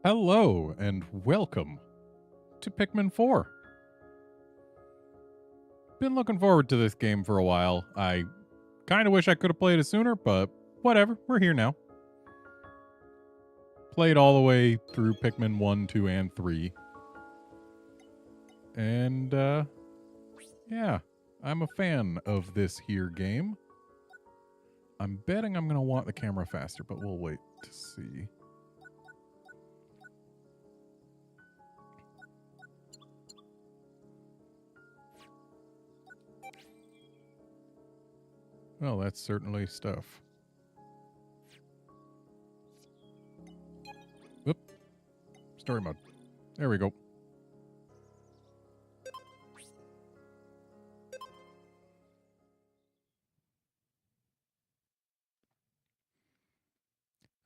Hello and welcome to Pikmin 4. Been looking forward to this game for a while. I kind of wish I could have played it sooner, but whatever, we're here now. Played all the way through Pikmin 1, 2, and 3. And, yeah, I'm a fan of this here game. I'm betting I'm going to want the camera faster, but we'll wait to see. Well, that's certainly stuff. Oop. Story mode. There we go.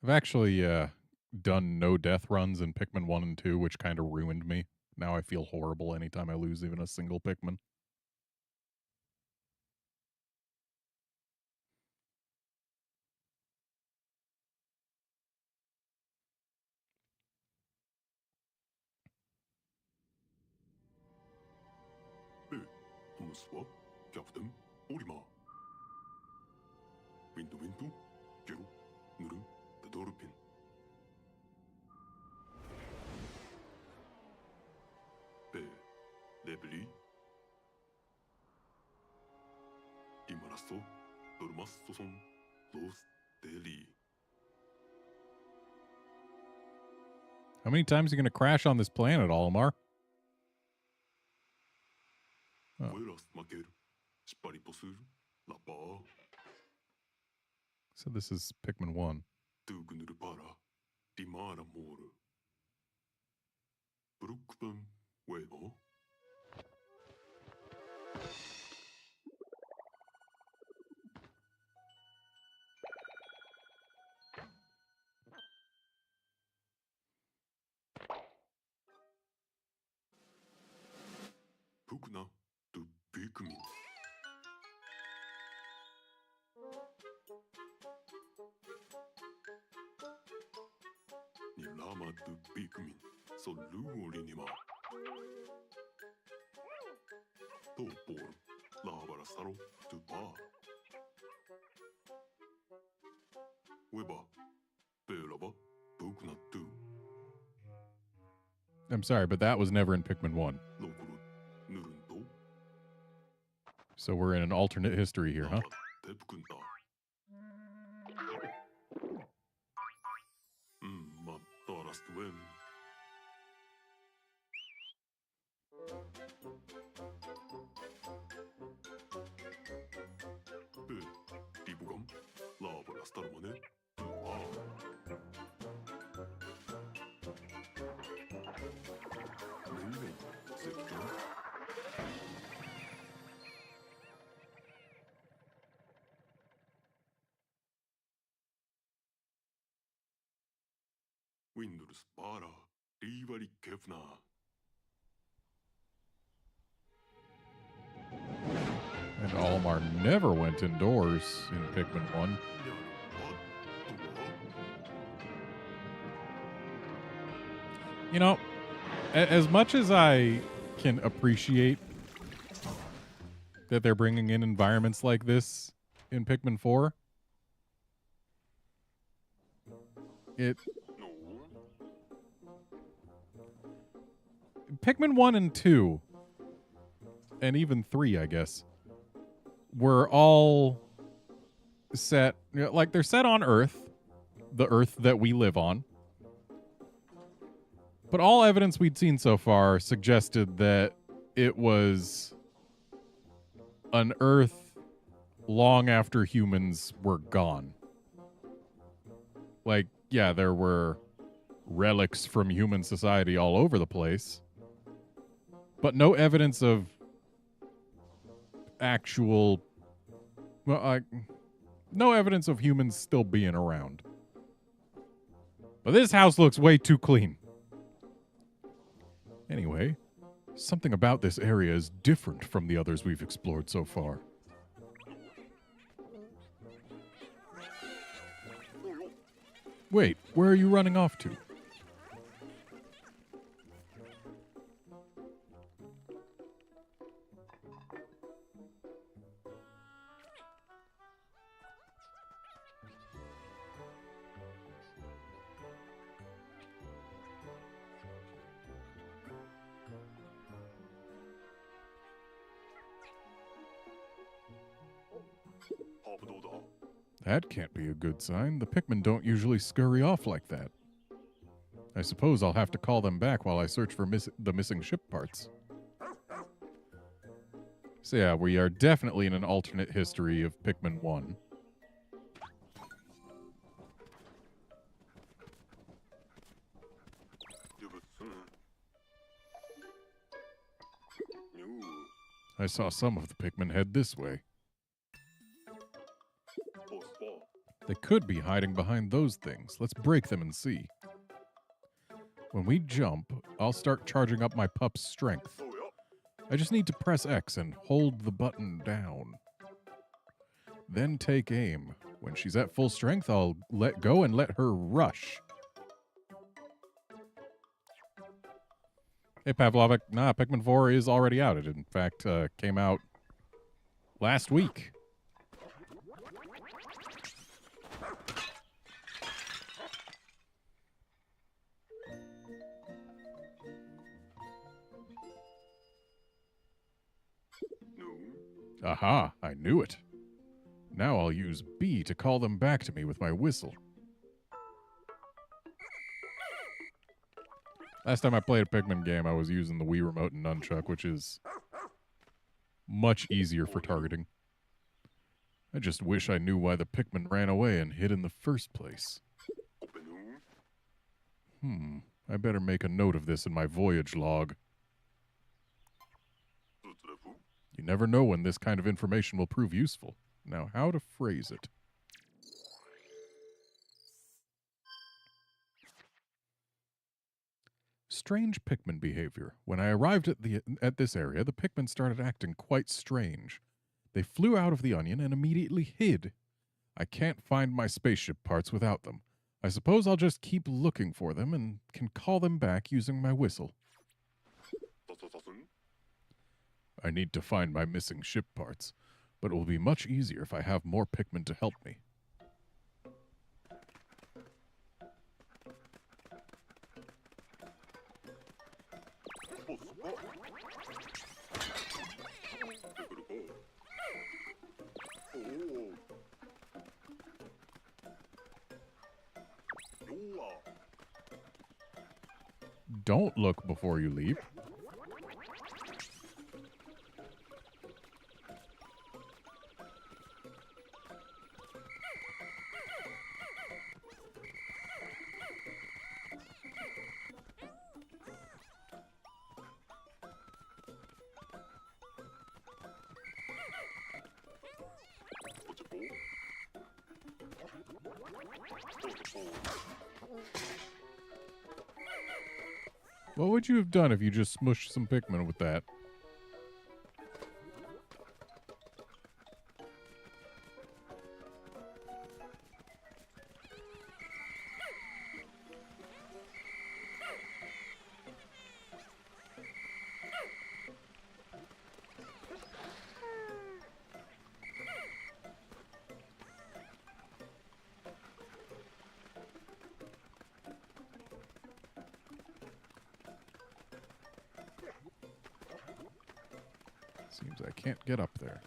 I've actually done no death runs in Pikmin 1 and 2, which kind of ruined me. Now I feel horrible anytime I lose even a single Pikmin. Bonsoir, Captain Olimar. Windu Windu, Gero, Nuru, the Dolphin. Be, Lebli. Imarasso, Dormassoson, Los Deli. How many times are you going to crash on this planet, Olimar? Oh. So this is Pikmin 1. Pukna to Pikmin. Ni lama to Pikmin, so luolinima. To por lavara saro to bar. Weba, Belaba, Pukna to. I'm sorry, but that was never in Pikmin 1. So we're in an alternate history here, huh? Windows para Rivari Kevna. And Olimar never went indoors in Pikmin 1. You know, as much as I can appreciate that they're bringing in environments like this in Pikmin 4, Pikmin 1 and 2, and even 3, I guess, were all set, like they're set on Earth, the Earth that we live on. But all evidence we'd seen so far suggested that it was an Earth long after humans were gone. Like, yeah, there were relics from human society all over the place, but no evidence of actual, no evidence of humans still being around. But this house looks way too clean. Anyway, something about this area is different from the others we've explored so far. Wait, where are you running off to? どうだ That can't be a good sign. The Pikmin don't usually scurry off like that. I suppose I'll have to call them back while I search for the missing ship parts. So yeah, we are definitely in an alternate history of Pikmin 1. I saw some of the Pikmin head this way. They could be hiding behind those things. Let's break them and see. When we jump, I'll start charging up my pup's strength. I just need to press X and hold the button down. Then take aim. When she's at full strength, I'll let go and let her rush. Hey, Pavlovic. Nah, Pikmin 4 is already out. It, in fact, came out last week. Aha, I knew it. Now I'll use B to call them back to me with my whistle. Last time I played a Pikmin game, I was using the Wii Remote and Nunchuck, which is much easier for targeting. I just wish I knew why the Pikmin ran away and hid in the first place. I better make a note of this in my voyage log. You never know when this kind of information will prove useful. Now, how to phrase it? Strange Pikmin behavior. When I arrived at this area, the Pikmin started acting quite strange. They flew out of the onion and immediately hid. I can't find my spaceship parts without them. I suppose I'll just keep looking for them and can call them back using my whistle. I need to find my missing ship parts, but it will be much easier if I have more Pikmin to help me. Don't look before you leap. What would you have done if you just smushed some Pikmin with that? Seems I can't get up there.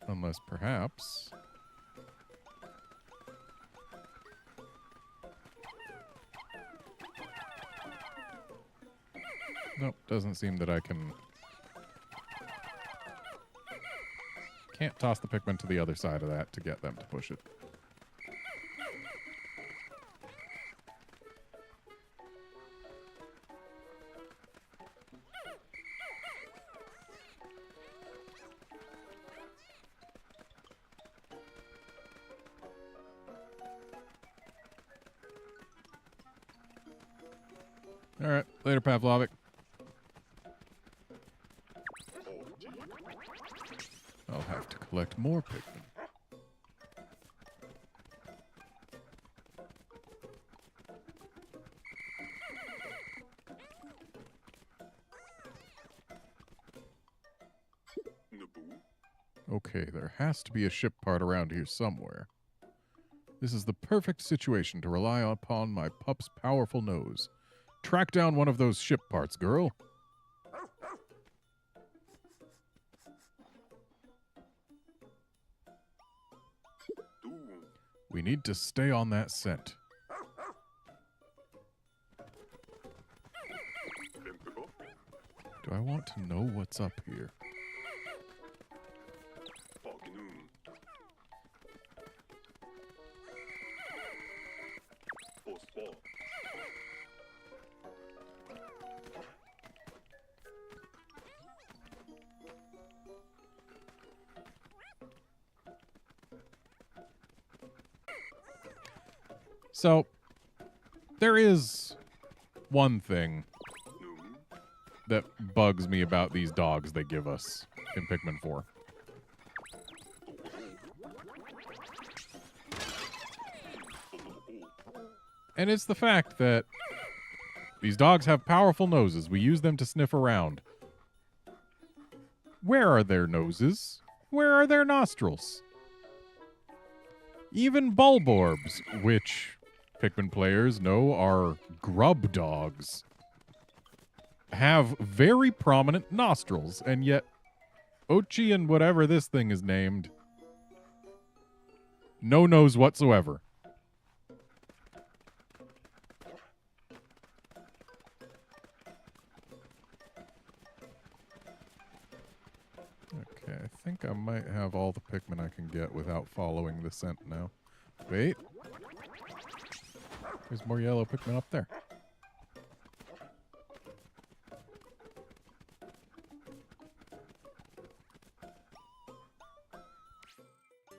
Unless perhaps... Nope, doesn't seem that I can... Can't toss the Pikmin to the other side of that to get them to push it. All right, later, Pavlovic. I'll have to collect more Pikmin. Okay, there has to be a ship part around here somewhere. This is the perfect situation to rely upon my pup's powerful nose. Track down one of those ship parts, girl. We need to stay on that scent. Do I want to know what's up here? So, there is one thing that bugs me about these dogs they give us in Pikmin 4. And it's the fact that these dogs have powerful noses. We use them to sniff around. Where are their noses? Where are their nostrils? Even Bulborbs, which Pikmin players know are grub dogs, have very prominent nostrils, and yet Ochi and whatever this thing is named, no nose whatsoever. Okay, I think I might have all the Pikmin I can get without following the scent now. Wait. There's more yellow Pikmin up there.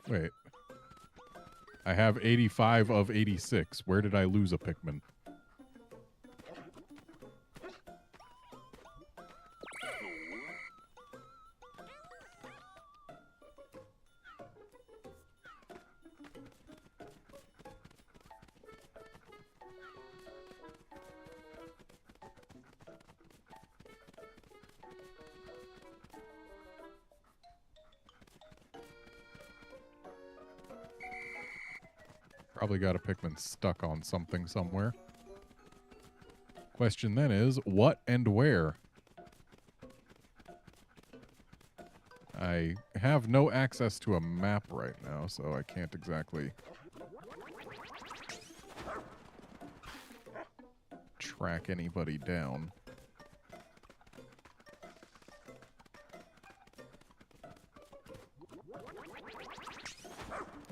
Wait. I have 85 of 86. Where did I lose a Pikmin? Probably got a Pikmin stuck on something somewhere. Question then is, what and where? I have no access to a map right now, so I can't exactly track anybody down.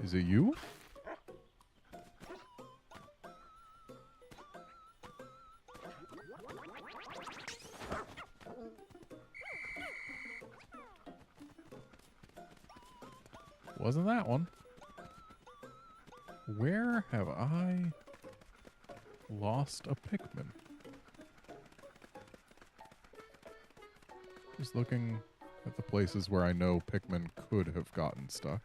Is it you? Wasn't that one? Where have I lost a Pikmin? Just looking at the places where I know Pikmin could have gotten stuck.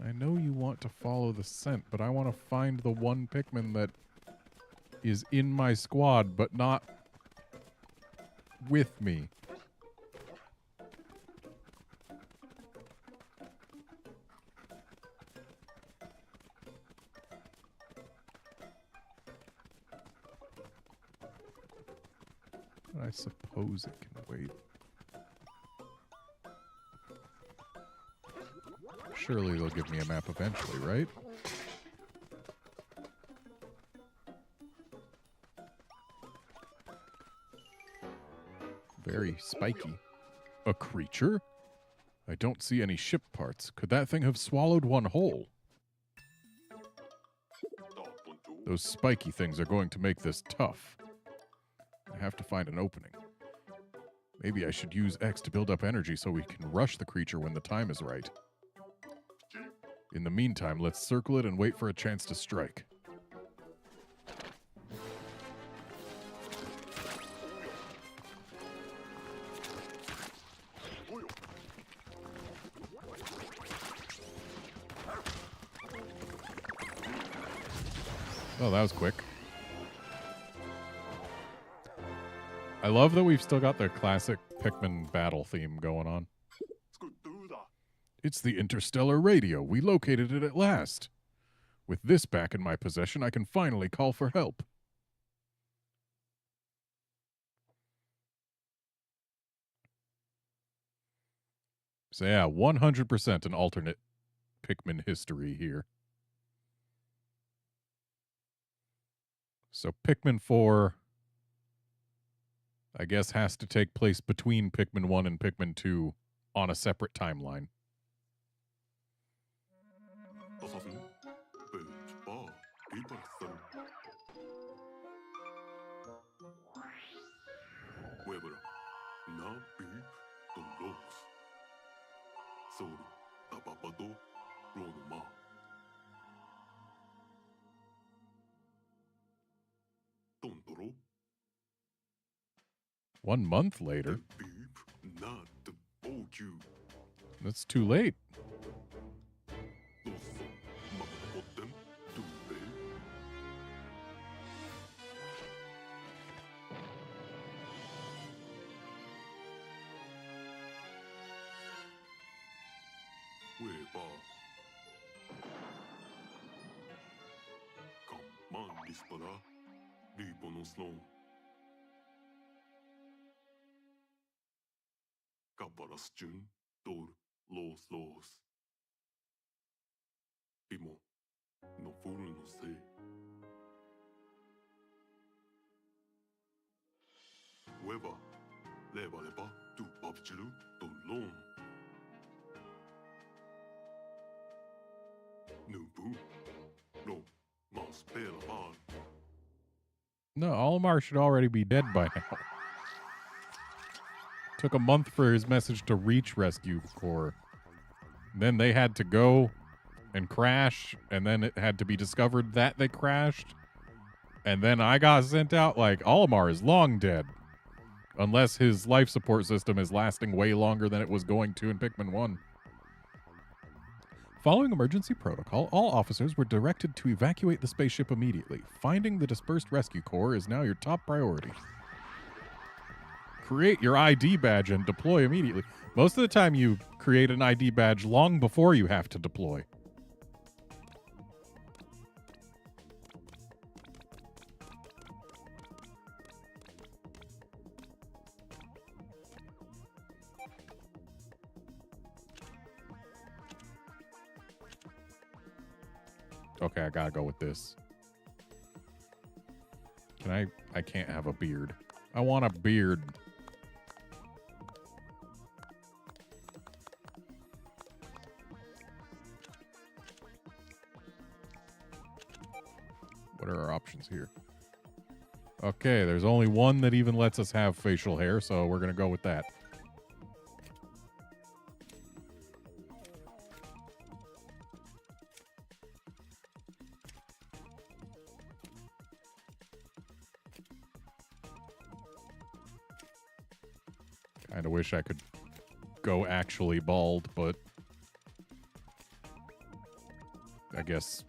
I know you want to follow the scent, but I want to find the one Pikmin that is in my squad, but not with me. I suppose it can wait. Surely they'll give me a map eventually, right? Very spiky. A creature? I don't see any ship parts. Could that thing have swallowed one whole? Those spiky things are going to make this tough. I have to find an opening. Maybe I should use X to build up energy so we can rush the creature when the time is right. In the meantime, let's circle it and wait for a chance to strike. Oh, that was quick. I love that we've still got the classic Pikmin battle theme going on. It's the interstellar radio. We located it at last. With this back in my possession, I can finally call for help. So yeah, 100% an alternate Pikmin history here. So Pikmin 4, I guess, has to take place between Pikmin 1 and Pikmin 2 on a separate timeline. One month later? That's too late. No, Olimar should already be dead by now. Took a month for his message to reach Rescue Corps. Then they had to go and crash, and then it had to be discovered that they crashed. And then I got sent out. Like, Olimar is long dead. Unless his life support system is lasting way longer than it was going to in Pikmin 1. Following emergency protocol, all officers were directed to evacuate the spaceship immediately. Finding the dispersed rescue corps is now your top priority. Create your ID badge and deploy immediately. Most of the time you create an ID badge long before you have to deploy. Okay, I gotta go with this. Can I can't have a beard. I want a beard. What are our options here? Okay, there's only one that even lets us have facial hair, so we're gonna go with that. Kinda wish I could go actually bald, but I guess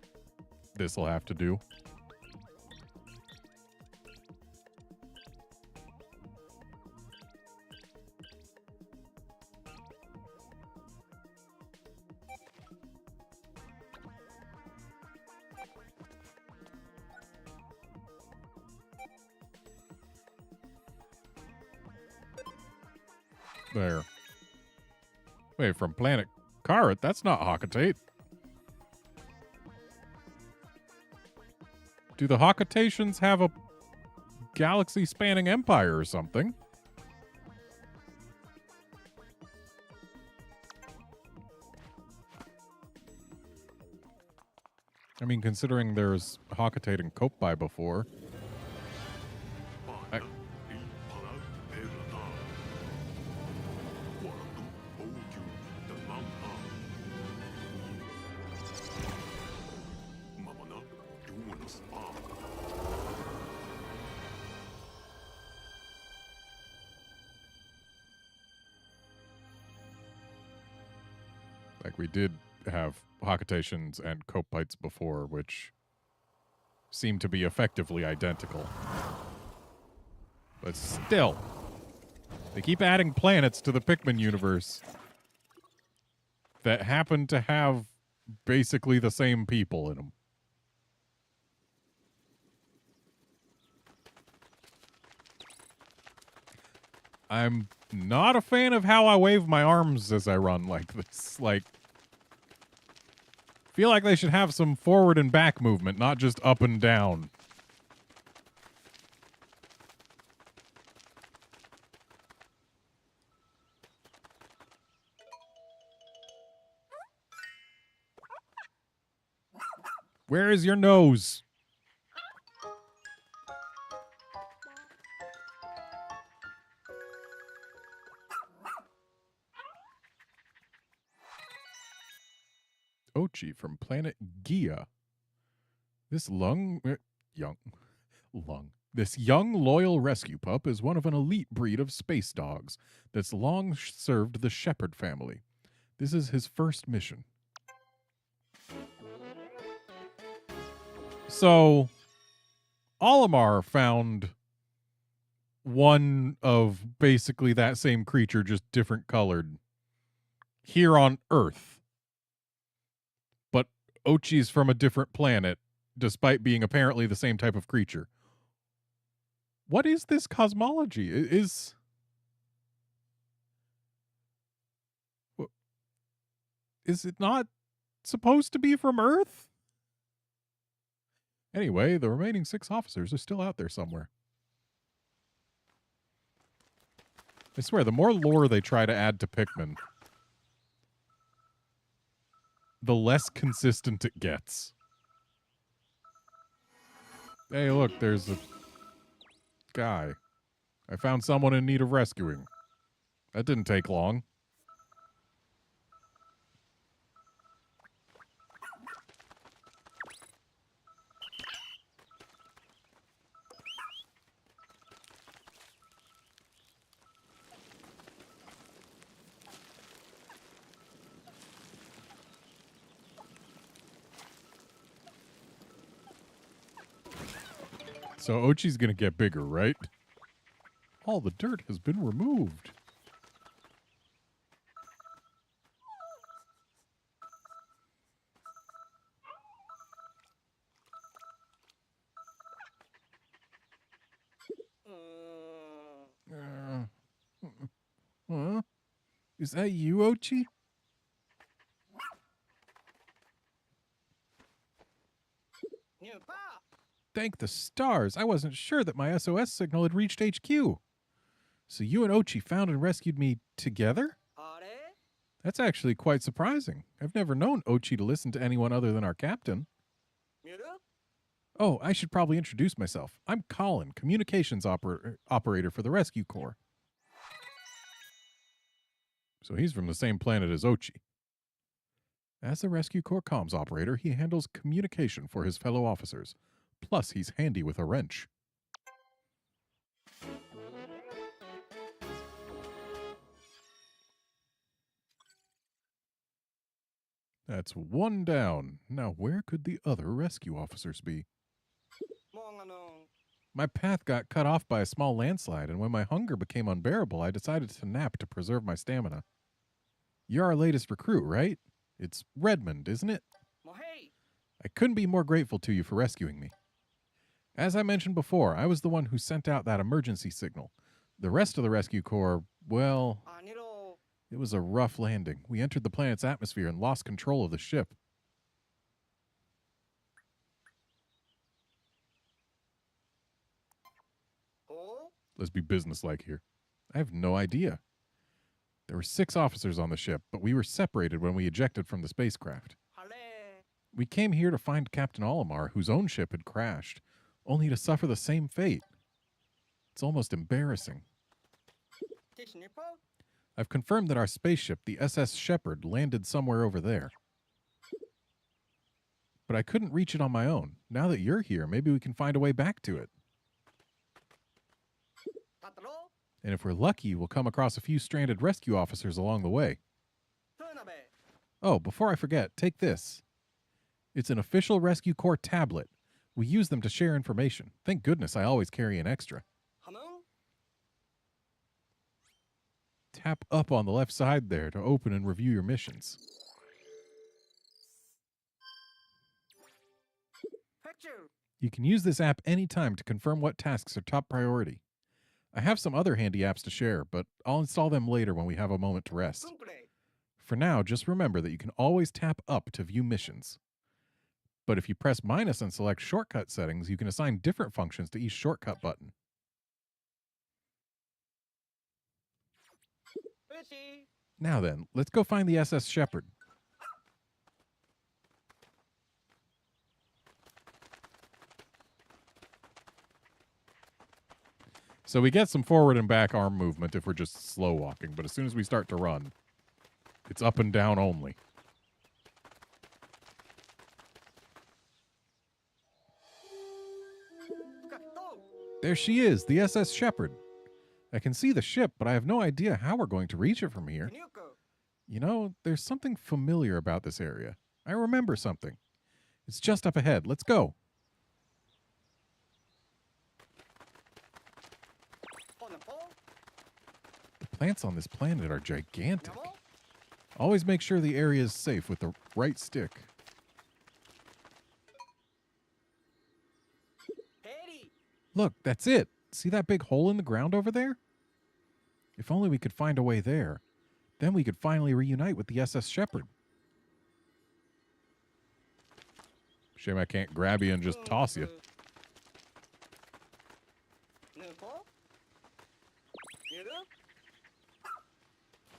this'll have to do. There. Wait, from Planet Carrot? That's not Hockatate. Do the Hockatations have a galaxy-spanning empire or something? I mean, considering there's Hockatate and Kopai before. Like, we did have Hockatations and Kopaites before, which seem to be effectively identical. But still, they keep adding planets to the Pikmin universe that happen to have basically the same people in them. I'm not a fan of how I wave my arms as I run like this. Like, feel like they should have some forward and back movement, not just up and down. Where is your nose? Ochi from planet Gia. This This young, loyal rescue pup is one of an elite breed of space dogs that's long served the Shepherd family. This is his first mission. So, Olimar found one of basically that same creature, just different colored, here on Earth. But Ochi's from a different planet, despite being apparently the same type of creature. What is this cosmology? Is it not supposed to be from Earth? Anyway, the remaining 6 officers are still out there somewhere. I swear, the more lore they try to add to Pikmin, the less consistent it gets. Hey, look, there's a guy. I found someone in need of rescuing. That didn't take long. So Ochi's gonna get bigger, right? All the dirt has been removed. Huh? Is that you, Ochi? Thank the stars. I wasn't sure that my SOS signal had reached HQ. So you and Ochi found and rescued me together? That's actually quite surprising. I've never known Ochi to listen to anyone other than our captain. Oh, I should probably introduce myself. I'm Colin, communications operator for the Rescue Corps. So he's from the same planet as Ochi. As the Rescue Corps comms operator, he handles communication for his fellow officers. Plus, he's handy with a wrench. That's one down. Now, where could the other rescue officers be? My path got cut off by a small landslide, and when my hunger became unbearable, I decided to nap to preserve my stamina. You're our latest recruit, right? It's Redmond, isn't it? I couldn't be more grateful to you for rescuing me. As I mentioned before, I was the one who sent out that emergency signal. The rest of the rescue corps, well, it was a rough landing. We entered the planet's atmosphere and lost control of the ship. Let's be businesslike here. I have no idea. There were 6 officers on the ship, but we were separated when we ejected from the spacecraft. We came here to find Captain Olimar, whose own ship had crashed, only to suffer the same fate. It's almost embarrassing. I've confirmed that our spaceship, the SS Shepherd, landed somewhere over there. But I couldn't reach it on my own. Now that you're here, maybe we can find a way back to it. And if we're lucky, we'll come across a few stranded rescue officers along the way. Oh, before I forget, take this. It's an official Rescue Corps tablet. We use them to share information. Thank goodness I always carry an extra. Tap up on the left side there to open and review your missions. You can use this app anytime to confirm what tasks are top priority. I have some other handy apps to share, but I'll install them later when we have a moment to rest. For now, just remember that you can always tap up to view missions. But if you press minus and select shortcut settings, you can assign different functions to each shortcut button. Now then, let's go find the SS Shepherd. So we get some forward and back arm movement if we're just slow walking, but as soon as we start to run, it's up and down only. There she is, the SS Shepherd. I can see the ship, but I have no idea how we're going to reach it from here. You know, there's something familiar about this area. I remember something. It's just up ahead. Let's go. The plants on this planet are gigantic. Always make sure the area is safe with the right stick. Look, that's it. See that big hole in the ground over there? If only we could find a way there. Then we could finally reunite with the SS Shepherd. Shame I can't grab you and just toss you.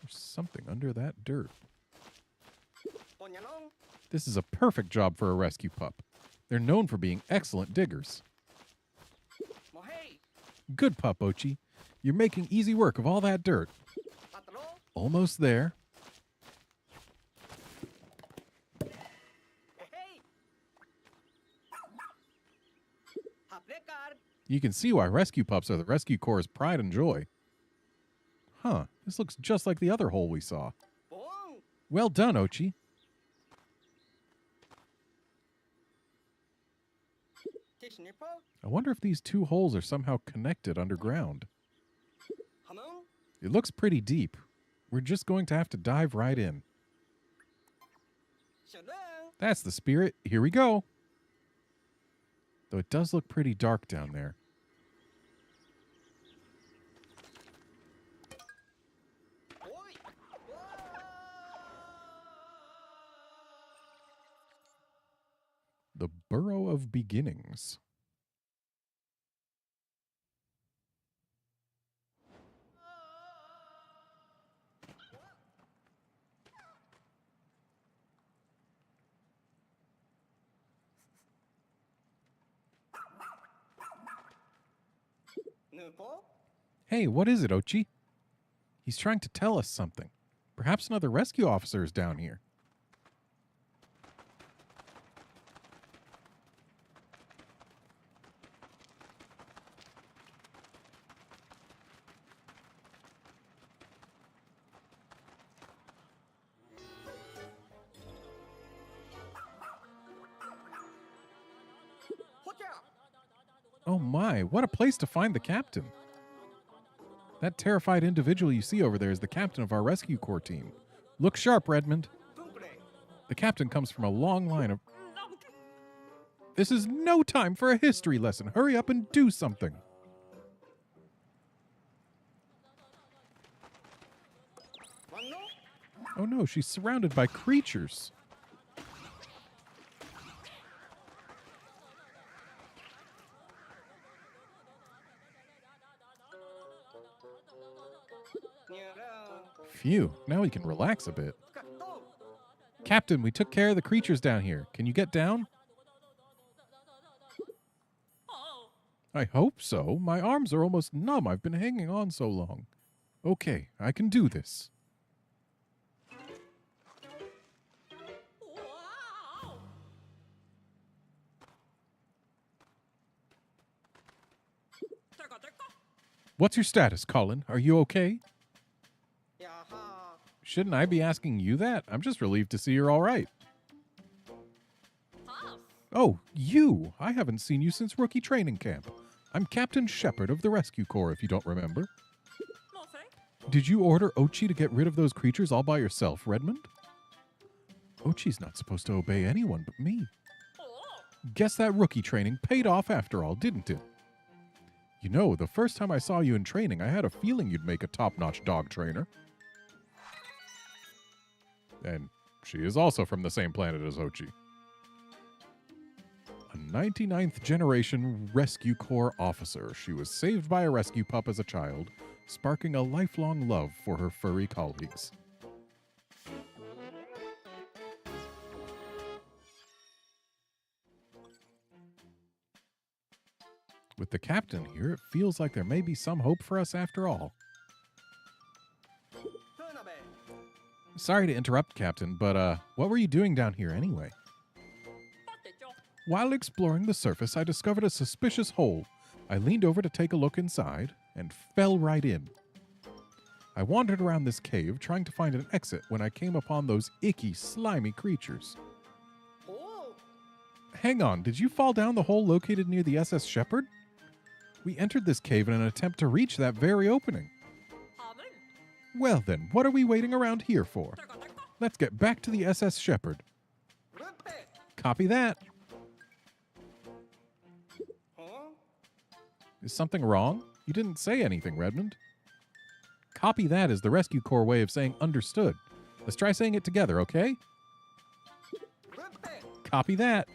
There's something under that dirt. This is a perfect job for a rescue pup. They're known for being excellent diggers. Good pup, Ochi. You're making easy work of all that dirt. Almost there. You can see why rescue pups are the Rescue Corps' pride and joy. Huh, this looks just like the other hole we saw. Well done, Ochi. I wonder if these two holes are somehow connected underground. It looks pretty deep. We're just going to have to dive right in. That's the spirit. Here we go. Though it does look pretty dark down there. The Burrow of Beginnings. Hey, what is it, Ochi? He's trying to tell us something. Perhaps another rescue officer is down here. Oh my, what a place to find the captain. That terrified individual you see over there is the captain of our Rescue Corps team. Look sharp, Redmond. The captain comes from a long line of... This is no time for a history lesson. Hurry up and do something. Oh no, she's surrounded by creatures. Phew, now we can relax a bit. Captain, we took care of the creatures down here. Can you get down? I hope so. My arms are almost numb. I've been hanging on so long. Okay, I can do this. What's your status, Colin? Are you okay? Shouldn't I be asking you that? I'm just relieved to see you're all right. Oh, you! I haven't seen you since rookie training camp. I'm Captain Shepherd of the Rescue Corps, if you don't remember. Did you order Ochi to get rid of those creatures all by yourself, Redmond? Ochi's not supposed to obey anyone but me. Guess that rookie training paid off after all, didn't it? You know, the first time I saw you in training, I had a feeling you'd make a top-notch dog trainer. And she is also from the same planet as Ochi. A 99th generation Rescue Corps officer. She was saved by a rescue pup as a child, sparking a lifelong love for her furry colleagues. With the captain here, it feels like there may be some hope for us after all. Sorry to interrupt, Captain, but what were you doing down here anyway? While exploring the surface, I discovered a suspicious hole. I leaned over to take a look inside and fell right in. I wandered around this cave trying to find an exit when I came upon those icky, slimy creatures. Hang on, did you fall down the hole located near the SS Shepherd? We entered this cave in an attempt to reach that very opening. Well then, what are we waiting around here for? Let's get back to the SS Shepherd. Copy that. Is something wrong? You didn't say anything, Redmond. Copy that is the Rescue Corps way of saying understood. Let's try saying it together, okay? Copy that.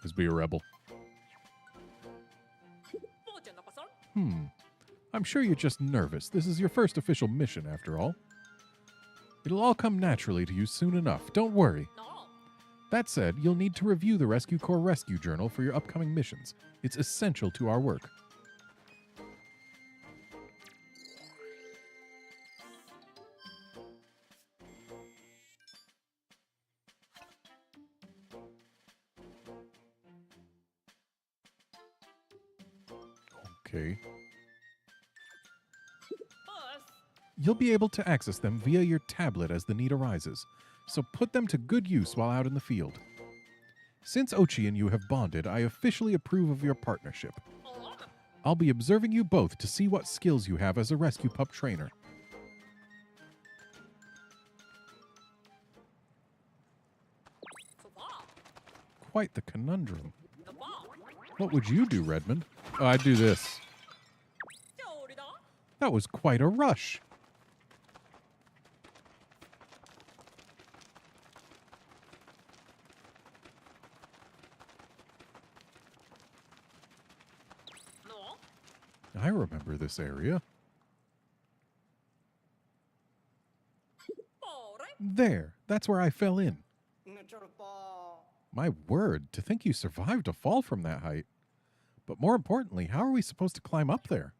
Let's be a rebel. I'm sure you're just nervous. This is your first official mission, after all. It'll all come naturally to you soon enough. Don't worry. That said, you'll need to review the Rescue Corps Rescue Journal for your upcoming missions. It's essential to our work. Okay. You'll be able to access them via your tablet as the need arises, so put them to good use while out in the field. Since Ochi and you have bonded, I officially approve of your partnership. I'll be observing you both to see what skills you have as a rescue pup trainer. Quite the conundrum. What would you do, Redmond? Oh, I'd do this. That was quite a rush. I remember this area. There, that's where I fell in. My word, to think you survived a fall from that height. But more importantly, how are we supposed to climb up there?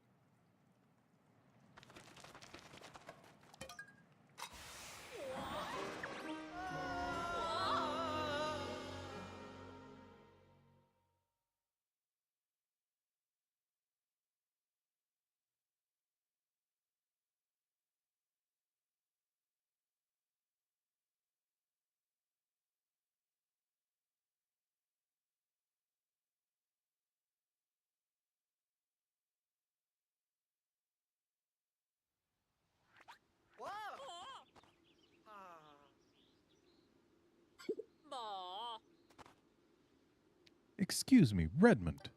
Excuse me, Redmond.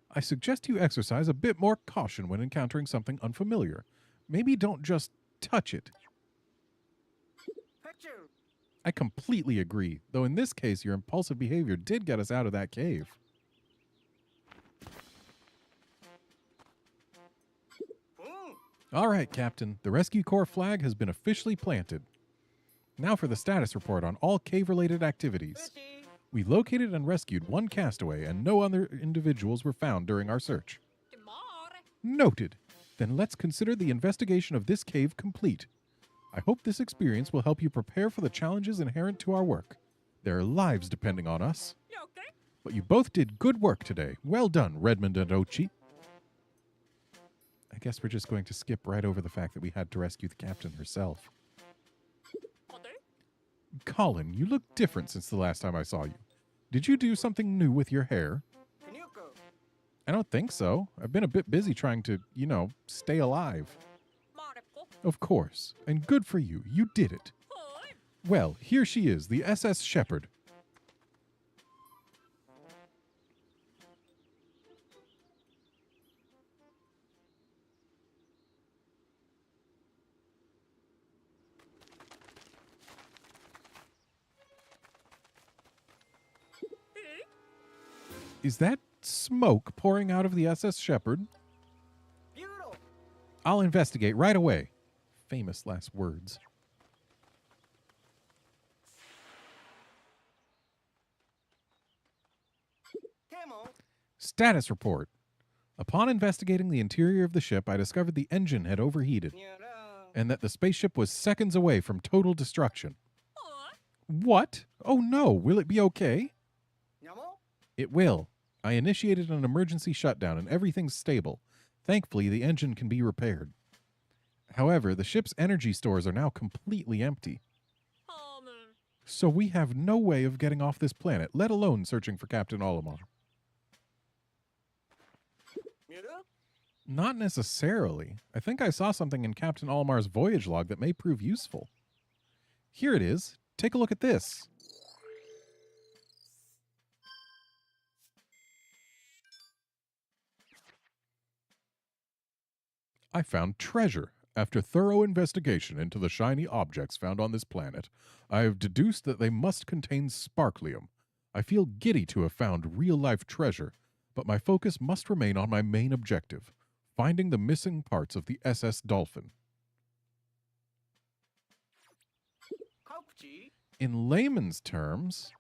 I suggest you exercise a bit more caution when encountering something unfamiliar. Maybe don't just touch it. I completely agree, though in this case your impulsive behavior did get us out of that cave. All right, Captain. The Rescue Corps flag has been officially planted. Now for the status report on all cave-related activities. We located and rescued one castaway, and no other individuals were found during our search. Noted. Then let's consider the investigation of this cave complete. I hope this experience will help you prepare for the challenges inherent to our work. There are lives depending on us. But you both did good work today. Well done, Redmond and Ochi. I guess we're just going to skip right over the fact that we had to rescue the captain herself. Colin, you look different since the last time I saw you. Did you do something new with your hair? I don't think so. I've been a bit busy trying to, stay alive. Of course. And good for you. You did it. Well, here she is, the SS Shepherd. Is that smoke pouring out of the SS Shepherd? I'll investigate right away. Famous last words. Status report. Upon investigating the interior of the ship, I discovered the engine had overheated and that the spaceship was seconds away from total destruction. What? Oh no, will it be okay? It will. I initiated an emergency shutdown and everything's stable. Thankfully, the engine can be repaired. However, the ship's energy stores are now completely empty. So we have no way of getting off this planet, let alone searching for Captain Olimar. Not necessarily. I think I saw something in Captain Olimar's voyage log that may prove useful. Here it is. Take a look at this. I found treasure. After thorough investigation into the shiny objects found on this planet, I have deduced that they must contain sparklium. I feel giddy to have found real-life treasure, but my focus must remain on my main objective, finding the missing parts of the SS Dolphin. In layman's terms,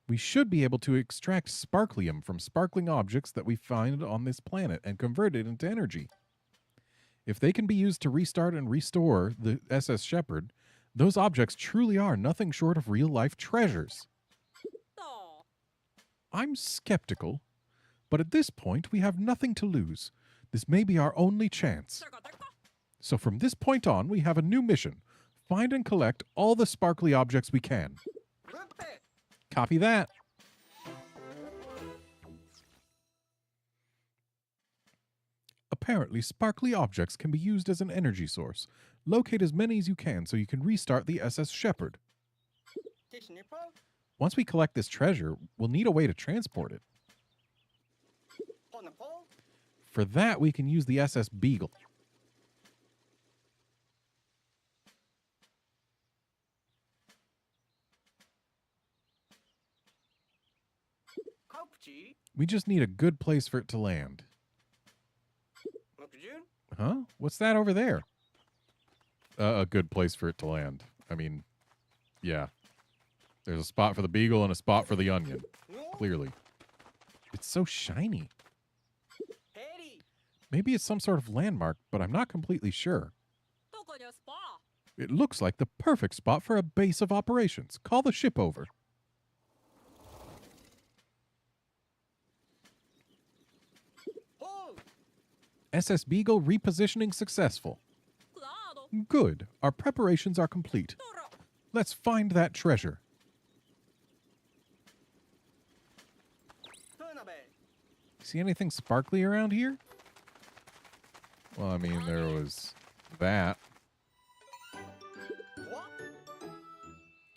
we should be able to extract sparklium from sparkling objects that we find on this planet and convert it into energy. If they can be used to restart and restore the SS Shepherd, those objects truly are nothing short of real-life treasures. I'm skeptical, but at this point we have nothing to lose. This may be our only chance. So from this point on, we have a new mission. Find and collect all the sparkly objects we can. Copy that. Apparently, sparkly objects can be used as an energy source. Locate as many as you can so you can restart the SS Shepherd. Once we collect this treasure, we'll need a way to transport it. For that, we can use the SS Beagle. We just need a good place for it to land. Huh? What's that over there? A good place for it to land. I mean, yeah. There's a spot for the beagle and a spot for the onion. Clearly. It's so shiny. Maybe it's some sort of landmark, but I'm not completely sure. It looks like the perfect spot for a base of operations. Call the ship over. SS Beagle repositioning successful. Good. Our preparations are complete. Let's find that treasure. See anything sparkly around here? Well, I mean, there was that.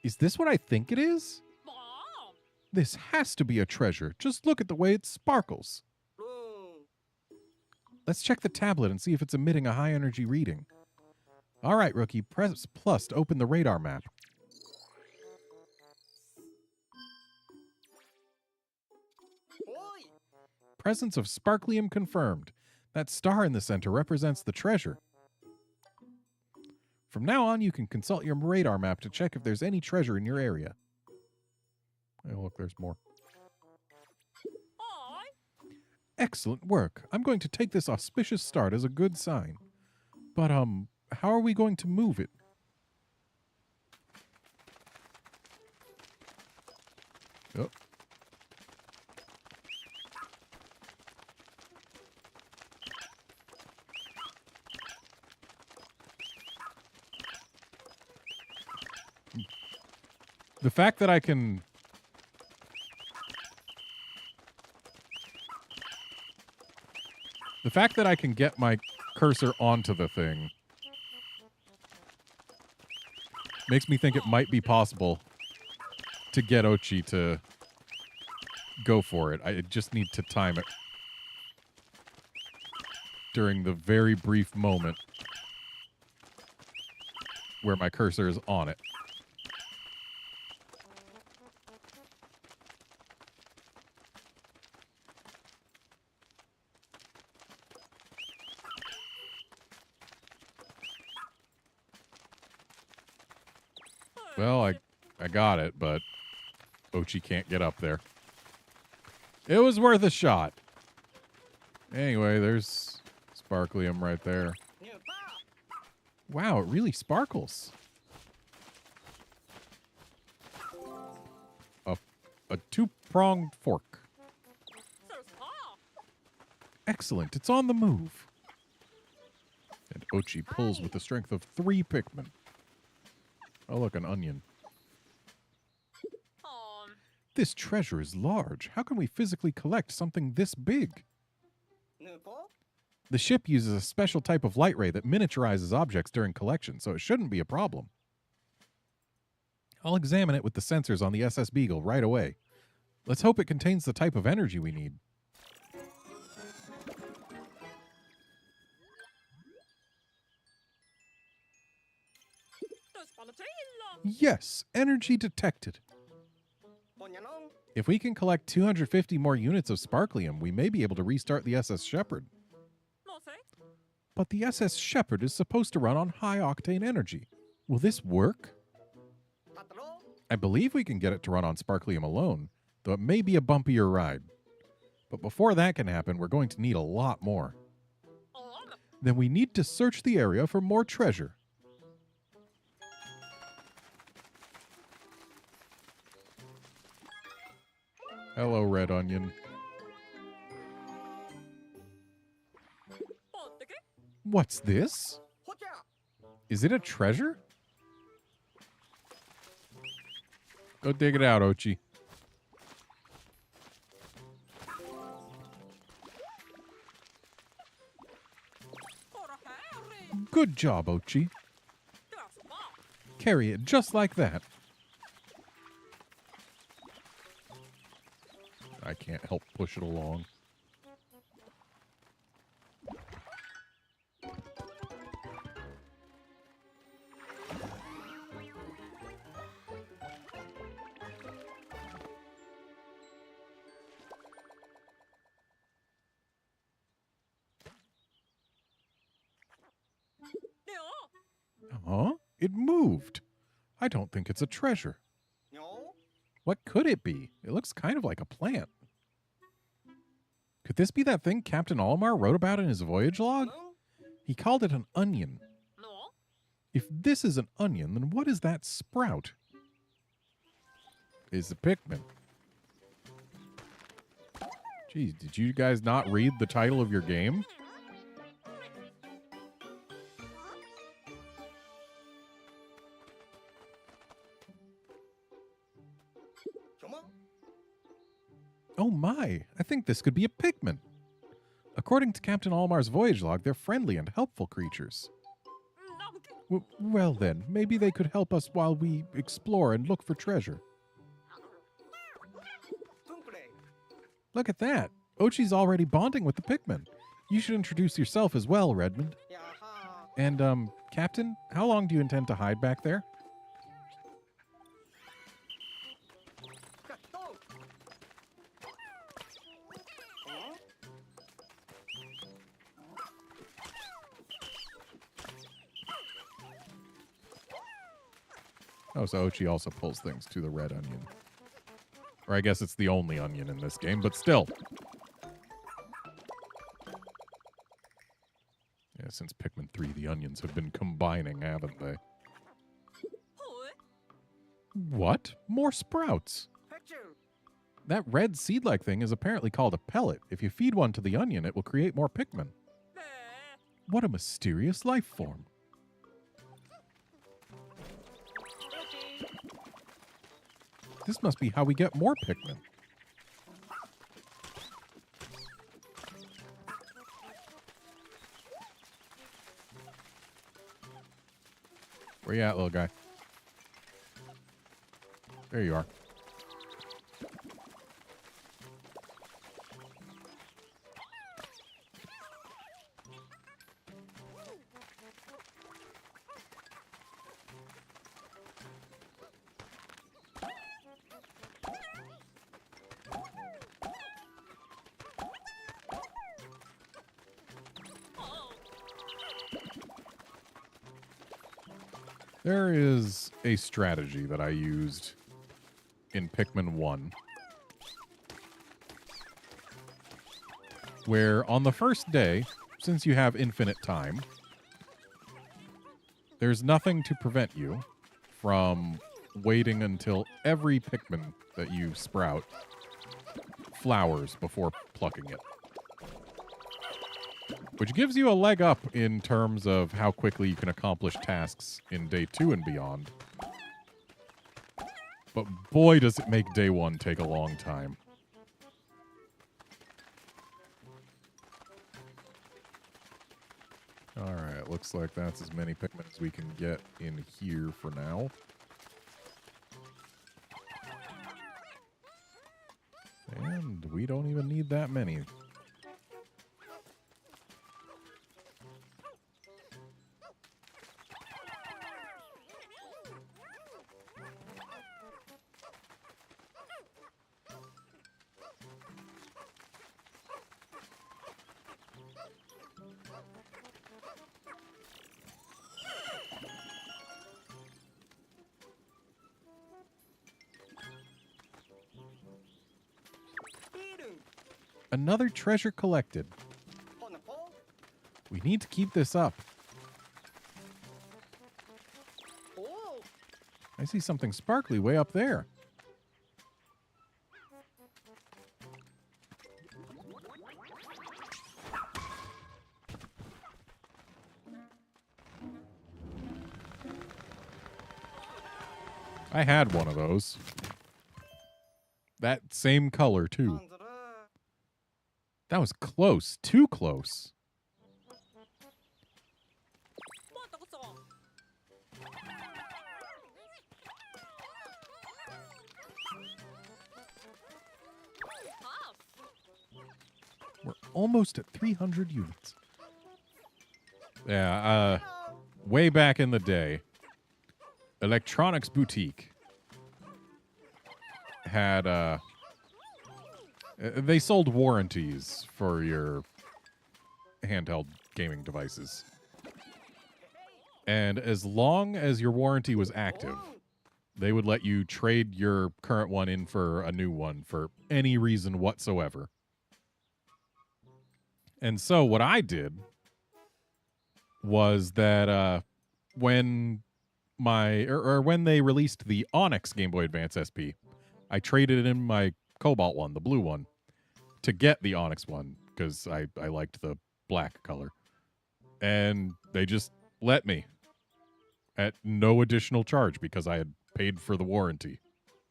Is this what I think it is? This has to be a treasure. Just look at the way it sparkles. Let's check the tablet and see if it's emitting a high energy reading. All right, rookie, press plus to open the radar map. Presence of sparklium confirmed. That star in the center represents the treasure. From now on, you can consult your radar map to check if there's any treasure in your area. Oh, look, there's more. Excellent work. I'm going to take this auspicious start as a good sign. But, how are we going to move it? Oh. The fact that I can... The fact that I can get my cursor onto the thing makes me think it might be possible to get Ochi to go for it. I just need to time it during the very brief moment where my cursor is on it. Well, I got it, but Ochi can't get up there. It was worth a shot. Anyway, there's Sparklium right there. Wow, it really sparkles. A two-pronged fork. Excellent, it's on the move. And Ochi pulls with the strength of 3 Pikmin. Oh, look, an onion. This treasure is large. How can we physically collect something this big? The ship uses a special type of light ray that miniaturizes objects during collection, so it shouldn't be a problem. I'll examine it with the sensors on the SS Beagle right away. Let's hope it contains the type of energy we need. Yes, energy detected. If we can collect 250 more units of Sparklium, we may be able to restart the SS Shepherd. But the SS Shepherd is supposed to run on high-octane energy. Will this work? I believe we can get it to run on Sparklium alone, though it may be a bumpier ride. But before that can happen, we're going to need a lot more. Then we need to search the area for more treasure. Hello, Red Onion. What's this? Is it a treasure? Go dig it out, Ochi. Good job, Ochi. Carry it just like that. I can't help push it along. Huh? It moved. I don't think it's a treasure. What could it be? It looks kind of like a plant. Could this be that thing Captain Olimar wrote about in his voyage log? He called it an onion. If this is an onion, then what is that sprout? It's a Pikmin. Geez, did you guys not read the title of your game? Oh my, I think this could be a Pikmin. According to Captain Olmar's voyage log, they're friendly and helpful creatures. Well then, maybe they could help us while we explore and look for treasure. Look at that. Ochi's already bonding with the Pikmin. You should introduce yourself as well, Redmond. And, Captain, how long do you intend to hide back there? Oh, so Ochi also pulls things to the red onion. Or I guess it's the only onion in this game, but still. Yeah, since Pikmin 3, the onions have been combining, haven't they? What? More sprouts? That red seed-like thing is apparently called a pellet. If you feed one to the onion, it will create more Pikmin. What a mysterious life form. This must be how we get more Pikmin. Where you at, little guy? There you are. There is a strategy that I used in Pikmin 1. Where on the first day, since you have infinite time, there's nothing to prevent you from waiting until every Pikmin that you sprout flowers before plucking it. Which gives you a leg up in terms of how quickly you can accomplish tasks in day 2 and beyond. But boy, does it make day 1 take a long time. Alright, looks like that's as many Pikmin as we can get in here for now. And we don't even need that many. Another treasure collected. We need to keep this up. I see something sparkly way up there. I had one of those. That same color, too. That was close. Too close. We're almost at 300 units. Yeah, way back in the day, Electronics Boutique had, they sold warranties for your handheld gaming devices. And as long as your warranty was active, they would let you trade your current one in for a new one for any reason whatsoever. And so what I did was that when when they released the Onyx Game Boy Advance SP, I traded in my Cobalt one, the blue one, to get the Onyx one because I liked the black color. And they just let me at no additional charge because I had paid for the warranty,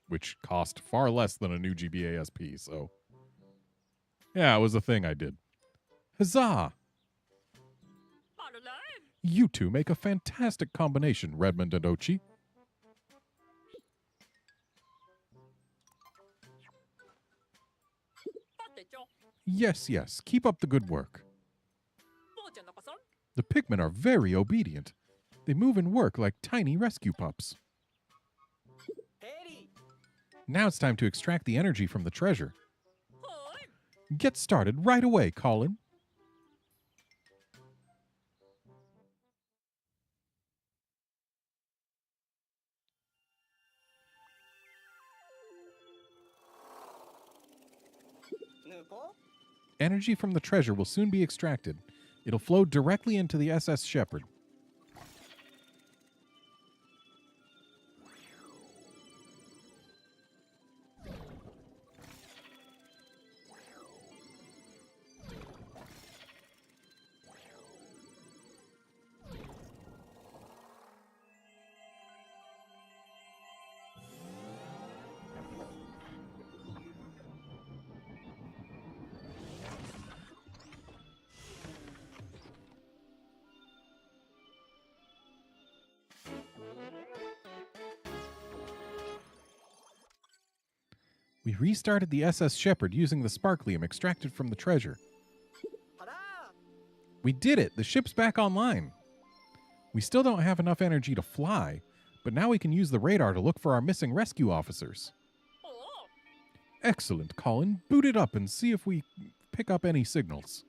which cost far less than a new GBA SP. So, yeah, it was a thing I did. Huzzah! You two make a fantastic combination, Redmond and Ochi. Yes, yes. Keep up the good work. The Pikmin are very obedient. They move and work like tiny rescue pups. Now it's time to extract the energy from the treasure. Get started right away, Colin. Energy from the treasure will soon be extracted. It'll flow directly into the SS Shepherd. We restarted the SS Shepherd using the sparklium extracted from the treasure. We did it! The ship's back online. We still don't have enough energy to fly, but now we can use the radar to look for our missing rescue officers. Excellent, Colin. Boot it up and see if we pick up any signals.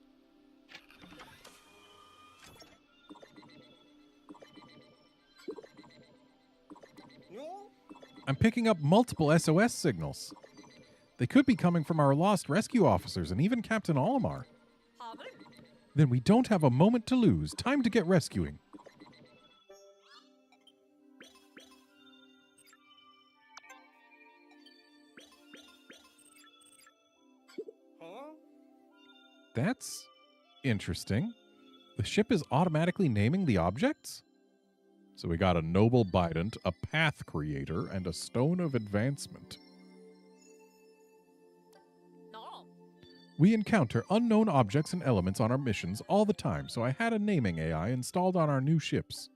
I'm picking up multiple SOS signals. They could be coming from our lost rescue officers and even Captain Olimar. Then we don't have a moment to lose. Time to get rescuing. That's interesting. The ship is automatically naming the objects? So we got a noble bident, a path creator, and a stone of advancement. We encounter unknown objects and elements on our missions all the time, so I had a naming AI installed on our new ships.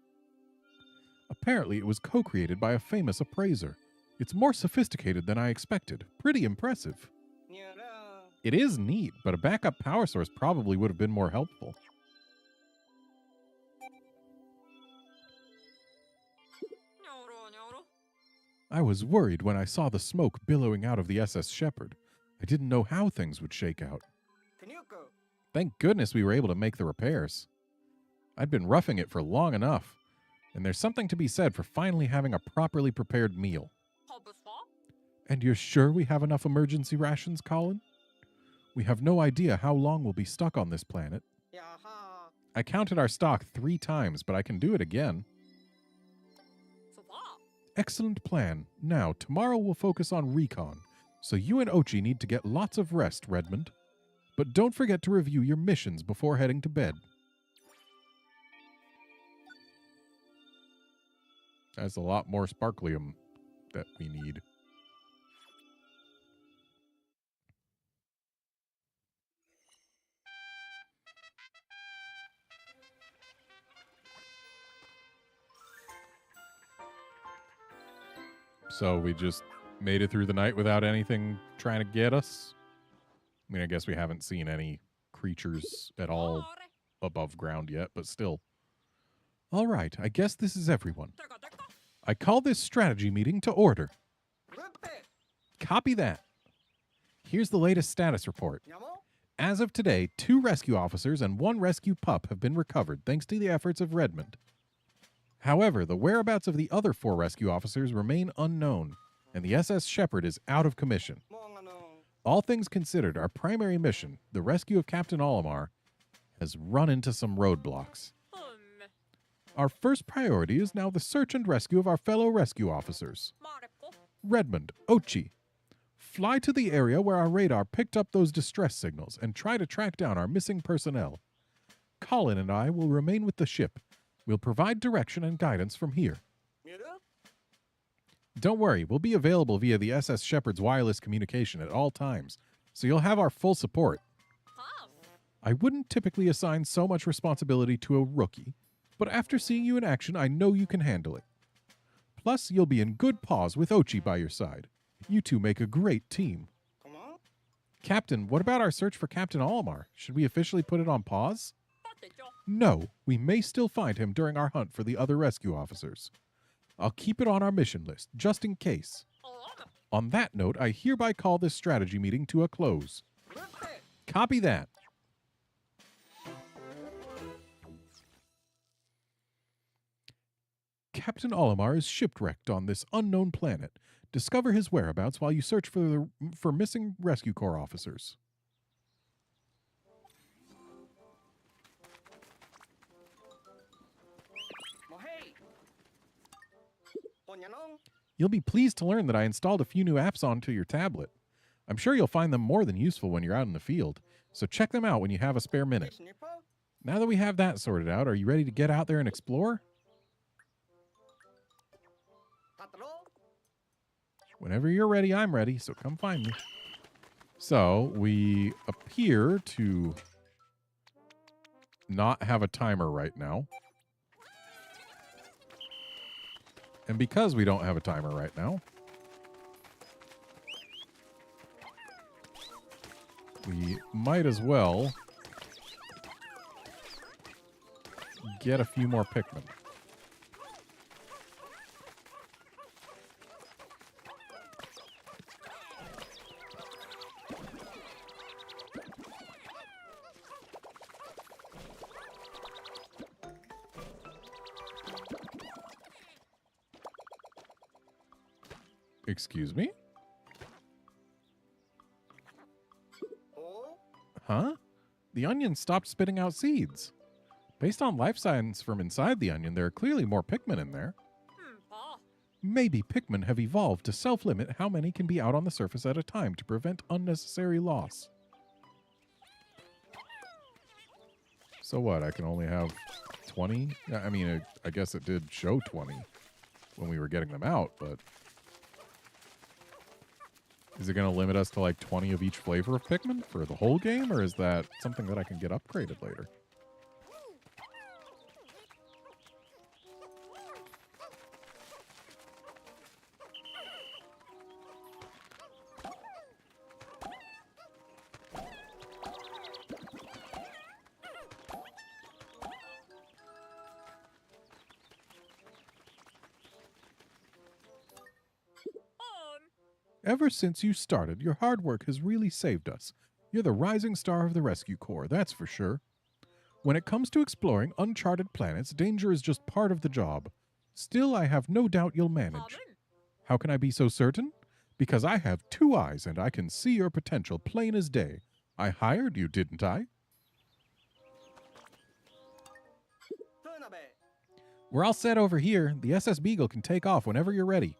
Apparently it was co-created by a famous appraiser. It's more sophisticated than I expected. Pretty impressive. It is neat, but a backup power source probably would have been more helpful. I was worried when I saw the smoke billowing out of the SS Shepherd. I didn't know how things would shake out. Thank goodness we were able to make the repairs. I'd been roughing it for long enough, and there's something to be said for finally having a properly prepared meal. And you're sure we have enough emergency rations, Colin? We have no idea how long we'll be stuck on this planet. I counted our stock 3 times, but I can do it again. Excellent plan. Now, tomorrow we'll focus on recon, so you and Ochi need to get lots of rest, Redmond. But don't forget to review your missions before heading to bed. That's a lot more sparklium that we need. So we just made it through the night without anything trying to get us? I mean, I guess we haven't seen any creatures at all above ground yet, but still. All right, I guess this is everyone. I call this strategy meeting to order. Copy that. Here's the latest status report. As of today, 2 rescue officers and 1 rescue pup have been recovered thanks to the efforts of Redmond. However, the whereabouts of the other 4 rescue officers remain unknown, and the SS Shepherd is out of commission. All things considered, our primary mission, the rescue of Captain Olimar, has run into some roadblocks. Our first priority is now the search and rescue of our fellow rescue officers. Redmond, Ochi, fly to the area where our radar picked up those distress signals and try to track down our missing personnel. Colin and I will remain with the ship. We'll provide direction and guidance from here. Don't worry, we'll be available via the SS Shepherd's wireless communication at all times, so you'll have our full support. I wouldn't typically assign so much responsibility to a rookie, but after seeing you in action, I know you can handle it. Plus, you'll be in good paws with Ochi by your side. You two make a great team. Captain, what about our search for Captain Olimar? Should we officially put it on pause? No, we may still find him during our hunt for the other rescue officers. I'll keep it on our mission list, just in case. On that note, I hereby call this strategy meeting to a close. Copy that. Captain Olimar is shipwrecked on this unknown planet. Discover his whereabouts while you search for missing Rescue Corps officers. You'll be pleased to learn that I installed a few new apps onto your tablet. I'm sure you'll find them more than useful when you're out in the field, so check them out when you have a spare minute. Now that we have that sorted out, are you ready to get out there and explore? Whenever you're ready, I'm ready, so come find me. So, we appear to not have a timer right now. And because we don't have a timer right now, we might as well get a few more Pikmin. Excuse me? Huh? The onion stopped spitting out seeds. Based on life science from inside the onion, there are clearly more Pikmin in there. Maybe Pikmin have evolved to self-limit how many can be out on the surface at a time to prevent unnecessary loss. So what, I can only have 20? I mean, I guess it did show 20 when we were getting them out, but... Is it going to limit us to like 20 of each flavor of Pikmin for the whole game, or is that something that I can get upgraded later? Ever since you started, your hard work has really saved us. You're the rising star of the Rescue Corps, that's for sure. When it comes to exploring uncharted planets, danger is just part of the job. Still, I have no doubt you'll manage. How can I be so certain? Because I have 2 eyes and I can see your potential plain as day. I hired you, didn't I? We're all set over here. The SS Beagle can take off whenever you're ready.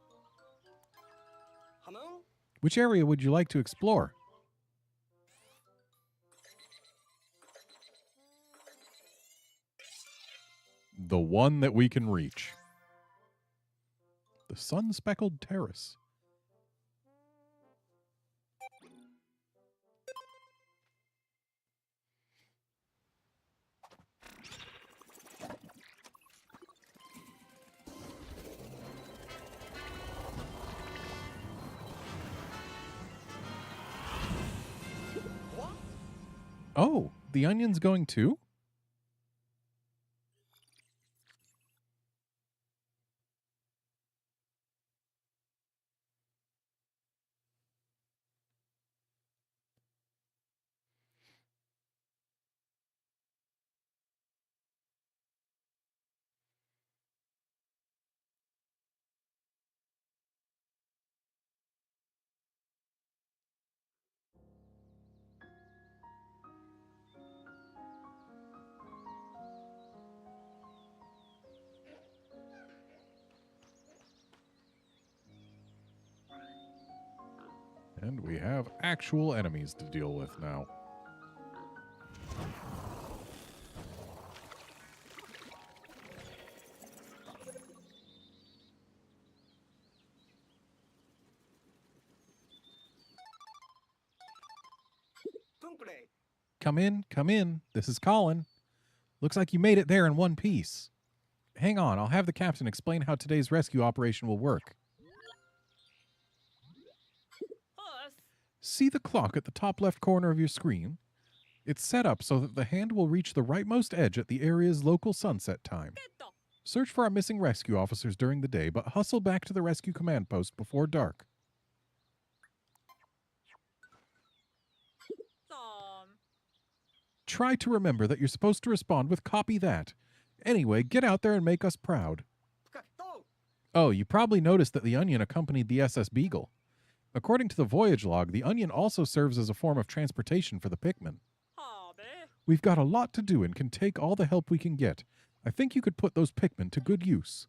Which area would you like to explore? The one that we can reach. The sun-speckled terrace. Oh, the onion's going too? And we have actual enemies to deal with now. Come in, come in. This is Colin. Looks like you made it there in one piece. Hang on, I'll have the captain explain how today's rescue operation will work. See the clock at the top left corner of your screen? It's set up so that the hand will reach the rightmost edge at the area's local sunset time. Search for our missing rescue officers during the day, but hustle back to the rescue command post before dark. Try to remember that you're supposed to respond with "copy that." Anyway, get out there and make us proud. Oh, you probably noticed that the Onion accompanied the SS Beagle. According to the voyage log, the Onion also serves as a form of transportation for the Pikmin. We've got a lot to do and can take all the help we can get. I think you could put those Pikmin to good use.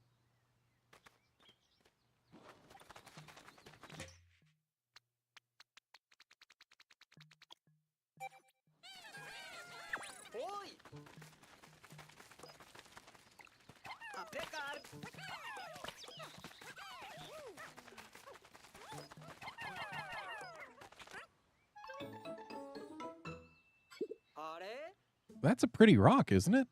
That's a pretty rock, isn't it?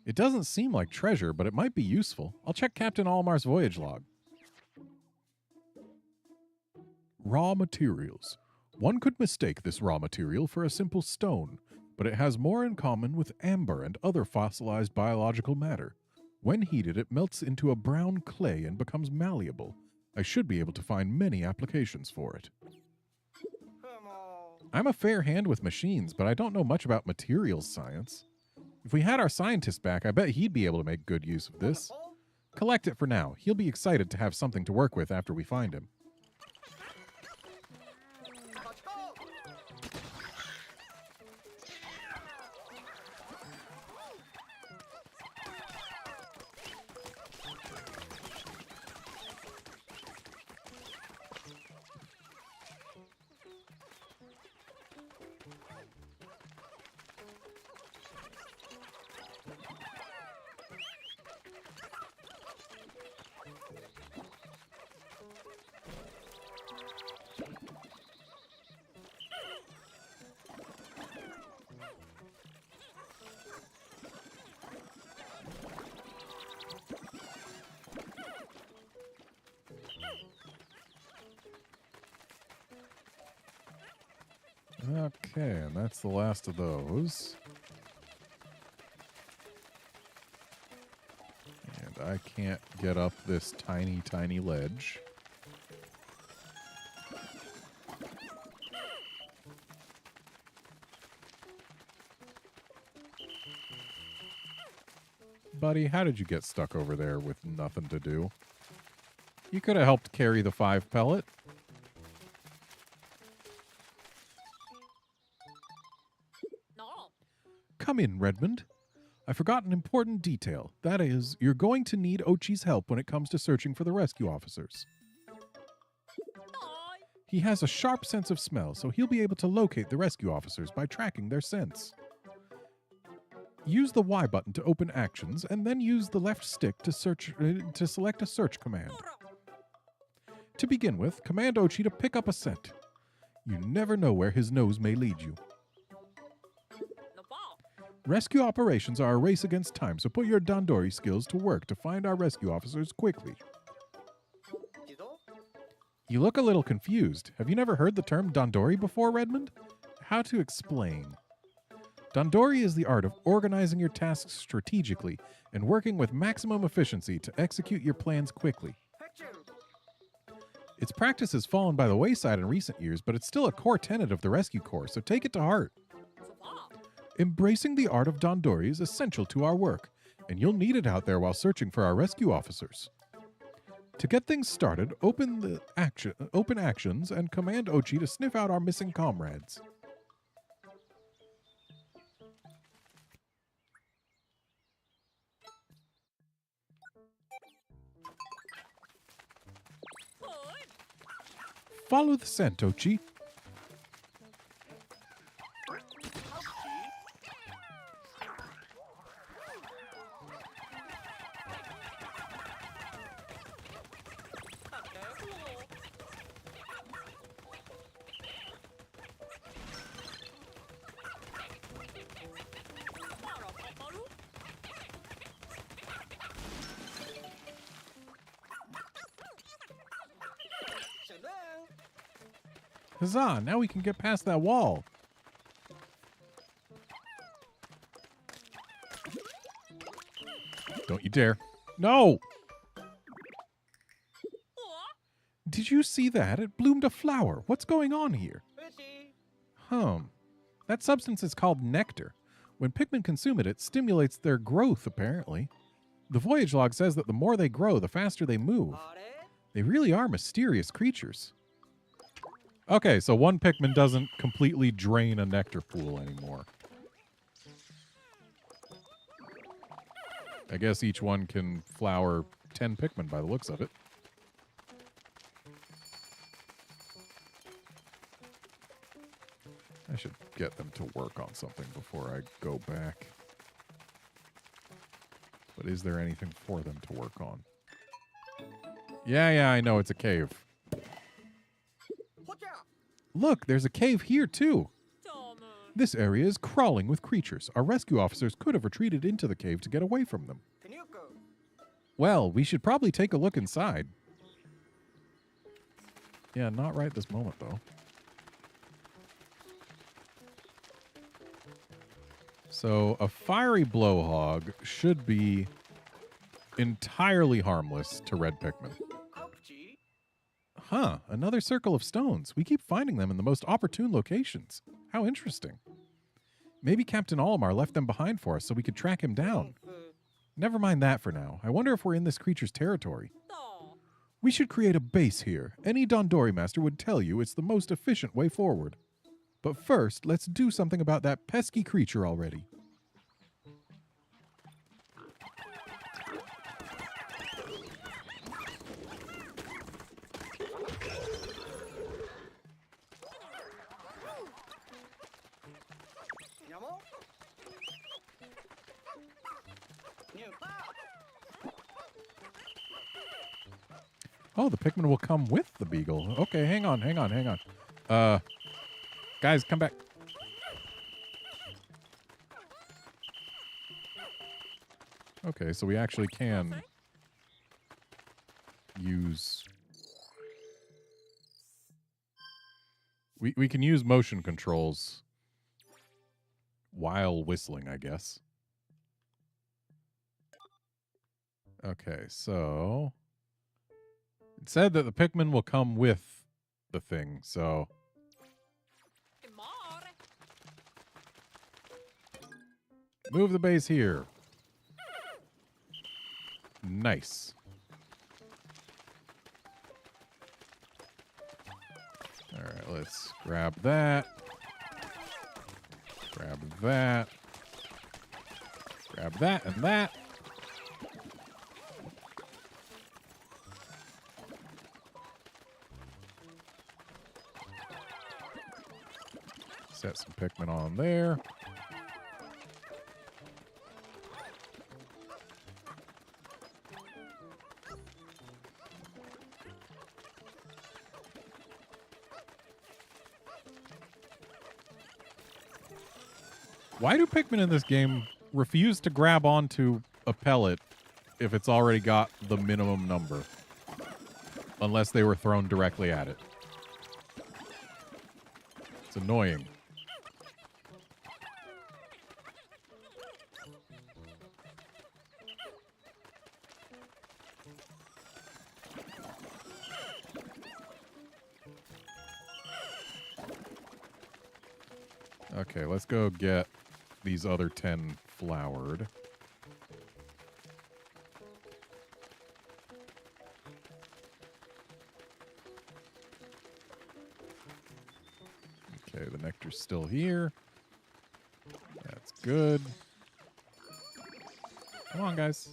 It doesn't seem like treasure, but it might be useful. I'll check Captain Almar's voyage log. Raw materials. One could mistake this raw material for a simple stone, but it has more in common with amber and other fossilized biological matter. When heated, it melts into a brown clay and becomes malleable. I should be able to find many applications for it. I'm a fair hand with machines, but I don't know much about materials science. If we had our scientist back, I bet he'd be able to make good use of this. Collect it for now. He'll be excited to have something to work with after we find him. Okay, and that's the last of those. And I can't get up this tiny, tiny ledge. Buddy, how did you get stuck over there with nothing to do? You could have helped carry the 5 pellet. No. Come in, Redmond. I forgot an important detail. That is, you're going to need Ochi's help when it comes to searching for the rescue officers. No. He has a sharp sense of smell, so he'll be able to locate the rescue officers by tracking their scents. Use the Y button to open actions, and then use the left stick to select a search command. To begin with, command Ochi to pick up a scent. You never know where his nose may lead you. No ball. Rescue operations are a race against time, so put your Dandori skills to work to find our rescue officers quickly. You look a little confused. Have you never heard the term Dandori before, Redmond? How to explain? Dandori is the art of organizing your tasks strategically and working with maximum efficiency to execute your plans quickly. Its practice has fallen by the wayside in recent years, but it's still a core tenet of the Rescue Corps, so take it to heart. So ball. Embracing the art of Dandori is essential to our work, and you'll need it out there while searching for our rescue officers. To get things started, open actions and command Ochi to sniff out our missing comrades. Good. Follow the scent, Ochi. Huzzah, now we can get past that wall. Don't you dare. No! Did you see that? It bloomed a flower. What's going on here? That substance is called nectar. When Pikmin consume it, it stimulates their growth, apparently. The voyage log says that the more they grow, the faster they move. They really are mysterious creatures. Okay, so one Pikmin doesn't completely drain a nectar pool anymore. I guess each one can flower 10 Pikmin by the looks of it. I should get them to work on something before I go back. But is there anything for them to work on? Yeah, I know it's a cave. Look, there's a cave here too. This area is crawling with creatures. Our rescue officers could have retreated into the cave to get away from them. Well, we should probably take a look inside. Yeah, not right this moment, though. So, a fiery blowhog should be entirely harmless to red Pikmin. Huh, another circle of stones. We keep finding them in the most opportune locations. How interesting. Maybe Captain Olimar left them behind for us so we could track him down. Never mind that for now. I wonder if we're in this creature's territory. We should create a base here. Any Dandori master would tell you it's the most efficient way forward. But first, let's do something about that pesky creature already. Oh, the Pikmin will come with the beagle. Okay, hang on. Guys, come back. Okay, so we actually can use We can use motion controls while whistling, I guess. Okay, so it said that the Pikmin will come with the thing, so More. move the base here. Nice. All right, let's grab that. Grab that. Grab that and that. Set some Pikmin on there. Why do Pikmin in this game refuse to grab onto a pellet if it's already got the minimum number? Unless they were thrown directly at it. It's annoying. Okay, let's go get these other 10 flowered. Okay, the nectar's still here. That's good. Come on, guys.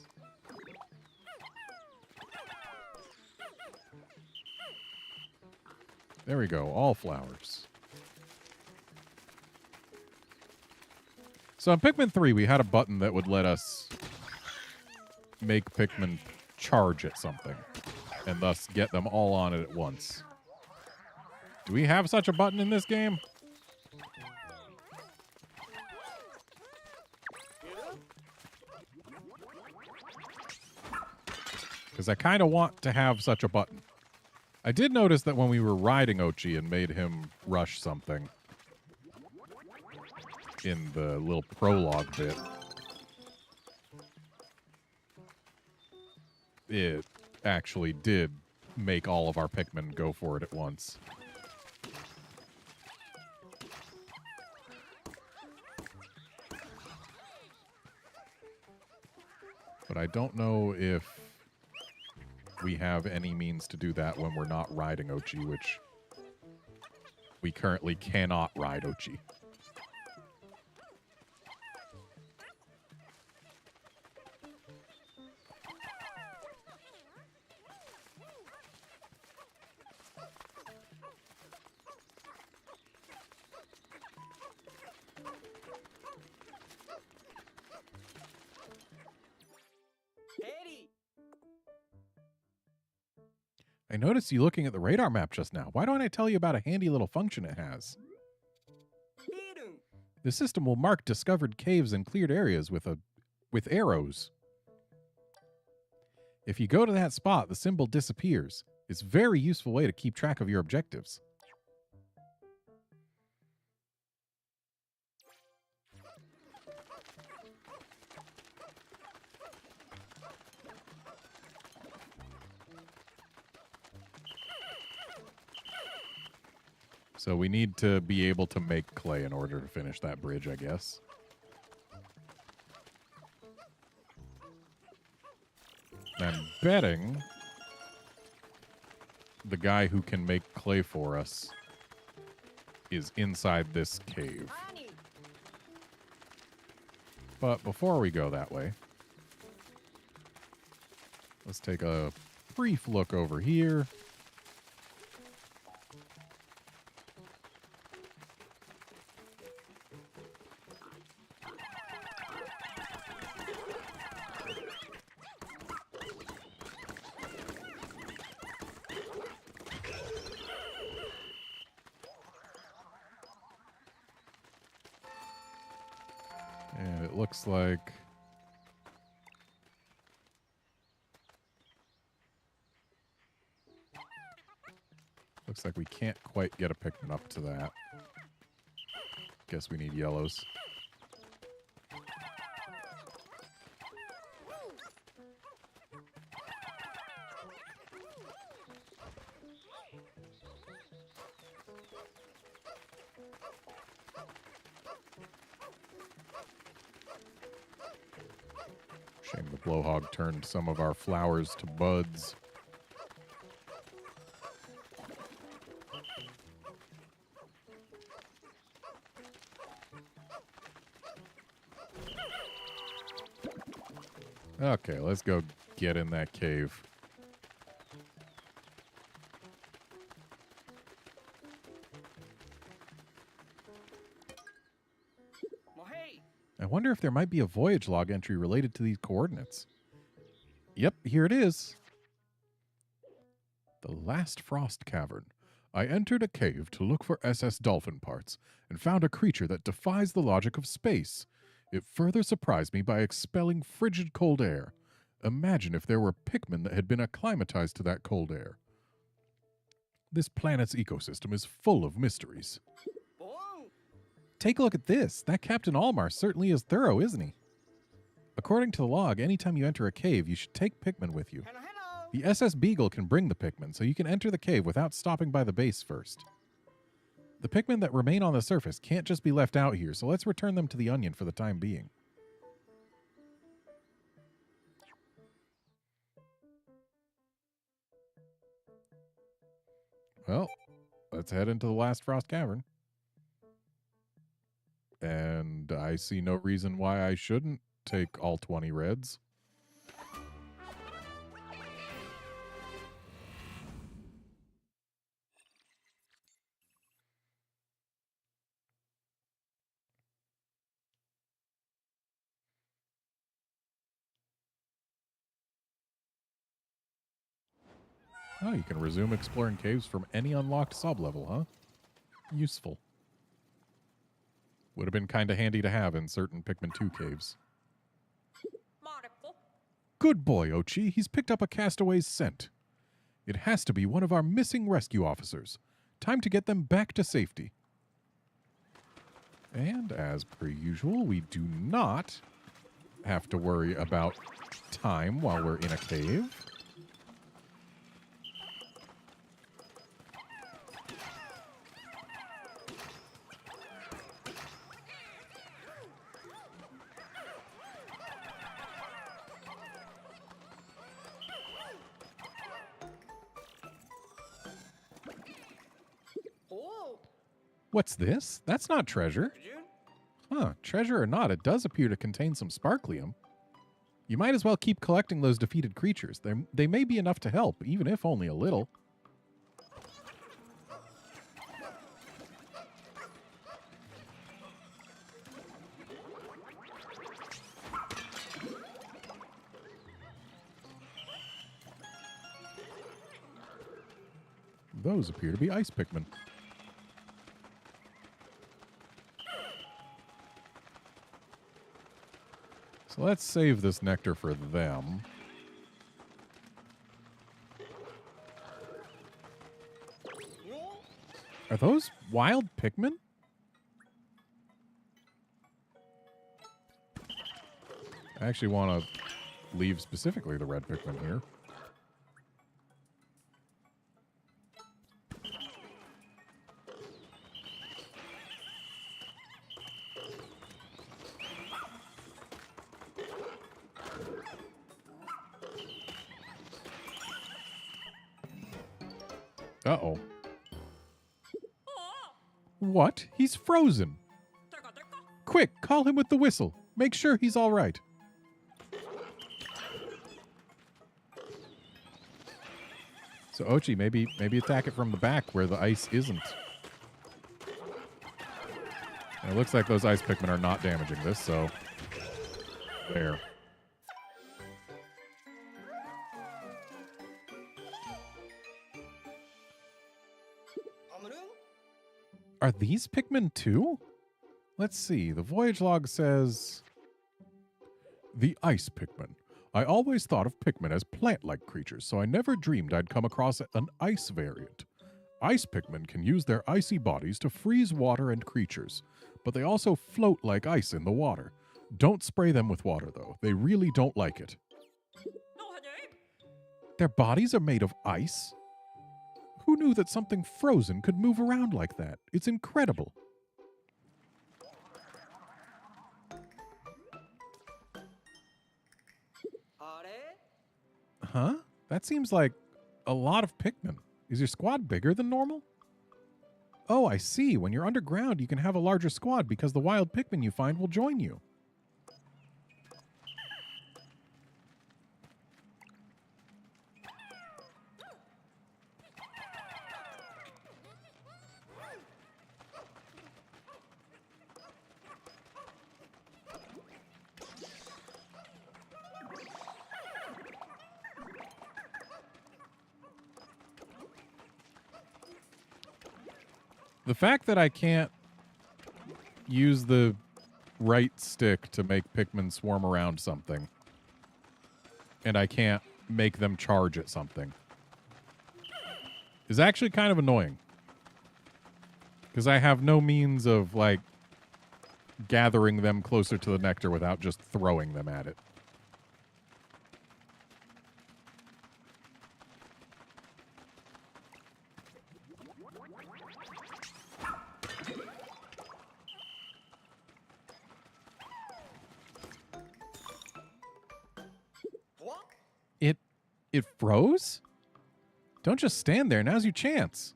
There we go, all flowers. So in Pikmin 3, we had a button that would let us make Pikmin charge at something, and thus get them all on it at once. Do we have such a button in this game? Because I kind of want to have such a button. I did notice that when we were riding Ochi and made him rush something in the little prologue bit, it actually did make all of our Pikmin go for it at once. But I don't know if we have any means to do that when we're not riding Ochi, which we currently cannot ride Ochi. I noticed you looking at the radar map just now. Why don't I tell you about a handy little function it has? The system will mark discovered caves and cleared areas with arrows. If you go to that spot, the symbol disappears. It's a very useful way to keep track of your objectives. So we need to be able to make clay in order to finish that bridge, I guess. I'm betting the guy who can make clay for us is inside this cave. But before we go that way, let's take a brief look over here. And it looks like Looks like we can't quite get a Pikmin up to that. Guess we need yellows. Shame the blowhog turned some of our flowers to buds. Okay, let's go get in that cave. I wonder if there might be a voyage log entry related to these coordinates. Yep, here it is. The Last Frost Cavern. I entered a cave to look for SS dolphin parts and found a creature that defies the logic of space. It further surprised me by expelling frigid cold air. Imagine if there were Pikmin that had been acclimatized to that cold air. This planet's ecosystem is full of mysteries. Take a look at this. That Captain Almar certainly is thorough, isn't he? According to the log, anytime you enter a cave, you should take Pikmin with you. The SS Beagle can bring the Pikmin, so you can enter the cave without stopping by the base first. The Pikmin that remain on the surface can't just be left out here, so let's return them to the Onion for the time being. Well, let's head into the Last Frost Cavern. And I see no reason why I shouldn't take all 20 reds. Oh, you can resume exploring caves from any unlocked sub-level, huh? Useful. Would have been kind of handy to have in certain Pikmin 2 caves. Good boy, Ochi. He's picked up a castaway's scent. It has to be one of our missing rescue officers. Time to get them back to safety. And as per usual, we do not have to worry about time while we're in a cave. What's this? That's not treasure. Huh, treasure or not, it does appear to contain some sparklium. You might as well keep collecting those defeated creatures. They may be enough to help, even if only a little. Those appear to be ice Pikmin. So let's save this nectar for them. Are those wild Pikmin? I actually want to leave specifically the red Pikmin here. Uh-oh. What? He's frozen. Quick, call him with the whistle. Make sure he's all right. So Ochi, maybe attack it from the back where the ice isn't. And it looks like those ice Pikmin are not damaging this, so there. Are these Pikmin too? Let's see. The voyage log says... The ice Pikmin. I always thought of Pikmin as plant-like creatures, so I never dreamed I'd come across an ice variant. Ice Pikmin can use their icy bodies to freeze water and creatures, but they also float like ice in the water. Don't spray them with water, though. They really don't like it. No, honey. Their bodies are made of ice? Who knew that something frozen could move around like that? It's incredible. Huh? That seems like a lot of Pikmin. Is your squad bigger than normal? Oh, I see. When you're underground, you can have a larger squad because the wild Pikmin you find will join you. The fact that I can't use the right stick to make Pikmin swarm around something, and I can't make them charge at something, is actually kind of annoying. Because I have no means of, like, gathering them closer to the nectar without just throwing them at it. It froze? Don't just stand there. Now's your chance.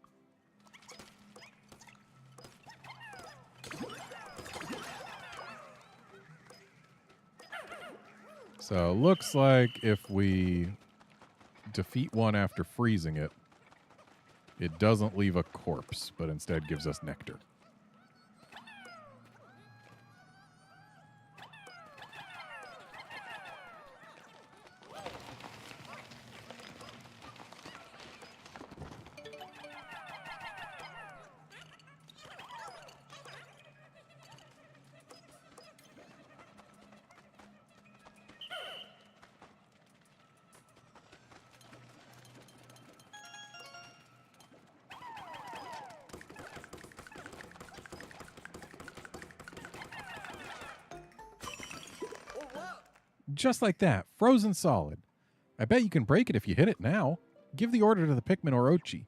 So, looks like if we defeat one after freezing it, it doesn't leave a corpse, but instead gives us nectar. Just like that, frozen solid. I bet you can break it if you hit it now. Give the order to the Pikmin Orochi.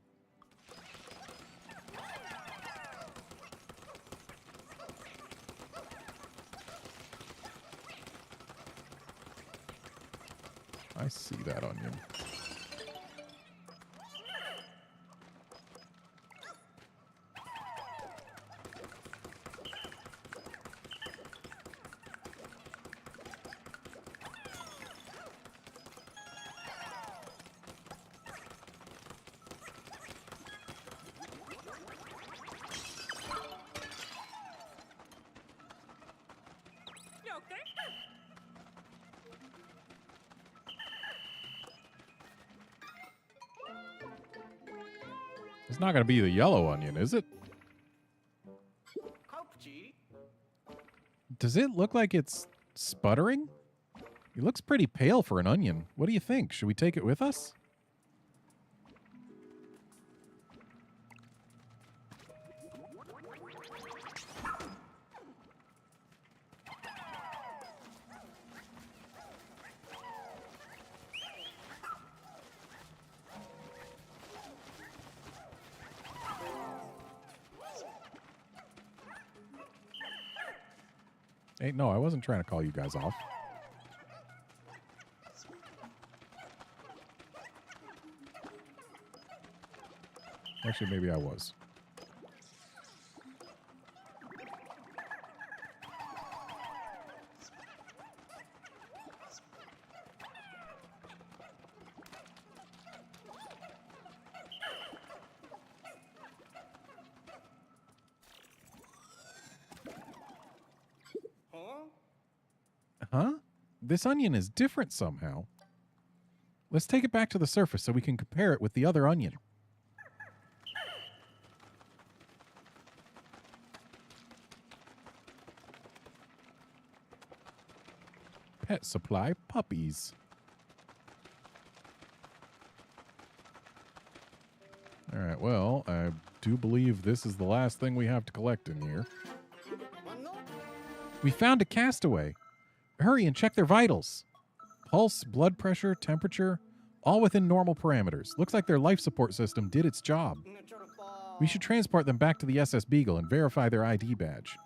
I see that onion. You okay? It's not going to be the yellow onion, is it? Does it look like it's sputtering? It looks pretty pale for an onion. What do you think? Should we take it with us? Hey, no, I wasn't trying to call you guys off. Actually, maybe I was. Huh? This onion is different somehow. Let's take it back to the surface so we can compare it with the other onion. Pet supply puppies. All All right, well, I do believe this is the last thing we have to collect in here. We found a castaway. Hurry and check their vitals. Pulse, blood pressure, temperature, all within normal parameters. Looks like their life support system did its job. We should transport them back to the SS Beagle and verify their ID badge.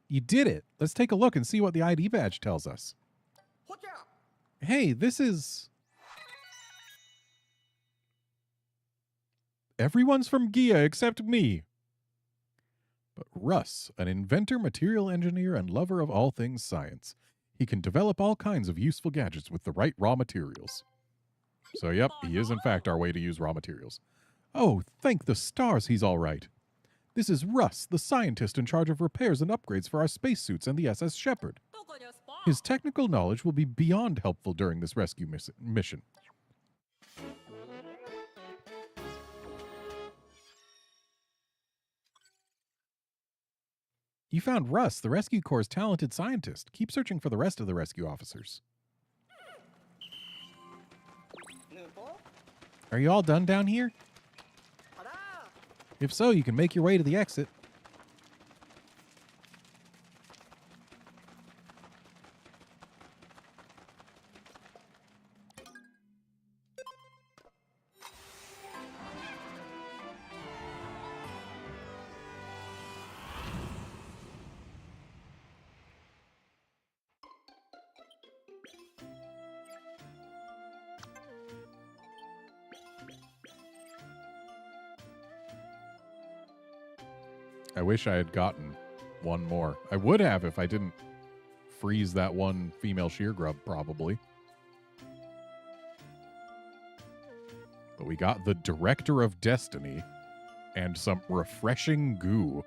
You did it. Let's take a look and see what the ID badge tells us. Hey, this is... Everyone's from Gia except me. But Russ, an inventor, material engineer, and lover of all things science. He can develop all kinds of useful gadgets with the right raw materials. So, yep, he is in fact our way to use raw materials. Oh, thank the stars he's all right. This is Russ, the scientist in charge of repairs and upgrades for our spacesuits and the SS Shepherd. His technical knowledge will be beyond helpful during this rescue mission. You found Russ, the Rescue Corps' talented scientist. Keep searching for the rest of the rescue officers. Are you all done down here? If so, you can make your way to the exit. I wish I had gotten one more. I would have if I didn't freeze that one female shear grub, probably. But we got the Director of Destiny and some refreshing goo.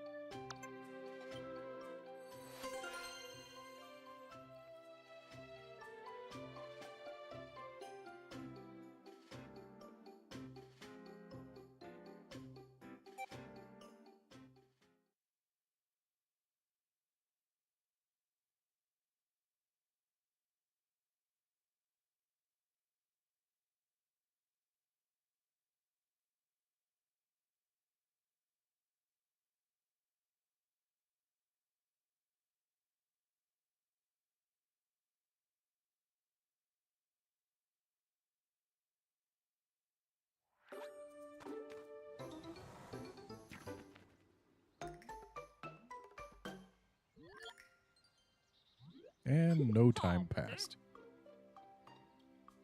And no time passed.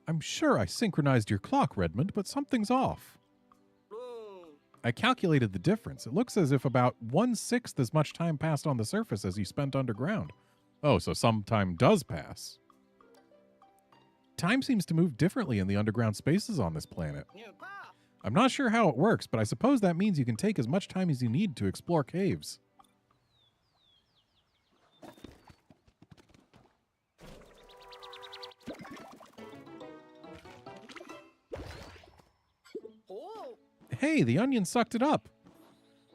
I'm sure I synchronized your clock, Redmond, but something's off. I calculated the difference. It looks as if about 1/6 as much time passed on the surface as you spent underground. Oh, so some time does pass. Time seems to move differently in the underground spaces on this planet. I'm not sure how it works, but I suppose that means you can take as much time as you need to explore caves. Hey, the onion sucked it up.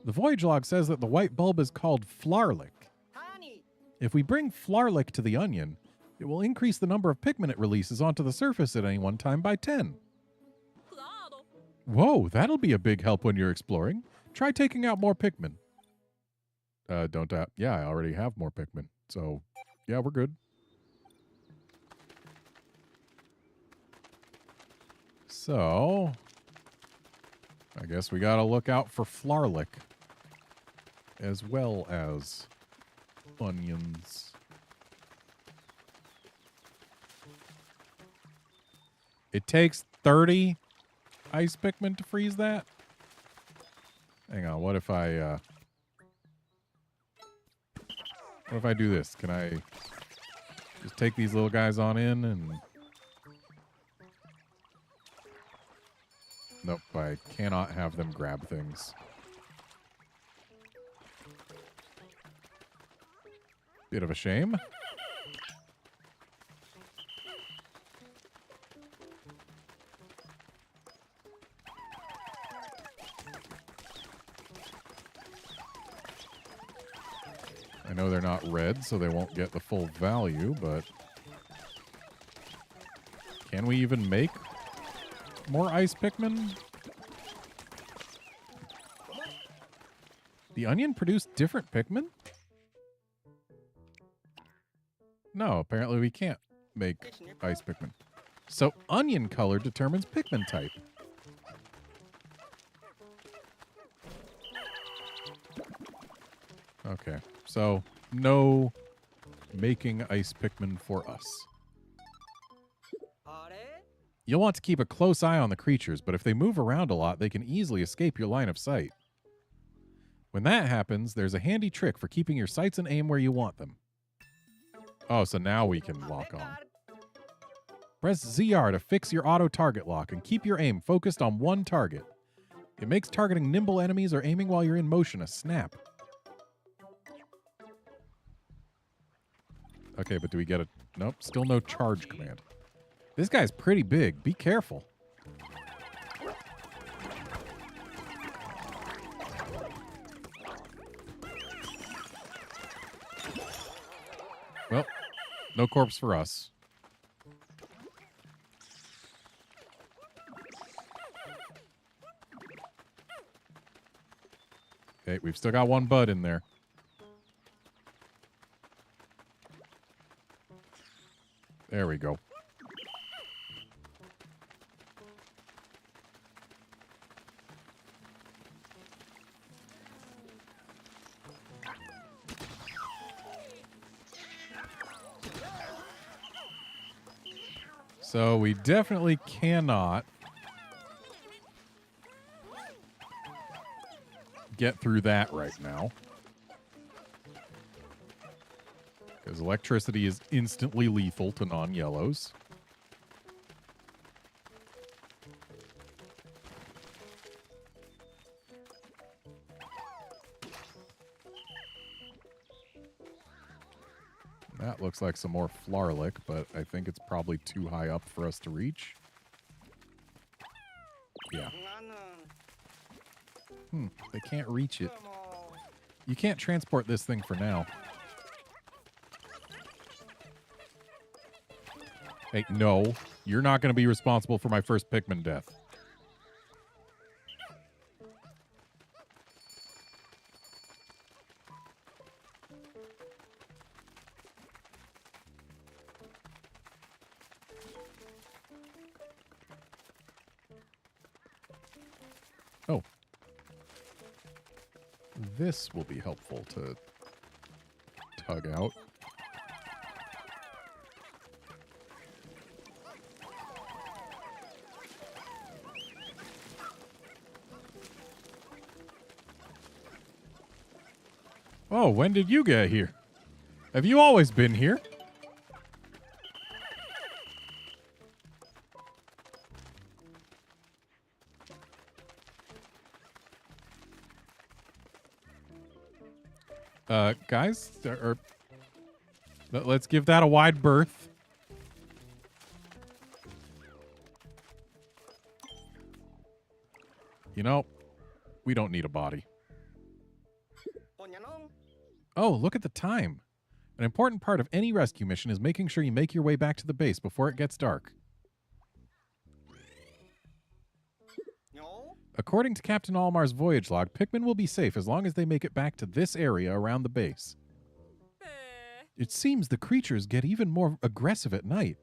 The voyage log says that the white bulb is called Flarlick. If we bring Flarlick to the onion, it will increase the number of Pikmin it releases onto the surface at any one time by 10. Whoa, that'll be a big help when you're exploring. Try taking out more Pikmin. Don't yeah, I already have more Pikmin. So, yeah, we're good. So, I guess we gotta look out for Flarlick as well as onions. It takes 30 ice Pikmin to freeze that? Hang on, what if I do this? Can I just take these little guys on in and... Nope, I cannot have them grab things. Bit of a shame. I know they're not red, so they won't get the full value, but can we even make more ice Pikmin? The onion produced different Pikmin? No, apparently we can't make ice Pikmin. So onion color determines Pikmin type. Okay, so no making ice Pikmin for us. You'll want to keep a close eye on the creatures, but if they move around a lot, they can easily escape your line of sight. When that happens, there's a handy trick for keeping your sights and aim where you want them. Oh, so now we can lock on. Press ZR to fix your auto target lock and keep your aim focused on one target. It makes targeting nimble enemies or aiming while you're in motion a snap. Okay, but do we get a... Nope, still no charge command. This guy's pretty big. Be careful. Well, no corpse for us. Okay, we've still got one bud in there. There we go. So we definitely cannot get through that right now. Because electricity is instantly lethal to non-yellows. That looks like some more Flarlick, but I think it's probably too high up for us to reach. Yeah. They can't reach it. You can't transport this thing for now. Hey, no. You're not going to be responsible for my first Pikmin death. Oh. This will be helpful to tug out. Oh, when did you get here? Have you always been here? Guys, let's give that a wide berth. You know, we don't need a body. Oh, look at the time. An important part of any rescue mission is making sure you make your way back to the base before it gets dark. According to Captain Almar's voyage log, Pikmin will be safe as long as they make it back to this area around the base. It seems the creatures get even more aggressive at night.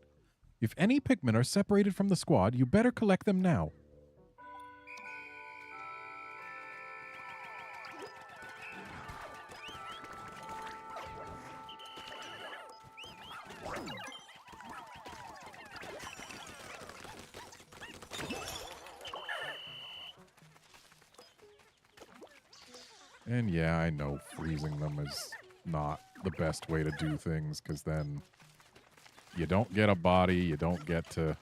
If any Pikmin are separated from the squad, you better collect them now. And yeah, I know freezing them is not the best way to do things, because then you don't get a body, you don't get to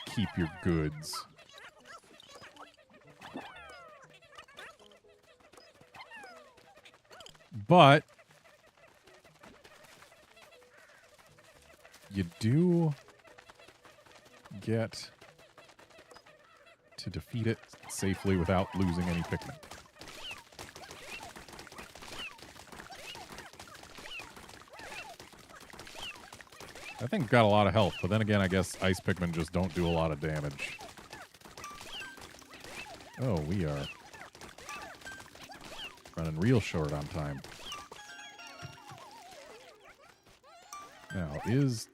keep your goods. But you do get to defeat it safely without losing any Pikmin. I think got a lot of health, but then again, I guess ice Pikmin just don't do a lot of damage. Oh, we are running real short on time. Now, is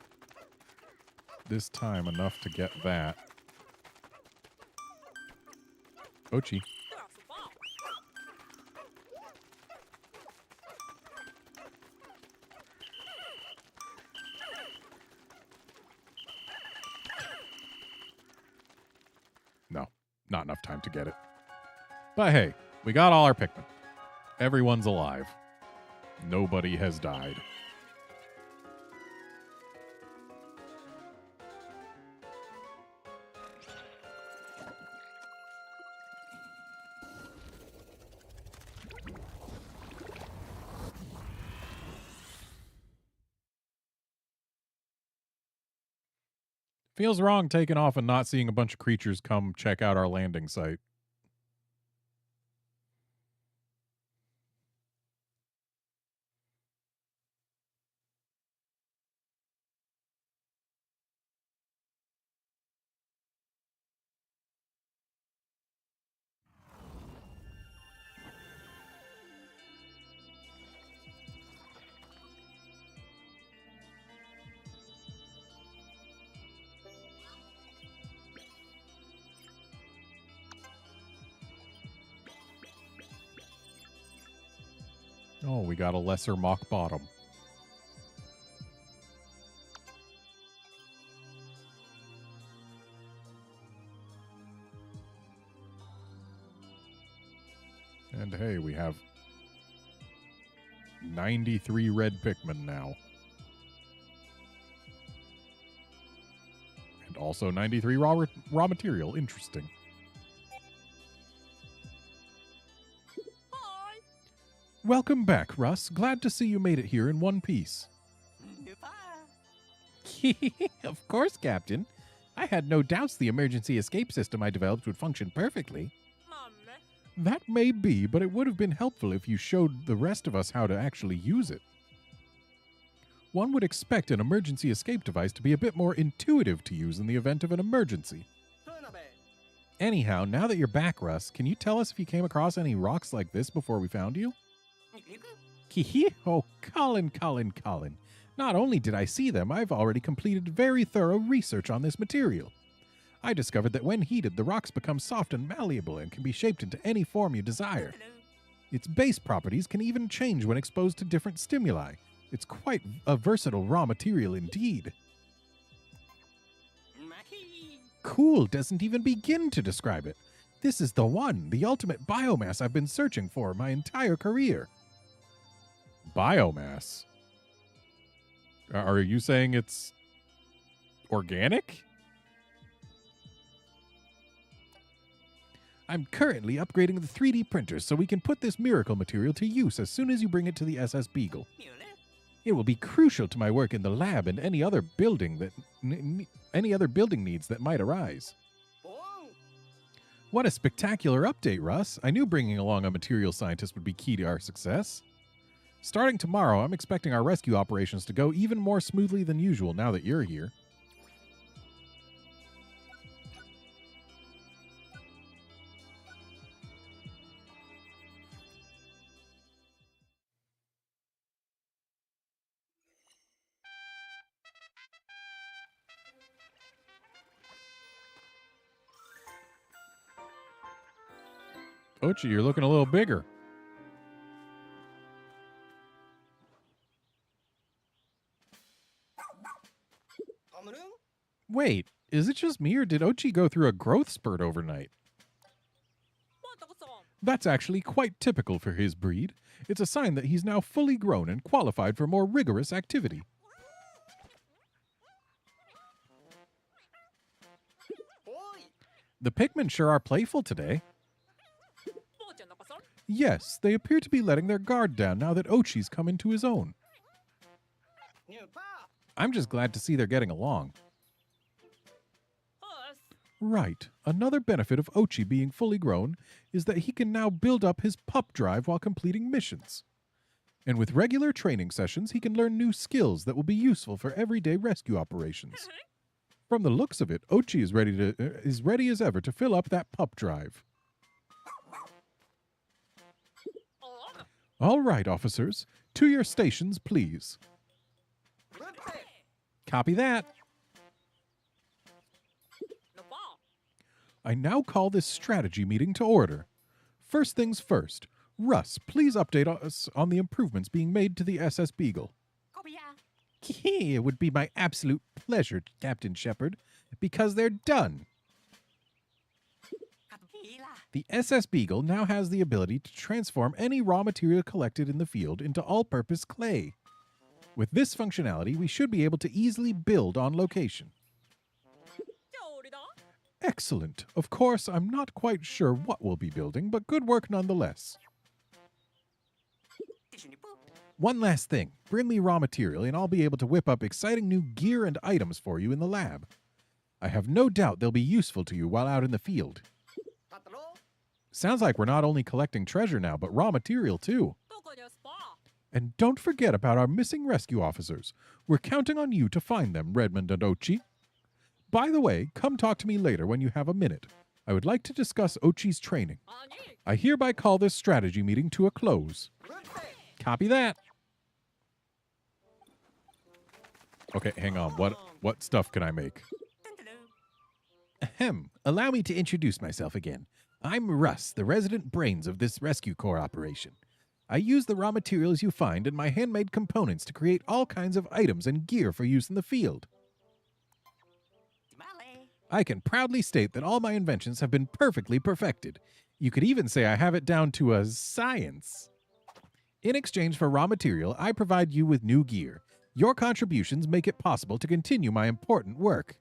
this time enough to get that? Ochi. No, not enough time to get it. But hey, we got all our Pikmin. Everyone's alive. Nobody has died. Feels wrong taking off and not seeing a bunch of creatures come check out our landing site. Oh, we got a lesser mock bottom. And hey, we have 93 red Pikmin now. And also 93 raw material. Interesting. Hi. Welcome back, Russ. Glad to see you made it here in one piece. Of course, Captain. I had no doubts the emergency escape system I developed would function perfectly. Mummy. That may be, but it would have been helpful if you showed the rest of us how to actually use it. One would expect an emergency escape device to be a bit more intuitive to use in the event of an emergency. Anyhow, now that you're back, Russ, can you tell us if you came across any rocks like this before we found you? Oh, Colin. Not only did I see them, I've already completed very thorough research on this material. I discovered that when heated, the rocks become soft and malleable and can be shaped into any form you desire. Its base properties can even change when exposed to different stimuli. It's quite a versatile raw material indeed. Cool doesn't even begin to describe it. This is the one, the ultimate biomass I've been searching for my entire career. Biomass? Are you saying it's organic? I'm currently upgrading the 3D printer so we can put this miracle material to use as soon as you bring it to the SS Beagle. It will be crucial to my work in the lab and any other building needs that might arise. What a spectacular update, Russ. I knew bringing along a material scientist would be key to our success. Starting tomorrow, I'm expecting our rescue operations to go even more smoothly than usual now that you're here. Ochi, you're looking a little bigger. Wait, is it just me or did Ochi go through a growth spurt overnight? That's actually quite typical for his breed. It's a sign that he's now fully grown and qualified for more rigorous activity. The Pikmin sure are playful today. Yes, they appear to be letting their guard down now that Ochi's come into his own. I'm just glad to see they're getting along. Horse. Right. Another benefit of Ochi being fully grown is that he can now build up his pup drive while completing missions. And with regular training sessions, he can learn new skills that will be useful for everyday rescue operations. From the looks of it, Ochi is ready as ever to fill up that pup drive. Oh. All right, officers. To your stations, please. Copy that. No ball. I now call this strategy meeting to order. First things first. Russ, please update us on the improvements being made to the SS Beagle. It would be my absolute pleasure, Captain Shepard, because they're done. The SS Beagle now has the ability to transform any raw material collected in the field into all-purpose clay. With this functionality, we should be able to easily build on location. 저리다. Excellent. Of course, I'm not quite sure what we'll be building, but good work nonetheless. One last thing. Bring me raw material and I'll be able to whip up exciting new gear and items for you in the lab. I have no doubt they'll be useful to you while out in the field. Sounds like we're not only collecting treasure now, but raw material too. 또 그녀 스파. And don't forget about our missing rescue officers. We're counting on you to find them, Redmond and Ochi. By the way, come talk to me later when you have a minute. I would like to discuss Ochi's training. 아니. I hereby call this strategy meeting to a close. Copy that. Okay, hang on. What stuff can I make? Ahem. Allow me to introduce myself again. I'm Russ, the resident brains of this rescue corps operation. I use the raw materials you find and my handmade components to create all kinds of items and gear for use in the field. I can proudly state that all my inventions have been perfectly perfected. You could even say I have it down to a science. In exchange for raw material, I provide you with new gear. Your contributions make it possible to continue my important work.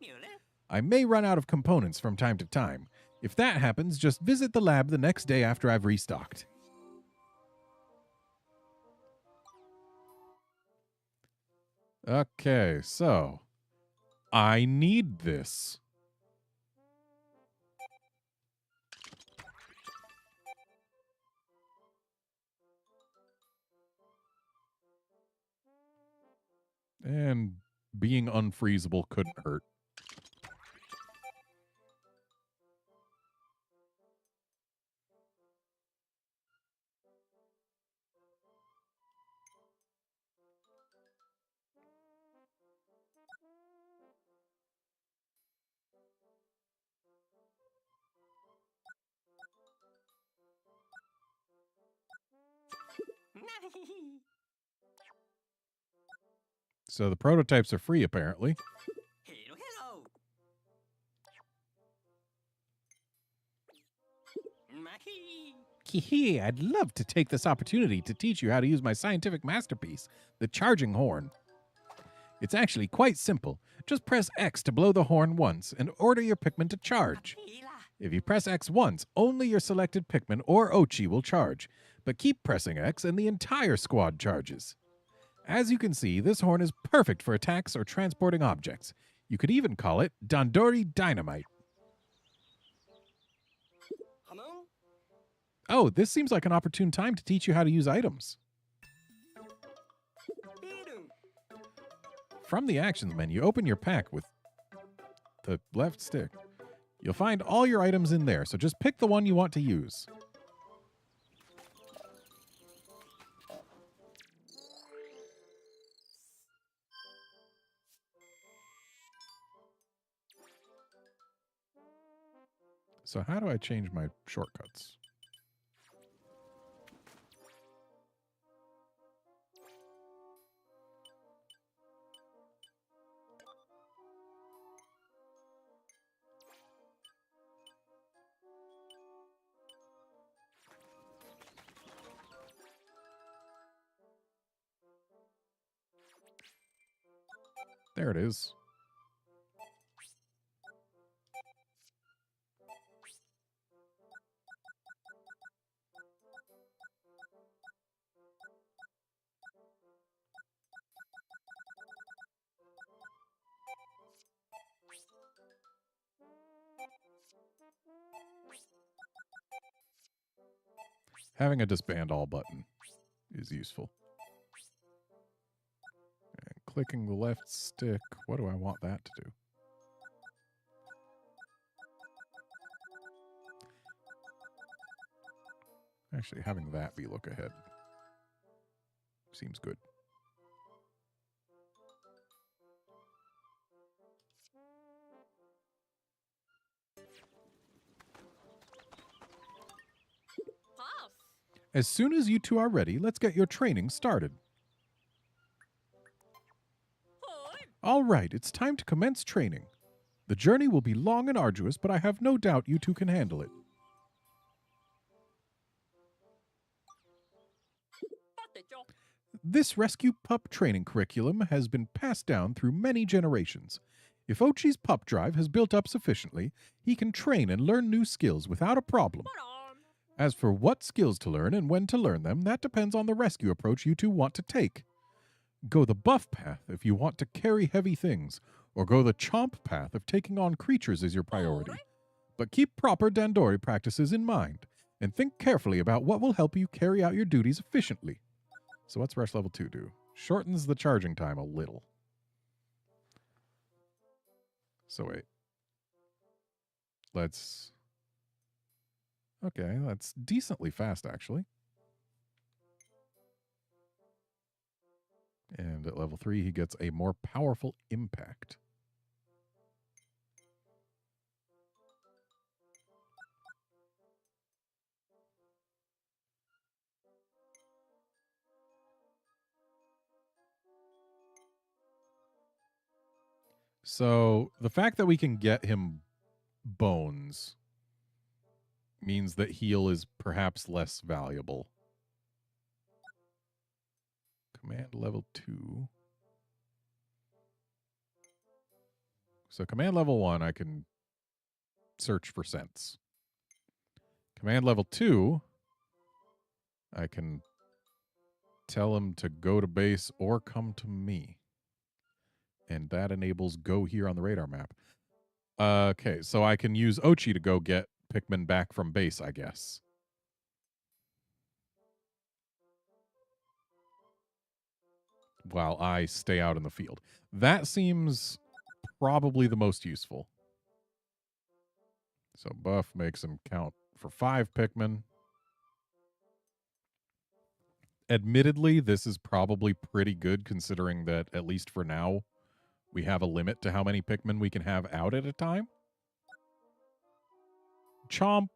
I may run out of components from time to time. If that happens, just visit the lab the next day after I've restocked. Okay, so I need this. And being unfreezable couldn't hurt. So the prototypes are free, apparently. Hello. Hee, I'd love to take this opportunity to teach you how to use my scientific masterpiece, the charging horn. It's actually quite simple. Just press X to blow the horn once and order your Pikmin to charge. If you press X once, only your selected Pikmin or Ochi will charge, but keep pressing X and the entire squad charges. As you can see, this horn is perfect for attacks or transporting objects. You could even call it Dandori Dynamite. Oh, this seems like an opportune time to teach you how to use items. From the actions menu, open your pack with the left stick. You'll find all your items in there, so just pick the one you want to use. So how do I change my shortcuts? There it is. Having a disband all button is useful. And clicking the left stick, what do I want that to do? Actually, having that be look ahead seems good. Pass. As soon as you two are ready, let's get your training started. Hoi. All right, it's time to commence training. The journey will be long and arduous, but I have no doubt you two can handle it. Pattecho. This rescue pup training curriculum has been passed down through many generations. If Ochi's pup drive has built up sufficiently, he can train and learn new skills without a problem. Param. As for what skills to learn and when to learn them, that depends on the rescue approach you two want to take. Go the buff path if you want to carry heavy things, or go the chomp path if taking on creatures is your priority. Alright. But keep proper Dandori practices in mind, and think carefully about what will help you carry out your duties efficiently. So what's Rush Level 2 do? Shortens the charging time a little. So wait. Let's... Okay, that's decently fast, actually. And at level 3, he gets a more powerful impact. So the fact that we can get him bones means that heal is perhaps less valuable. Command level 2. So command level 1, I can search for scents. Command level 2, I can tell him to go to base or come to me. And that enables go here on the radar map. Okay, so I can use Ochi to go get Pikmin back from base, I guess. While I stay out in the field. That seems probably the most useful. So buff makes him count for 5 Pikmin. Admittedly, this is probably pretty good considering that, at least for now, we have a limit to how many Pikmin we can have out at a time. Chomp,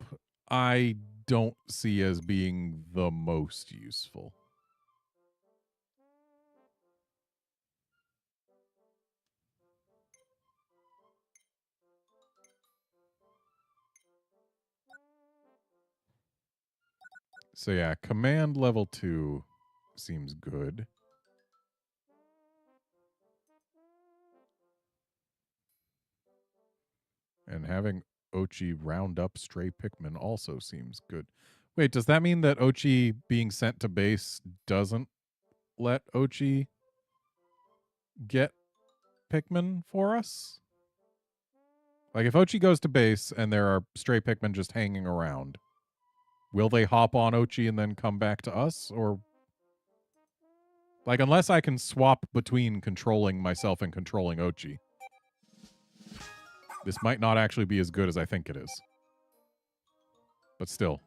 I don't see as being the most useful. So yeah, command level 2 seems good. And having Ochi round up stray Pikmin also seems good. Wait, does that mean that Ochi being sent to base doesn't let Ochi get Pikmin for us? Like, if Ochi goes to base and there are stray Pikmin just hanging around, will they hop on Ochi and then come back to us? Or, like, unless I can swap between controlling myself and controlling Ochi, this might not actually be as good as I think it is. But still,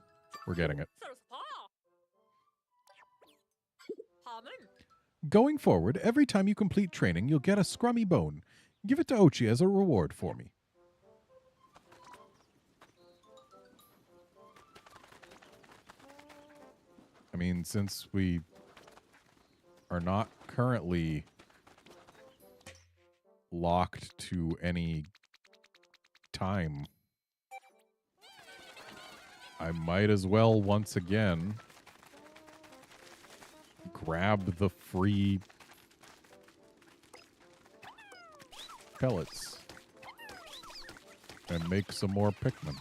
we're getting it. Surfa. Hamen. Going forward, every time you complete training, you'll get a scrummy bone. Give it to Ochi as a reward for me. I mean, since we are not currently locked to any time, I might as well once again grab the free pellets and make some more Pikmin.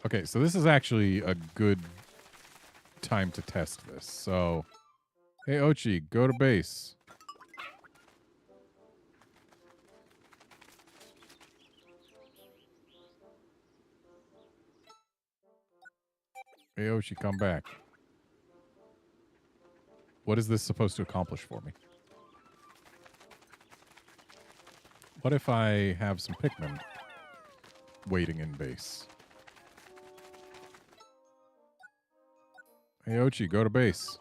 Okay, so this is actually a good time to test this. So, hey, Ochi, go to base. Hey, Ochi, come back. What is this supposed to accomplish for me? What if I have some Pikmin waiting in base? Hey, Ochi, go to base.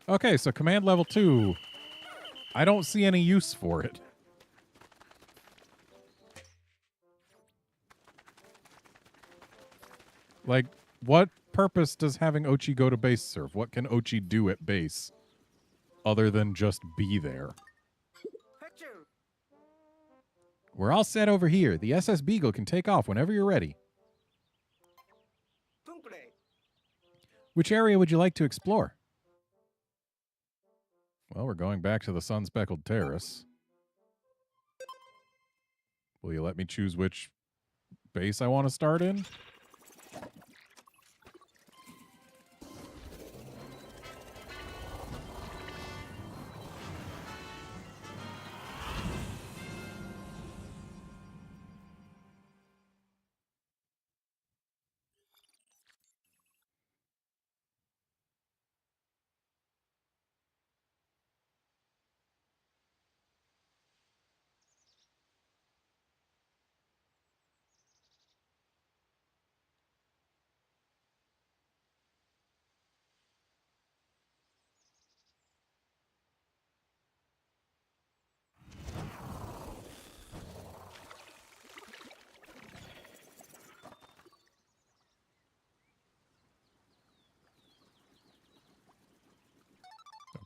Okay, so command level 2. I don't see any use for it. Like, what purpose does having Ochi go to base serve? What can Ochi do at base other than just be there? Achoo. We're all set over here. The SS Beagle can take off whenever you're ready. Tunkle. Which area would you like to explore? Well, we're going back to the sun-speckled terrace. Will you let me choose which base I want to start in?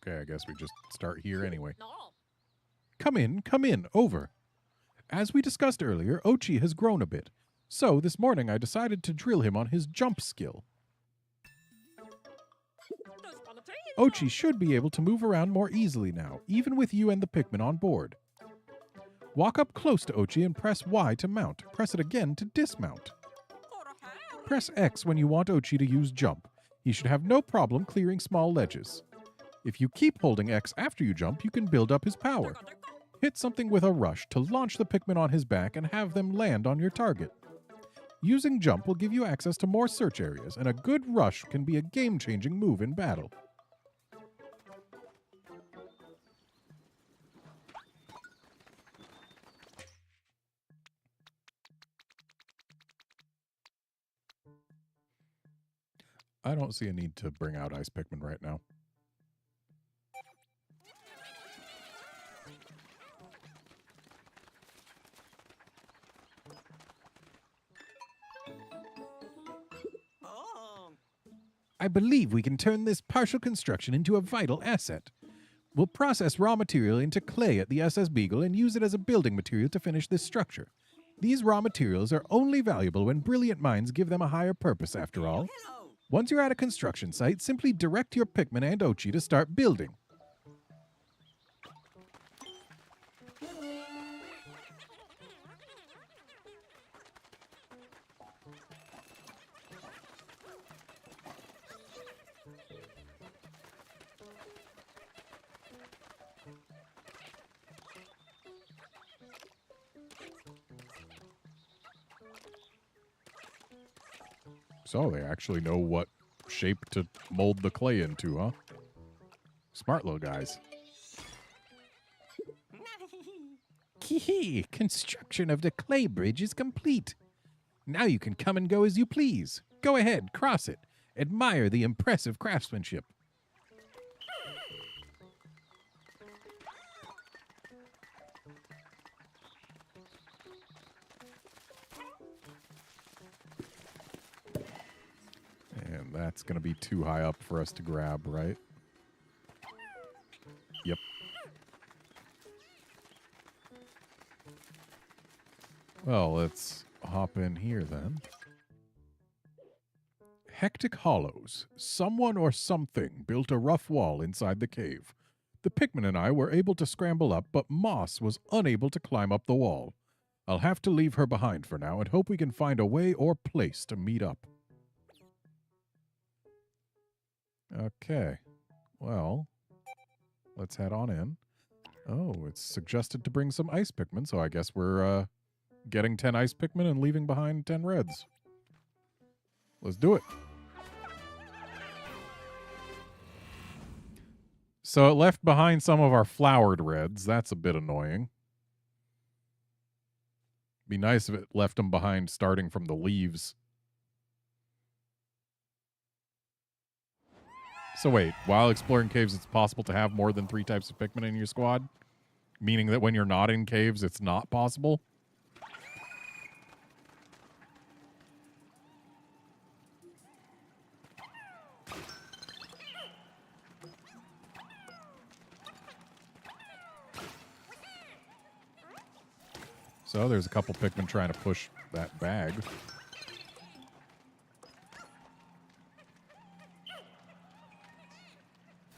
Okay, I guess we just start here anyway. No. Come in, over. As we discussed earlier, Ochi has grown a bit. So this morning I decided to drill him on his jump skill. Those on the tree. Ochi should be able to move around more easily now, even with you and the Pikmin on board. Walk up close to Ochi and press Y to mount. Press it again to dismount. For a hair. Press X when you want Ochi to use jump. He should have no problem clearing small ledges. If you keep holding X after you jump, you can build up his power. Hit something with a rush to launch the Pikmin on his back and have them land on your target. Using jump will give you access to more search areas, and a good rush can be a game-changing move in battle. I don't see a need to bring out Ice Pikmin right now. Oh. I believe we can turn this partial construction into a vital asset. We'll process raw material into clay at the SS Beagle and use it as a building material to finish this structure. These raw materials are only valuable when brilliant minds give them a higher purpose, after all. Hello. Once you're at a construction site, simply direct your Pikmin and Ochi to start building. So they actually know what shape to mold the clay into, huh? Smart little guys. Hee construction of the clay bridge is complete. Now you can come and go as you please. Go ahead, cross it. Admire the impressive craftsmanship. And that's going to be too high up for us to grab, right? Yep. Well, let's hop in here then. Hectic hollows. Someone or something built a rough wall inside the cave. The Pikmin and I were able to scramble up, but Moss was unable to climb up the wall. I'll have to leave her behind for now and hope we can find a way or place to meet up. Okay. Well, let's head on in. Oh, it's suggested to bring some ice Pikmin, so I guess we're getting 10 ice Pikmin and leaving behind 10 reds. Let's do it. So it left behind some of our flowered reds. That's a bit annoying. Be nice if it left them behind starting from the leaves. So wait, while exploring caves, it's possible to have more than 3 types of Pikmin in your squad? Meaning that when you're not in caves, it's not possible? So there's a couple Pikmin trying to push that bag.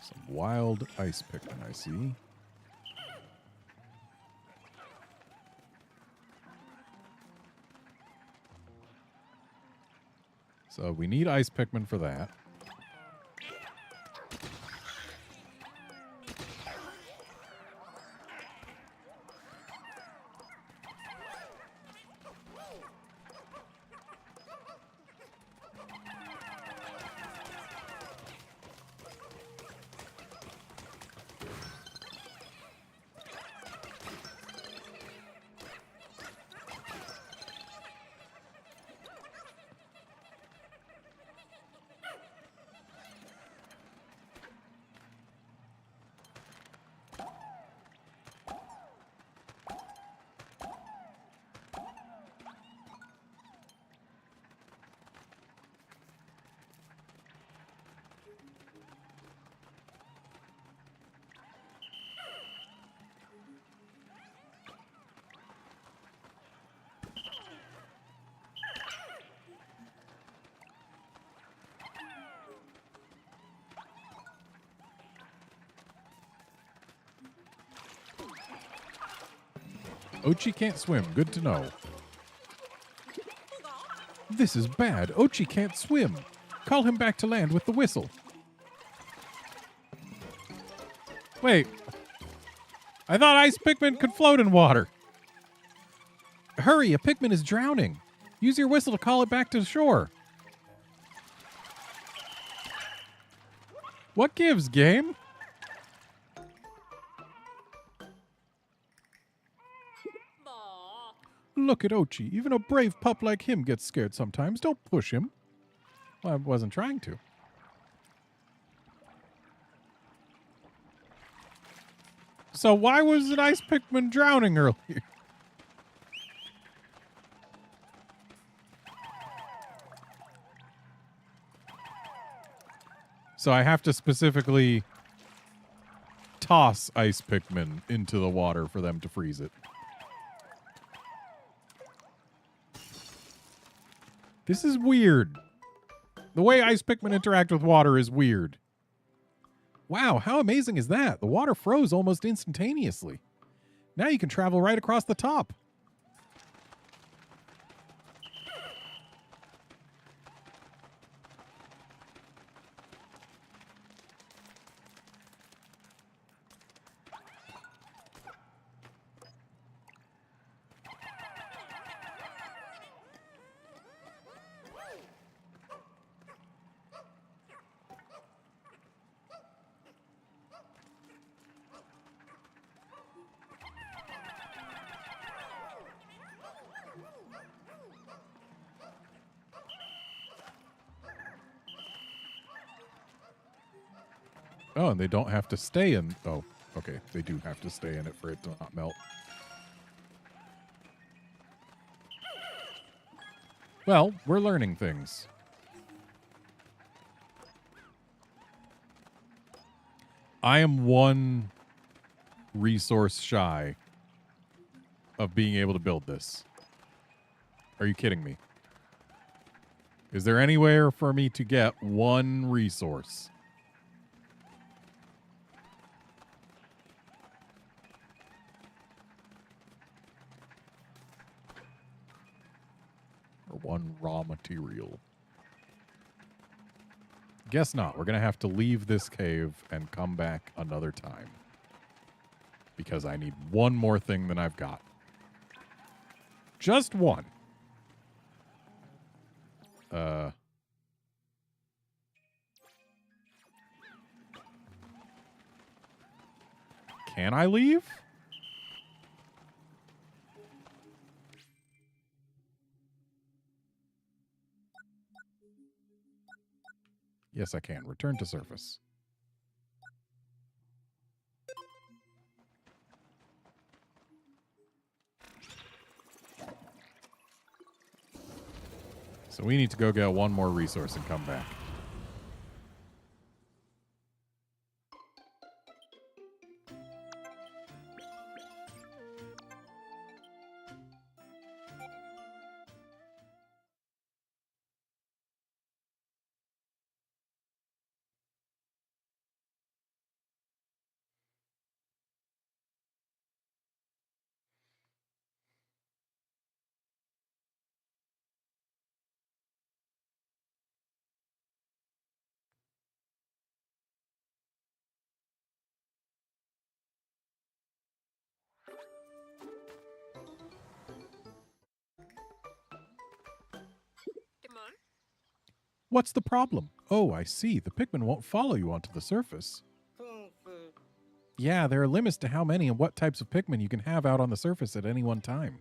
Some wild ice Pikmin, I see. So we need ice Pikmin for that. Ochi can't swim. Good to know. This is bad. Ochi can't swim. Call him back to land with the whistle. Wait. I thought ice Pikmin could float in water. Hurry, a Pikmin is drowning. Use your whistle to call it back to shore. What gives, game? Look at Ochi. Even a brave pup like him gets scared sometimes. Don't push him. Well, I wasn't trying to. So why was an ice Pikmin drowning earlier? So I have to specifically toss ice Pikmin into the water for them to freeze it. This is weird. The way ice Pikmin interact with water is weird. Wow, how amazing is that? The water froze almost instantaneously. Now you can travel right across the top. Oh, and they don't have to stay in... Oh, okay. They do have to stay in it for it to not melt. Well, we're learning things. I am one resource shy of being able to build this. Are you kidding me? Is there anywhere for me to get one resource? Or one raw material? Guess not. We're going to have to leave this cave and come back another time. Because I need one more thing than I've got. Just one. Can I leave? Yes, I can. Return to surface. So we need to go get one more resource and come back. Timon. What's the problem? Oh, I see. The Pikmin won't follow you onto the surface. Yeah, there are limits to how many and what types of Pikmin you can have out on the surface at any one time.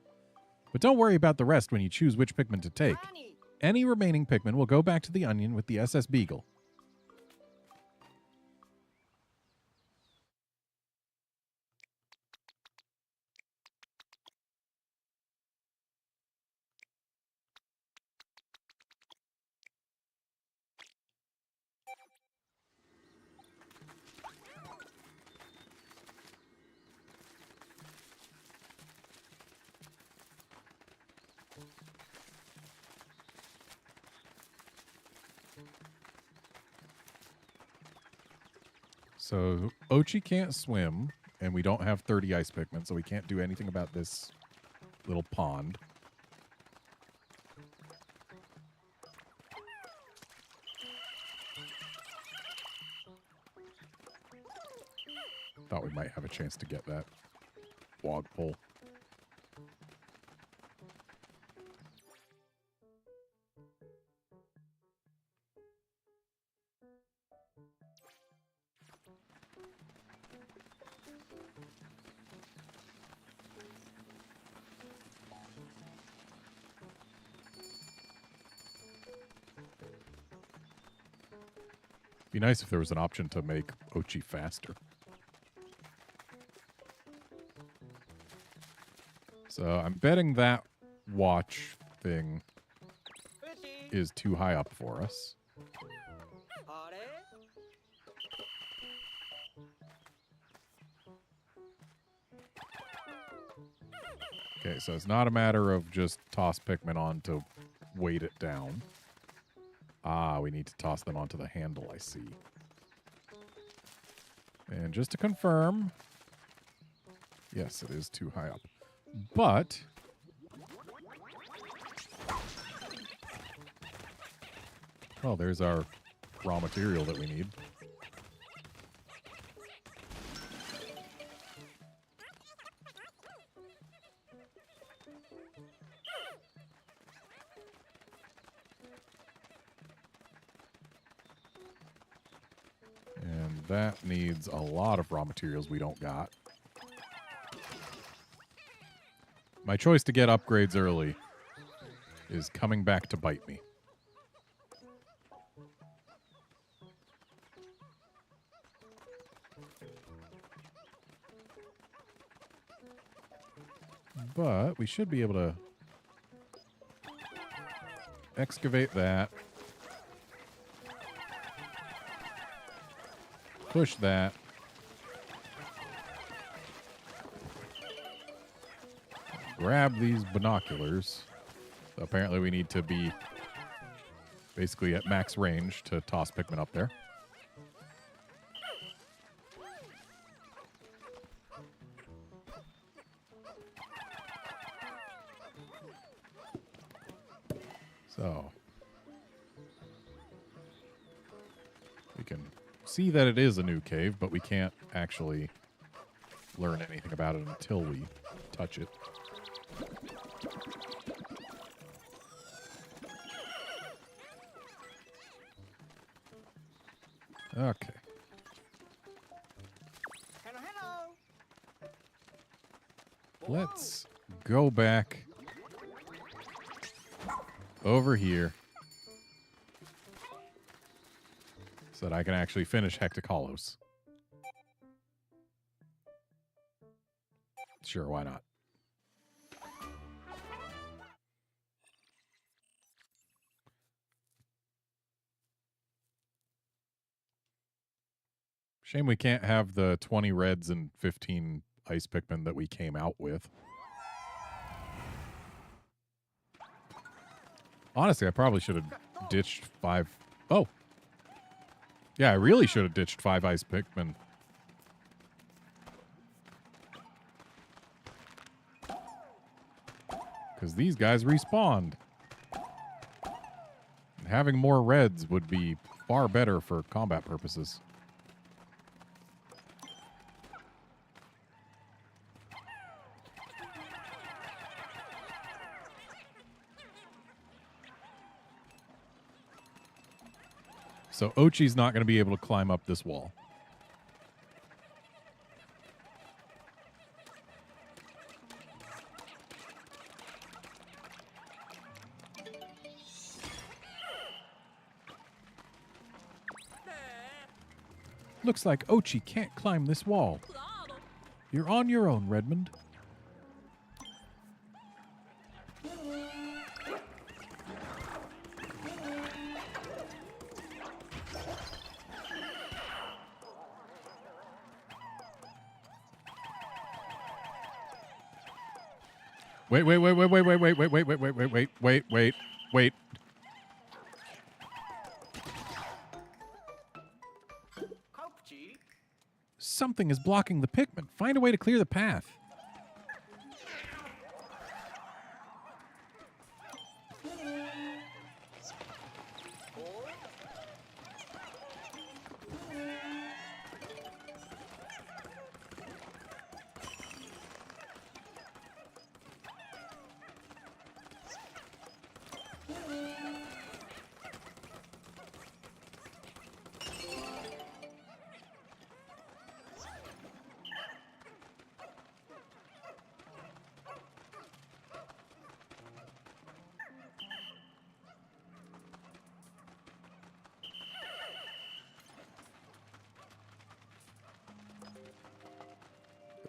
But don't worry about the rest when you choose which Pikmin to take. Any remaining Pikmin will go back to the Onion with the SS Beagle. So Ochi can't swim, and we don't have 30 ice Pikmin, so we can't do anything about this little pond. Thought we might have a chance to get that log pole. Be nice if there was an option to make Ochi faster. So I'm betting that watch thing is too high up for us. Okay, so it's not a matter of just toss Pikmin on to weight it down. Ah, we need to toss them onto the handle, I see. And just to confirm, yes, it is too high up. But oh, there's our raw material that we need. And that needs a lot of raw materials we don't got. My choice to get upgrades early is coming back to bite me. But we should be able to excavate that. Push that. Grab these binoculars. So apparently we need to be basically at max range to toss Pikmin up there. So we can see that it is a new cave, but we can't actually learn anything about it until we touch it. Okay. Hello, hello. Let's go back over here so that I can actually finish Hectacolos. Sure, why not? Shame we can't have the 20 reds and 15 ice Pikmin that we came out with. Honestly, I probably should have ditched 5. Oh. Yeah, I really should have ditched 5 ice Pikmin. Because these guys respawned. And having more reds would be far better for combat purposes. So Ochi's not going to be able to climb up this wall. Looks like Ochi can't climb this wall. Claro. You're on your own, Redmond. Wait. Kopchi. Something is blocking the Pikmin. Find a way to clear the path.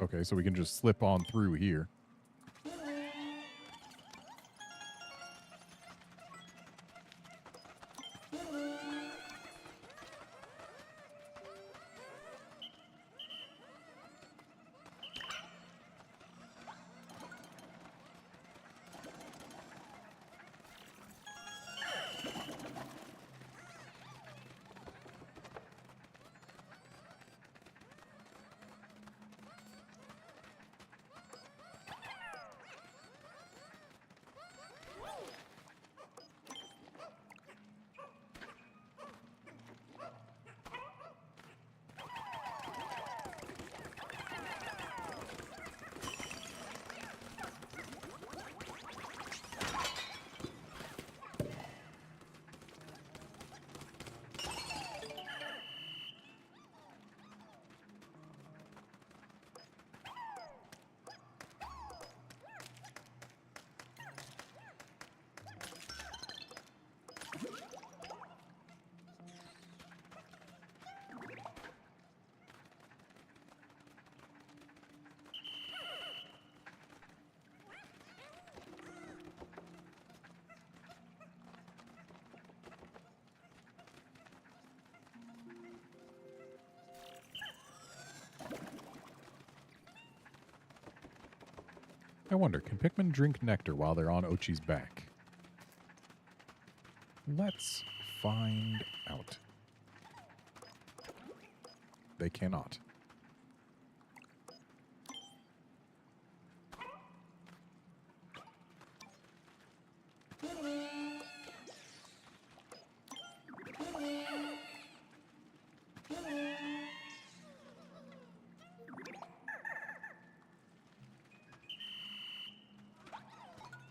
Okay, so we can just slip on through here. I wonder, can Pikmin drink nectar while they're on Ochi's back? Let's find out. They cannot.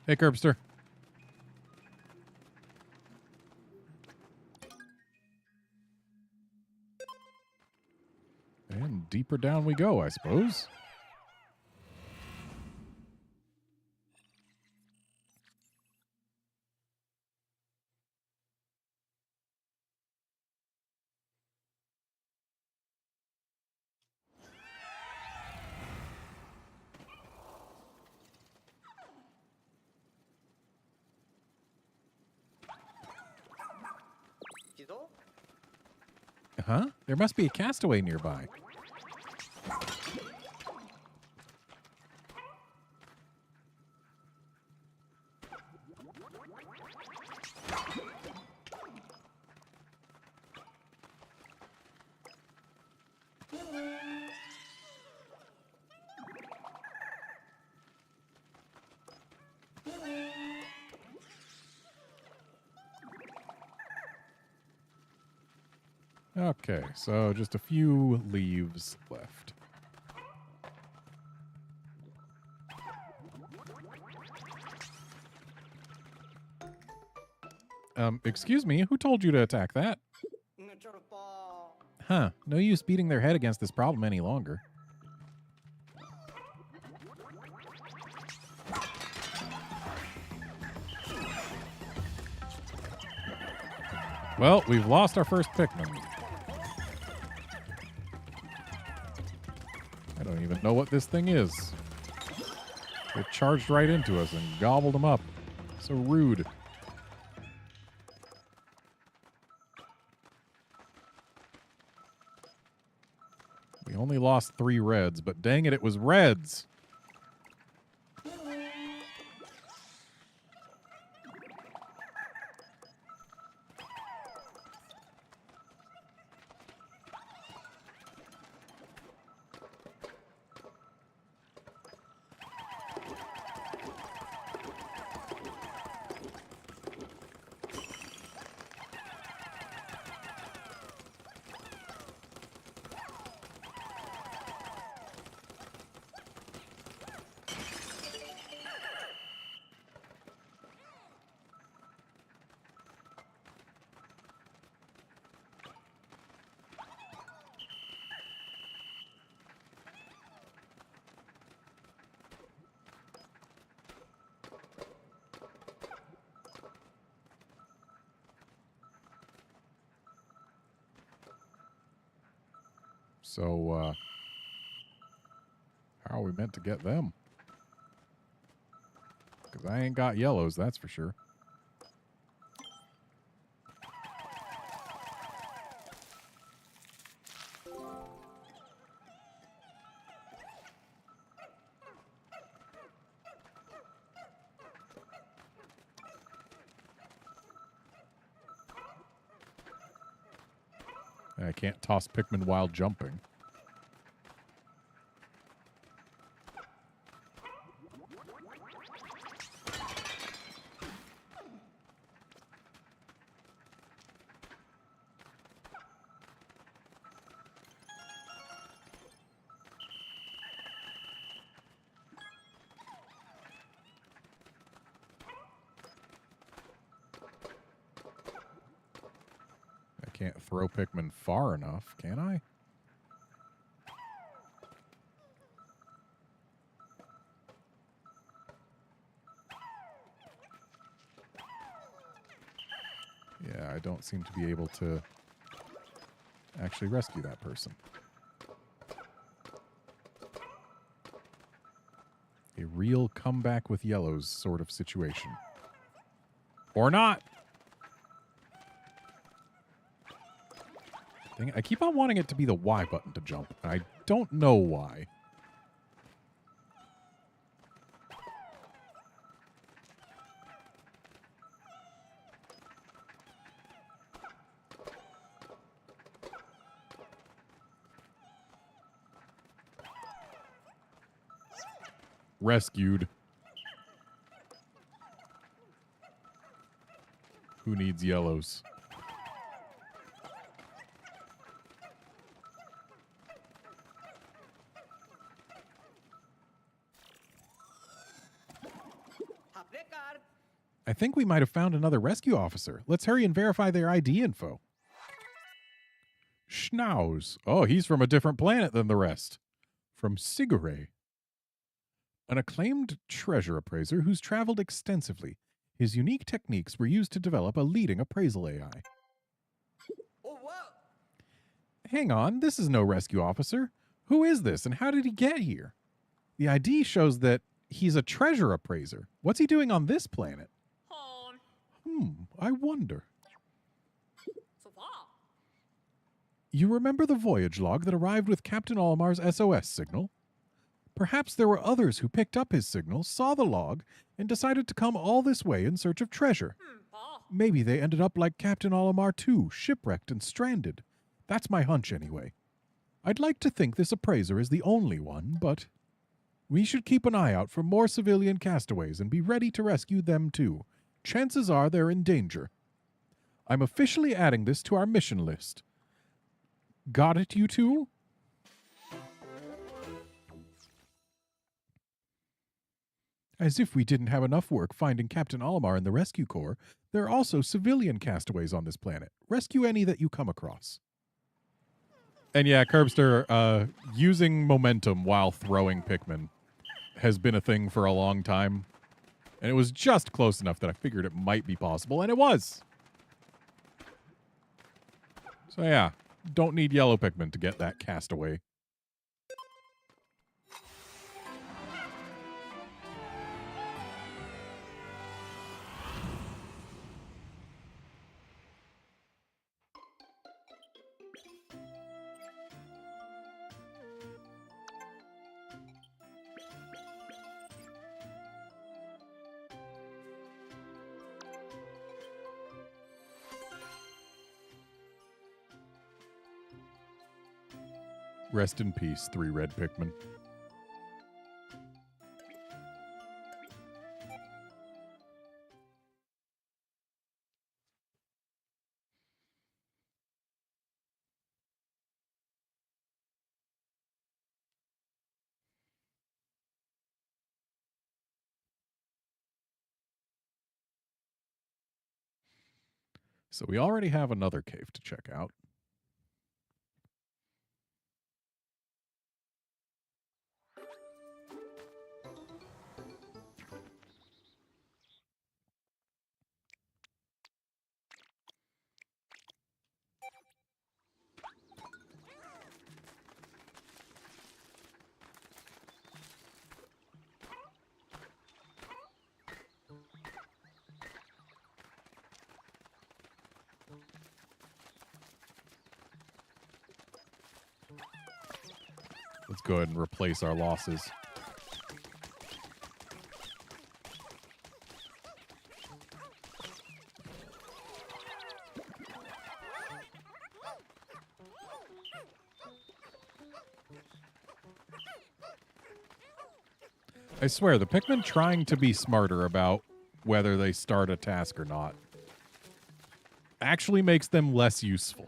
Hey, Curbster. And deeper down we go, I suppose. Huh? There must be a castaway nearby. Okay, so just a few leaves left. Excuse me, who told you to attack that? Huh, no use beating their head against this problem any longer. Well, we've lost our first Pikmin. I don't even know what this thing is. It charged right into us and gobbled them up. So rude. We only lost 3 reds, but dang it, it was reds. So, how are we meant to get them? Because I ain't got yellows, that's for sure. I can't toss Pikmin while jumping. I can't throw Pikmin far enough, can I? Yeah, I don't seem to be able to actually rescue that person. A real comeback with yellows sort of situation. Or not! Dang it, I keep on wanting it to be the Y button to jump, and I don't know why. Rescued. Who needs yellows? I think we might have found another rescue officer. Let's hurry and verify their ID info. Schnauz. Oh, he's from a different planet than the rest. From Sigure. An acclaimed treasure appraiser who's traveled extensively. His unique techniques were used to develop a leading appraisal AI. Oh, wow. Hang on, this is no rescue officer. Who is this and how did he get here? The ID shows that he's a treasure appraiser. What's he doing on this planet? I wonder. So far. You remember the voyage log that arrived with Captain Olimar's SOS signal? Perhaps there were others who picked up his signal, saw the log, and decided to come all this way in search of treasure. Maybe they ended up like Captain Olimar too, shipwrecked and stranded. That's my hunch anyway. I'd like to think this appraiser is the only one, but we should keep an eye out for more civilian castaways and be ready to rescue them too. Chances are they're in danger. I'm officially adding this to our mission list. Got it, you two? As if we didn't have enough work finding Captain Olimar and the Rescue Corps, there are also civilian castaways on this planet. Rescue any that you come across. And yeah, Curbster, using momentum while throwing Pikmin has been a thing for a long time. And it was just close enough that I figured it might be possible, and it was. So yeah, don't need yellow Pikmin to get that castaway. Rest in peace, 3 red Pikmin. So we already have another cave to check out. Let's go ahead and replace our losses. I swear, the Pikmin trying to be smarter about whether they start a task or not actually makes them less useful.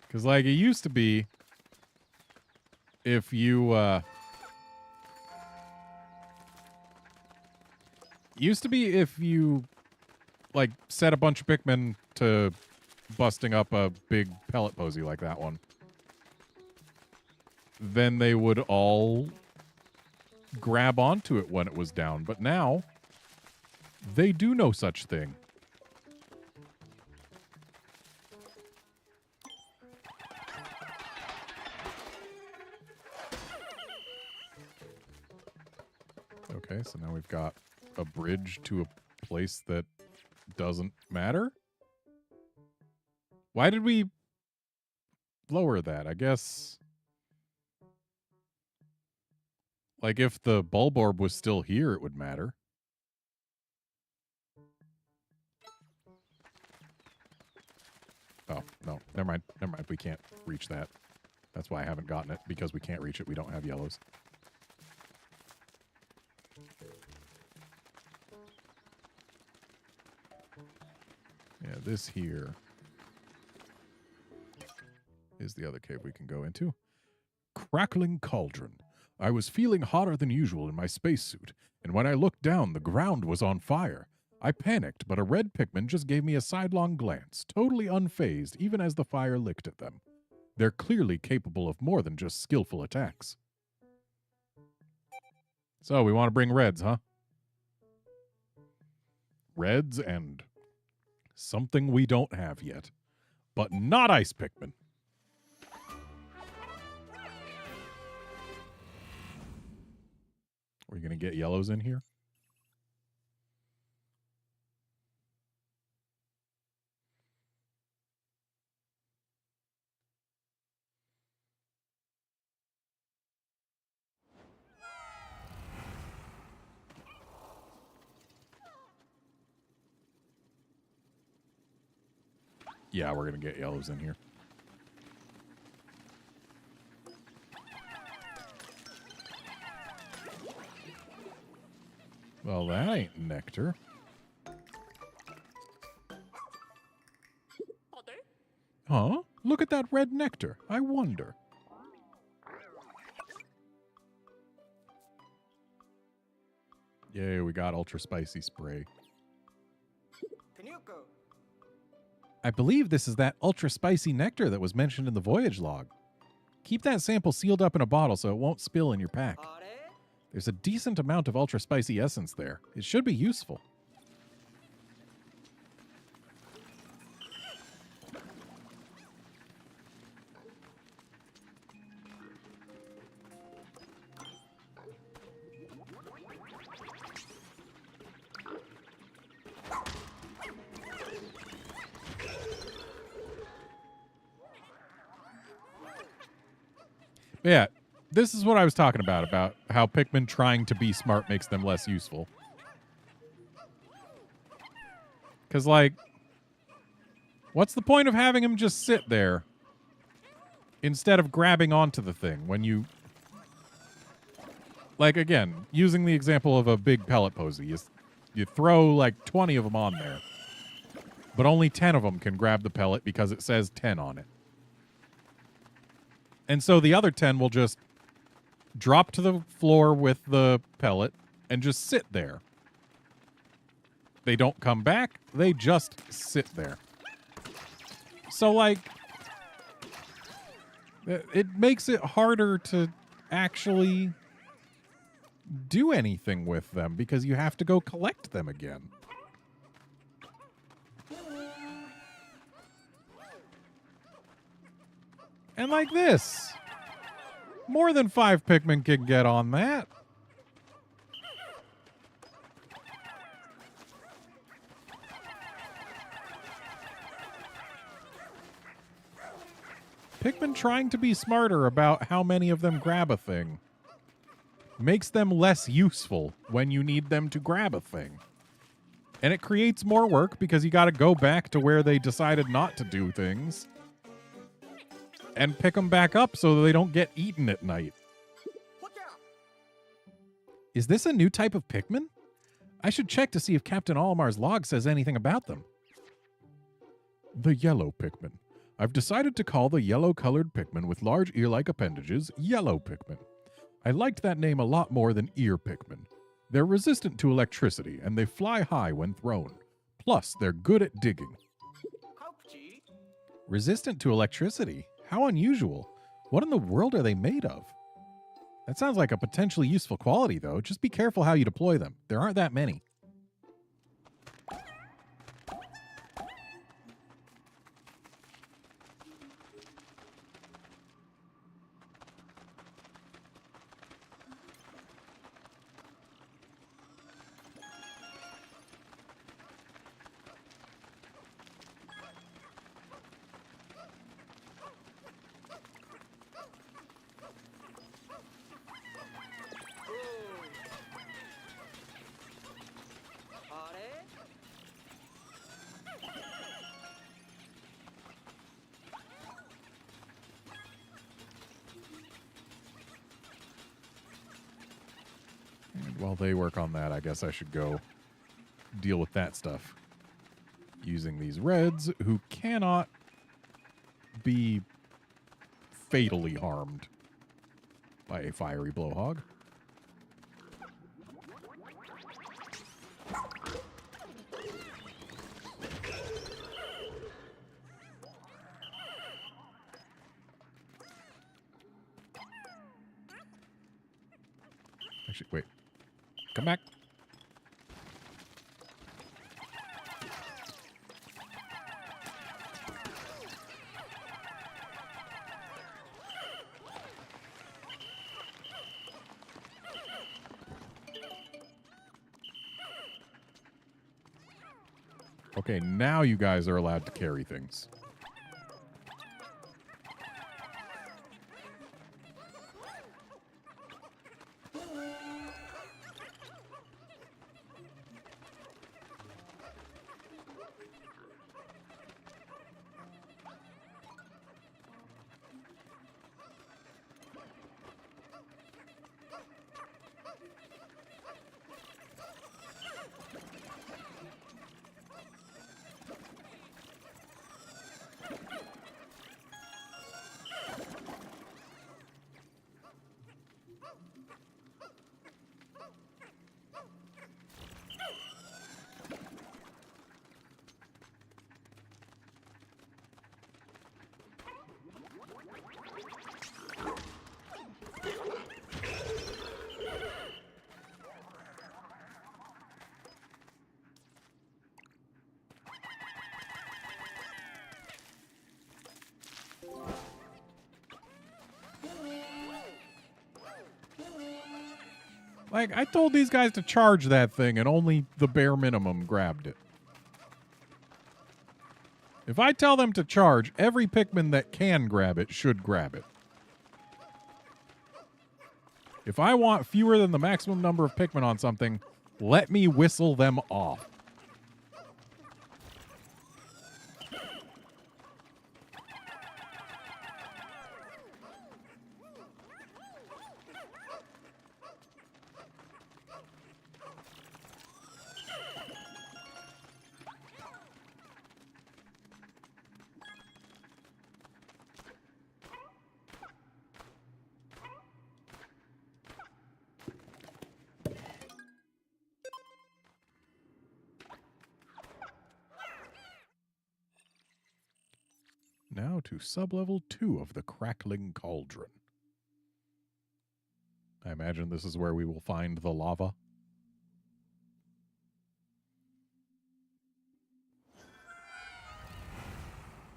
Because, like, it used to be if you, like, set a bunch of Pikmin to busting up a big pellet posy like that one, then they would all grab onto it when it was down. But now, they do no such thing. Okay, so now we've got a bridge to a place that doesn't matter. Why did we lower that? I guess, like, if the bulb orb was still here, it would matter. Oh, no. Never mind. Never mind. We can't reach that. That's why I haven't gotten it. Because we can't reach it, we don't have yellows. Yeah, this here is the other cave we can go into. Crackling Cauldron. I was feeling hotter than usual in my spacesuit, and when I looked down, the ground was on fire. I panicked, but a red Pikmin just gave me a sidelong glance, totally unfazed even as the fire licked at them. They're clearly capable of more than just skillful attacks. So, we want to bring reds, huh? Reds and something we don't have yet. But not Ice Pikmin. Are we going to get yellows in here? Yeah, we're going to get yellows in here. Well, that ain't nectar. Huh? Look at that red nectar. I wonder. Yay, we got ultra spicy spray. I believe this is that ultra spicy nectar that was mentioned in the voyage log. Keep that sample sealed up in a bottle so it won't spill in your pack. There's a decent amount of ultra spicy essence there. It should be useful. Yeah, this is what I was talking about how Pikmin trying to be smart makes them less useful. Because, like, what's the point of having him just sit there instead of grabbing onto the thing when you... Like, again, using the example of a big pellet posy, you throw, like, 20 of them on there, but only 10 of them can grab the pellet because it says 10 on it. And so the other 10 will just drop to the floor with the pellet and just sit there. They don't come back. They just sit there. So, like, it makes it harder to actually do anything with them because you have to go collect them again. And like this. More than 5 Pikmin can get on that. Pikmin trying to be smarter about how many of them grab a thing makes them less useful when you need them to grab a thing. And it creates more work because you got to go back to where they decided not to do things and pick them back up so that they don't get eaten at night. Is this a new type of Pikmin? I should check to see if Captain Olimar's log says anything about them. The yellow Pikmin. I've decided to call the yellow-colored Pikmin with large ear-like appendages Yellow Pikmin. I liked that name a lot more than Ear Pikmin. They're resistant to electricity, and they fly high when thrown. Plus, they're good at digging. Resistant to electricity? How unusual. What in the world are they made of? That sounds like a potentially useful quality, though. Just be careful how you deploy them. There aren't that many. while they work on that, I guess I should go deal with that stuff. Using these reds, who cannot be fatally harmed by a fiery blowhog. Actually, wait. Come back. Okay, now you guys are allowed to carry things. Like, I told these guys to charge that thing, and only the bare minimum grabbed it. If I tell them to charge, every Pikmin that can grab it should grab it. If I want fewer than the maximum number of Pikmin on something, let me whistle them off. Now to sublevel 2 of the Crackling Cauldron. I imagine this is where we will find the lava.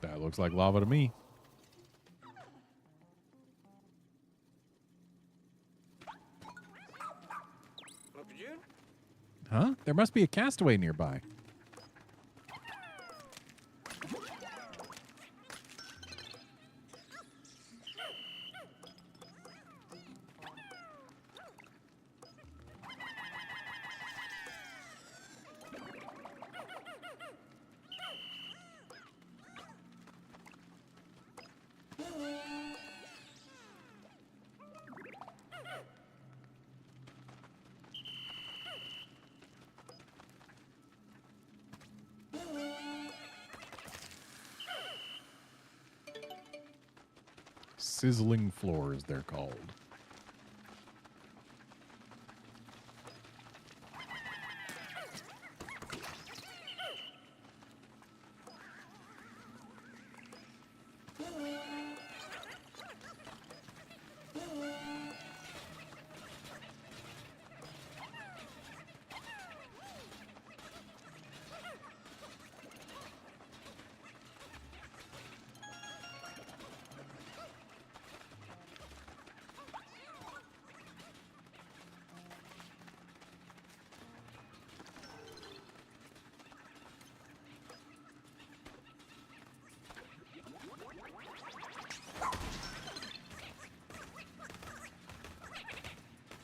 That looks like lava to me. Huh? There must be a castaway nearby. Sizzling floors, they're called.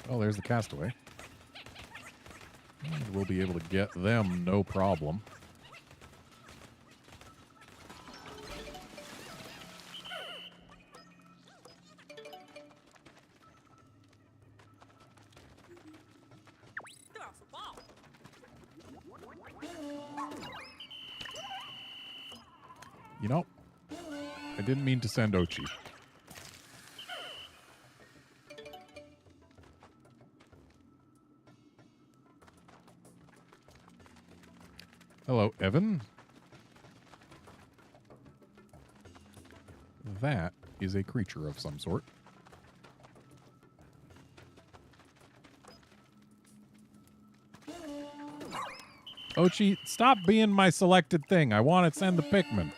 Oh, there's the castaway. And we'll be able to get them no problem. You know, I didn't mean to send Ochi. Hello, Evan. That is a creature of some sort. Ochi, stop being my selected thing. I want to send the Pikmin.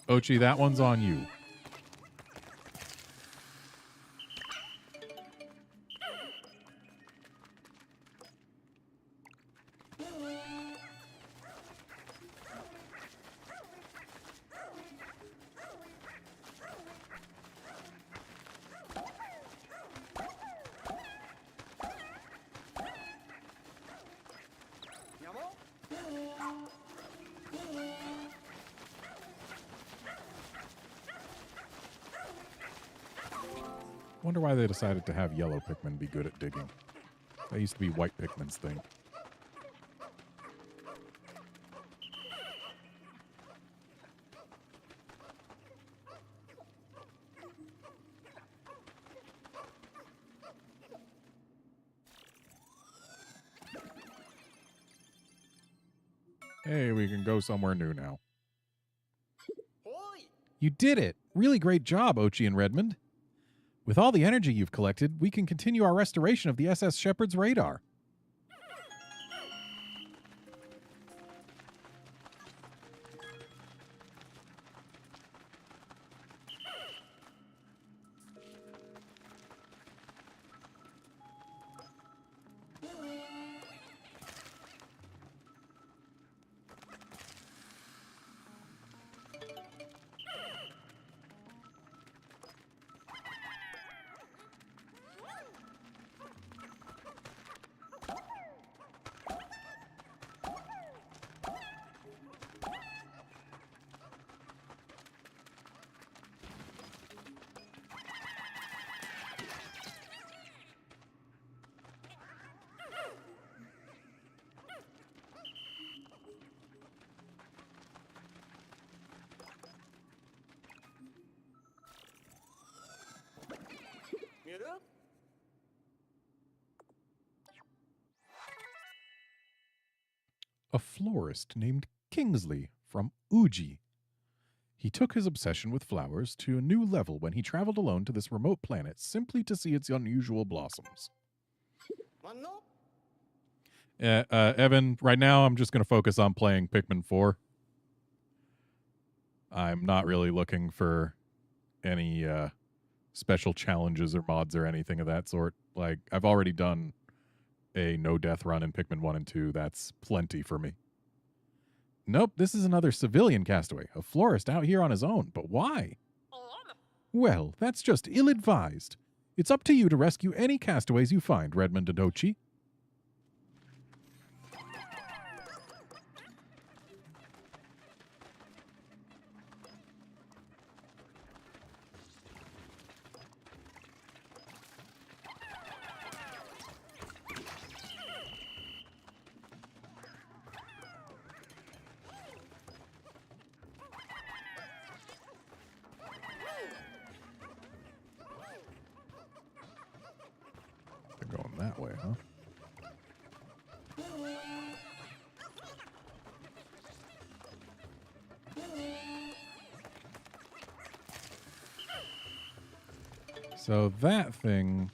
Ochi, that one's on you. Wonder why they decided to have yellow Pikmin be good at digging. That used to be white Pikmin's thing. Hey, we can go somewhere new now. Oi! You did it! Really great job, Ochi and Redmond. With all the energy you've collected, we can continue our restoration of the SS Shepherd's radar. A florist named Kingsley from Uji. He took his obsession with flowers to a new level when he traveled alone to this remote planet simply to see its unusual blossoms. Evan, right now I'm just going to focus on playing Pikmin 4. I'm not really looking for any special challenges or mods or anything of that sort. Like, I've already done a no-death run in Pikmin 1 and 2. That's plenty for me. Nope, this is another civilian castaway, a florist out here on his own. But why? Well, that's just ill-advised. It's up to you to rescue any castaways you find, Redmond and Ochi. They're going that way, huh? So that thing,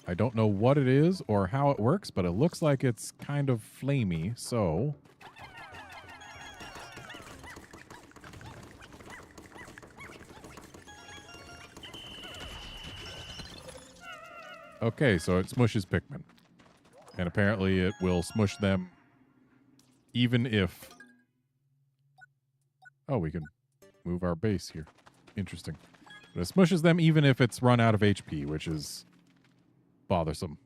I don't know what it is or how it works, but it looks like it's kind of flamey, so... Okay, so it smushes Pikmin. And apparently it will smush them even if... Oh, we can move our base here. Interesting. But it smushes them even if it's run out of HP, which is bothersome.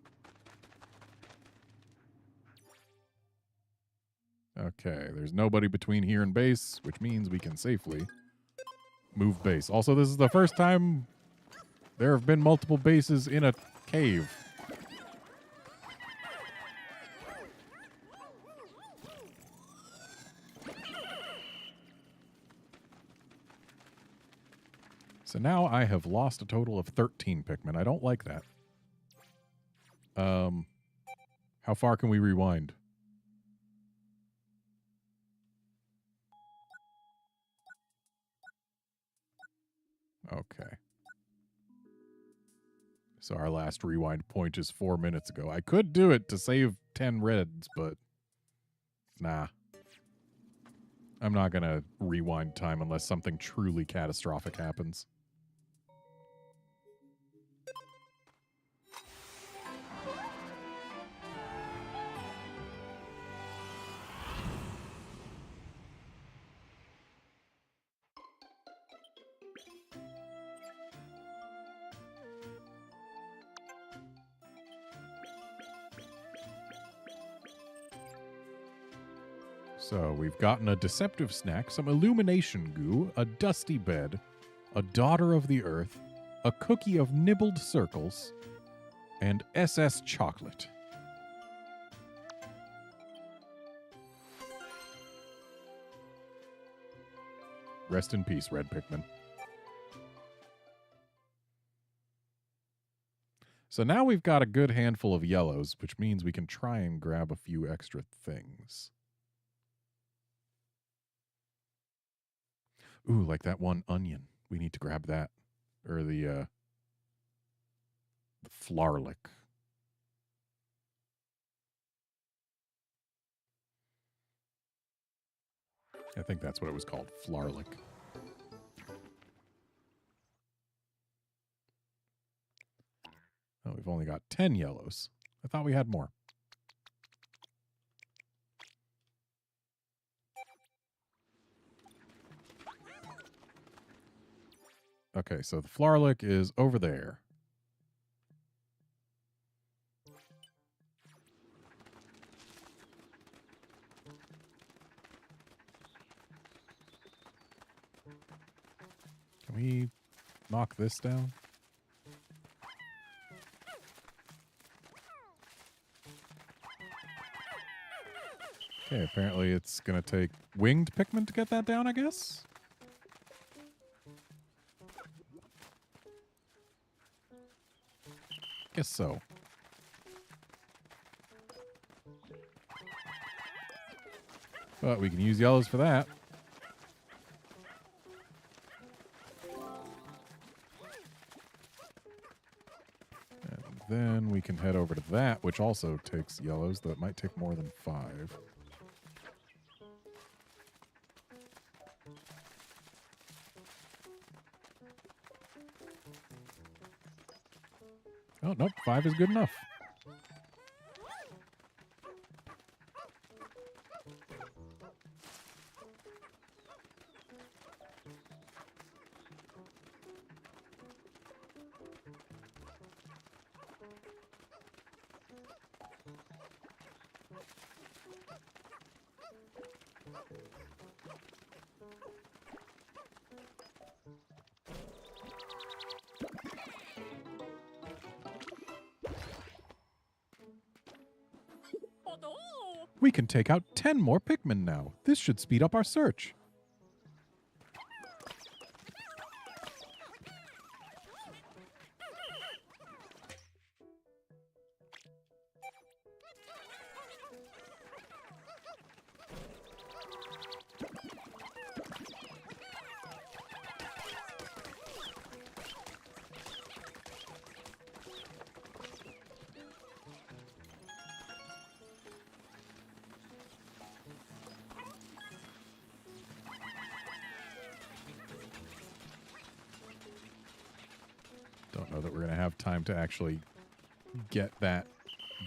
Okay, there's nobody between here and base, which means we can safely move base. Also, this is the first time there have been multiple bases in a cave. So now I have lost a total of 13 Pikmin. I don't like that. How far can we rewind? Okay. So our last rewind point is 4 minutes ago. I could do it to save 10 reds, but nah. I'm not going to rewind time unless something truly catastrophic happens. So we've gotten a deceptive snack, some illumination goo, a dusty bed, a daughter of the earth, a cookie of nibbled circles, and SS chocolate. Rest in peace, Red Pikmin. So now we've got a good handful of yellows, which means we can try and grab a few extra things. Ooh, like that one onion. We need to grab that. Or the Flarlick. I think that's what it was called, Flarlick. Oh, we've only got 10 yellows. I thought we had more. Okay, so the Flarlick is over there. Can we knock this down? Okay, apparently it's going to take winged Pikmin to get that down, I guess? Guess so. But we can use yellows for that. And then we can head over to that, which also takes yellows, though it might take more than 5. Oh, nope, 5 is good enough. We can take out 10 more Pikmin now. This should speed up our search. Don't know that we're going to have time to actually get that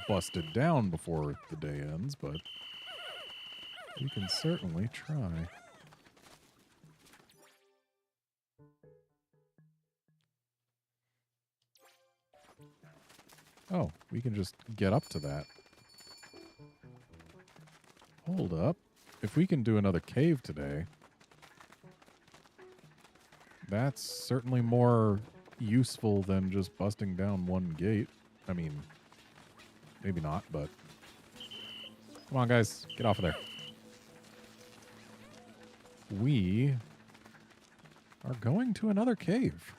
busted down before the day ends, but we can certainly try. Oh, we can just get up to that. Hold up. if we can do another cave today, that's certainly more useful than just busting down one gate. I mean, maybe not, but come on, guys, get off of there. We are going to another cave.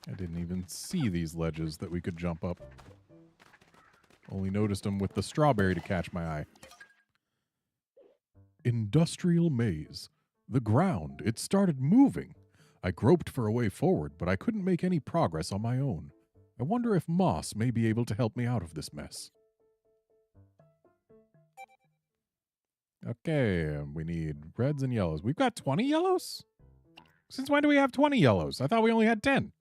I didn't even see these ledges that we could jump up. Only noticed them with the strawberry to catch my eye. Industrial maze. The ground, it started moving. I groped for a way forward, but I couldn't make any progress on my own. I wonder if Moss may be able to help me out of this mess. Okay, we need reds and yellows. We've got 20 yellows? Since when do we have 20 yellows? I thought we only had 10.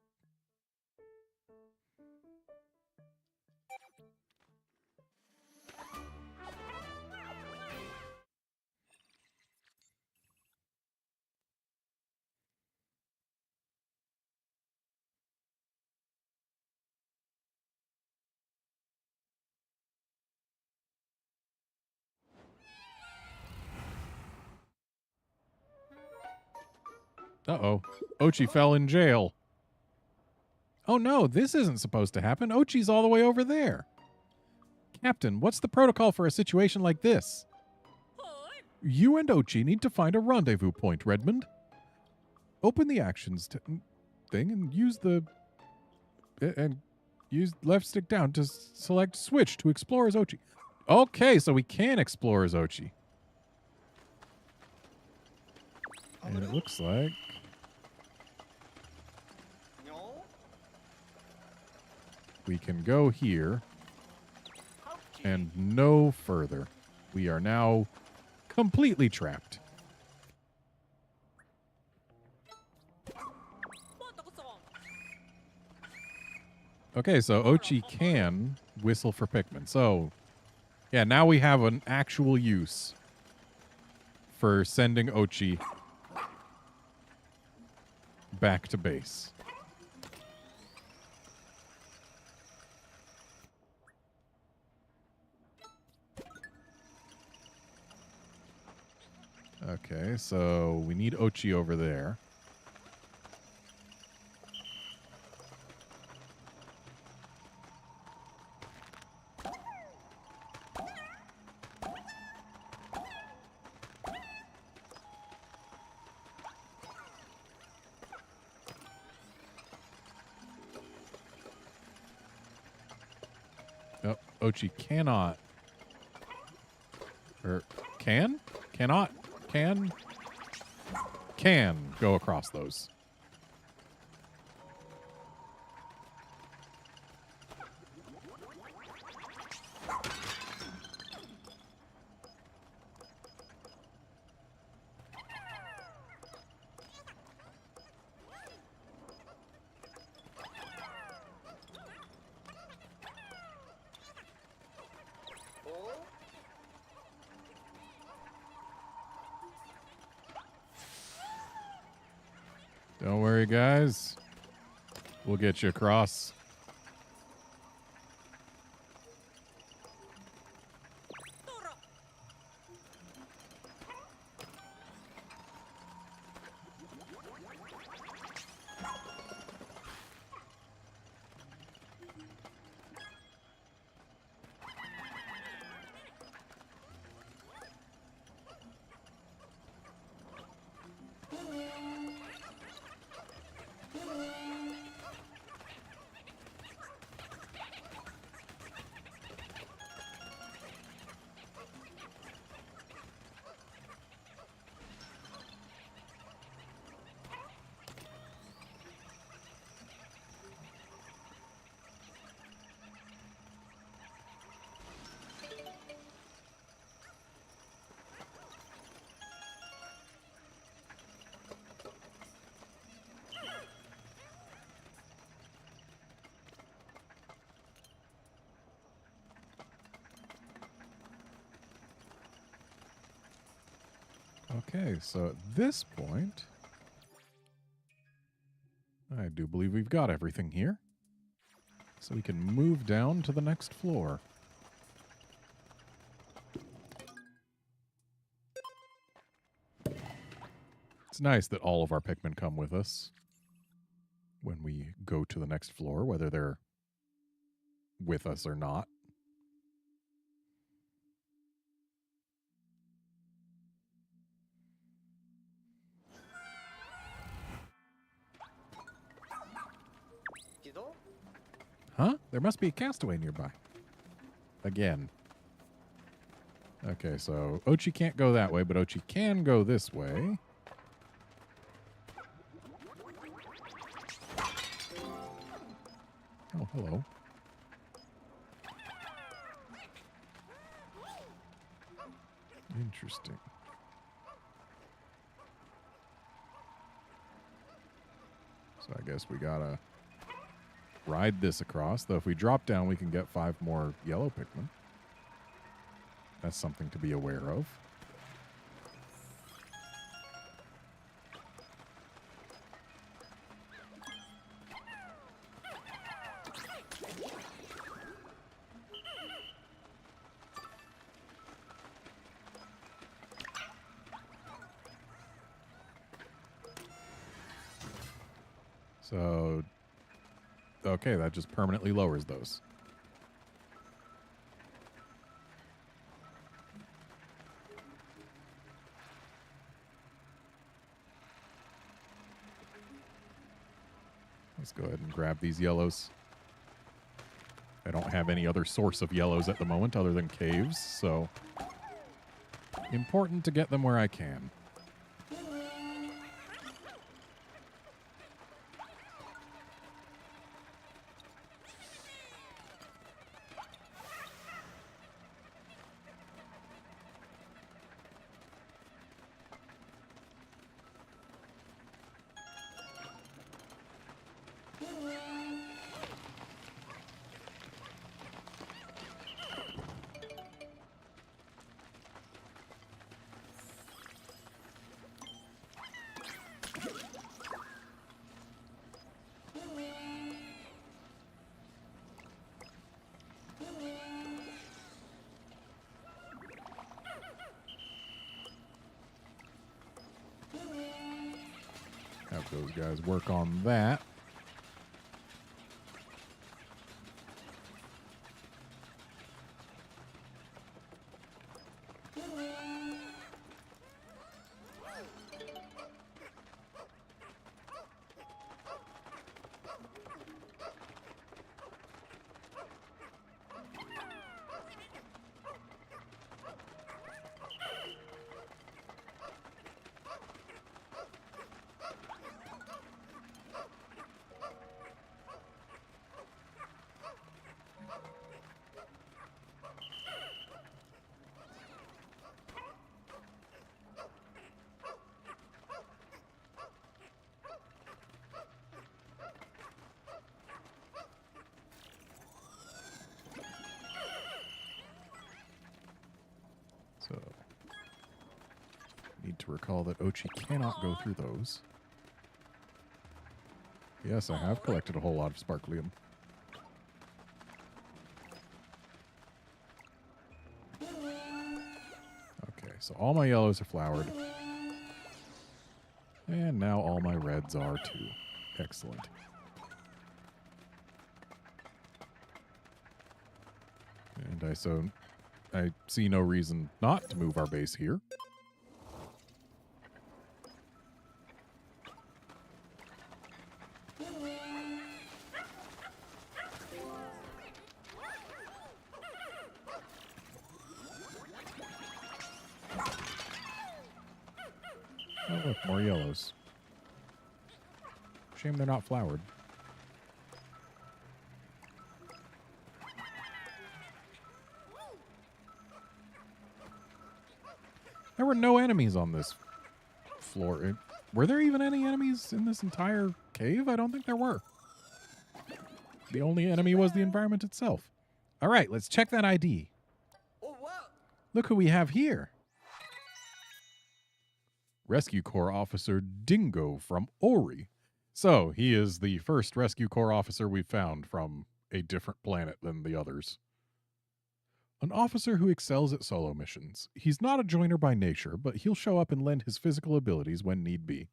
Uh-oh. Ochi fell in jail. Oh no, this isn't supposed to happen. Ochi's all the way over there. Captain, what's the protocol for a situation like this? You and Ochi need to find a rendezvous point, Redmond. Open the actions thing and use left stick down to select switch to explore as Ochi. Okay, so we can explore as Ochi. And it looks like we can go here and no further. We are now completely trapped. Okay, so Ochi can whistle for Pikmin. So, yeah, now we have an actual use for sending Ochi back to base. Okay, so we need Ochi over there. Oh, Ochi cannot. Or can? Cannot? Can go across those. Don't worry, guys. We'll get you across. Okay, so at this point, I do believe we've got everything here. So we can move down to the next floor. It's nice that all of our Pikmin come with us when we go to the next floor, whether they're with us or not. Huh? There must be a castaway nearby. Again. Okay, so Ochi can't go that way, but Ochi can go this way. Oh, hello. Interesting. So I guess we gotta ride this across, though if we drop down, we can get 5 more yellow Pikmin. That's something to be aware of. So, okay, that just permanently lowers those. Let's go ahead and grab these yellows. I don't have any other source of yellows at the moment other than caves, so important to get them where I can. Have those guys work on that. So, need to recall that Ochi cannot go through those. Yes, I have collected a whole lot of Sparklium. Okay, so all my yellows are flowered. And now all my reds are too. Excellent. And I see no reason not to move our base here. Oh, look, more yellows. Shame they're not flowered. There were no enemies on this floor. Were there even any enemies in this entire cave? I don't think there were. The only enemy was the environment itself. All right, let's check that ID. Oh, wow. Look who we have here. Rescue Corps Officer Dingo from Ori So, he is the first Rescue Corps officer we've found from a different planet than the others. An officer who excels at solo missions. He's not a joiner by nature, but he'll show up and lend his physical abilities when need be.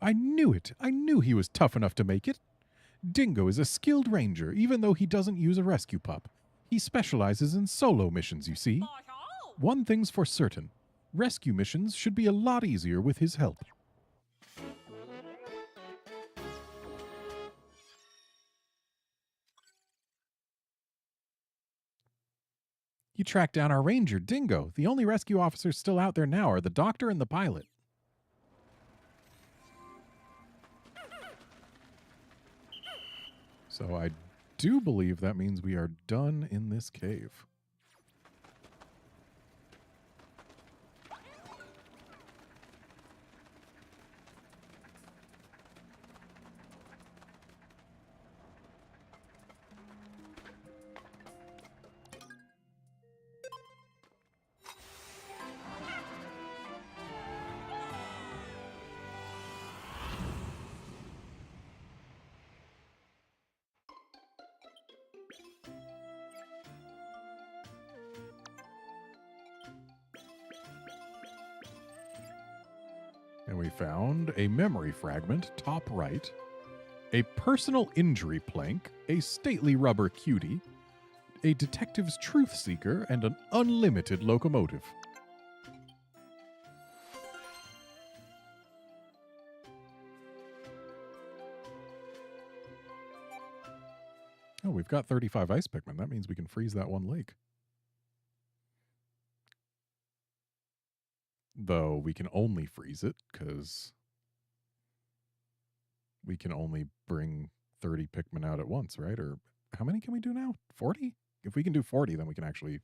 I knew it. I knew he was tough enough to make it. Dingo is a skilled ranger, even though he doesn't use a rescue pup. He specializes in solo missions, you see. One thing's for certain. Rescue missions should be a lot easier with his help. You tracked down our ranger, Dingo. The only rescue officers still out there now are the doctor and the pilot. So I do believe that means we are done in this cave. And we found a memory fragment, top right, a personal injury plank, a stately rubber cutie, a detective's truth seeker, and an unlimited locomotive. Oh, we've got 35 ice Pikmin. That means we can freeze that one lake. Though we can only freeze it because we can only bring 30 Pikmin out at once, right? Or how many can we do now? 40? If we can do 40, then we can actually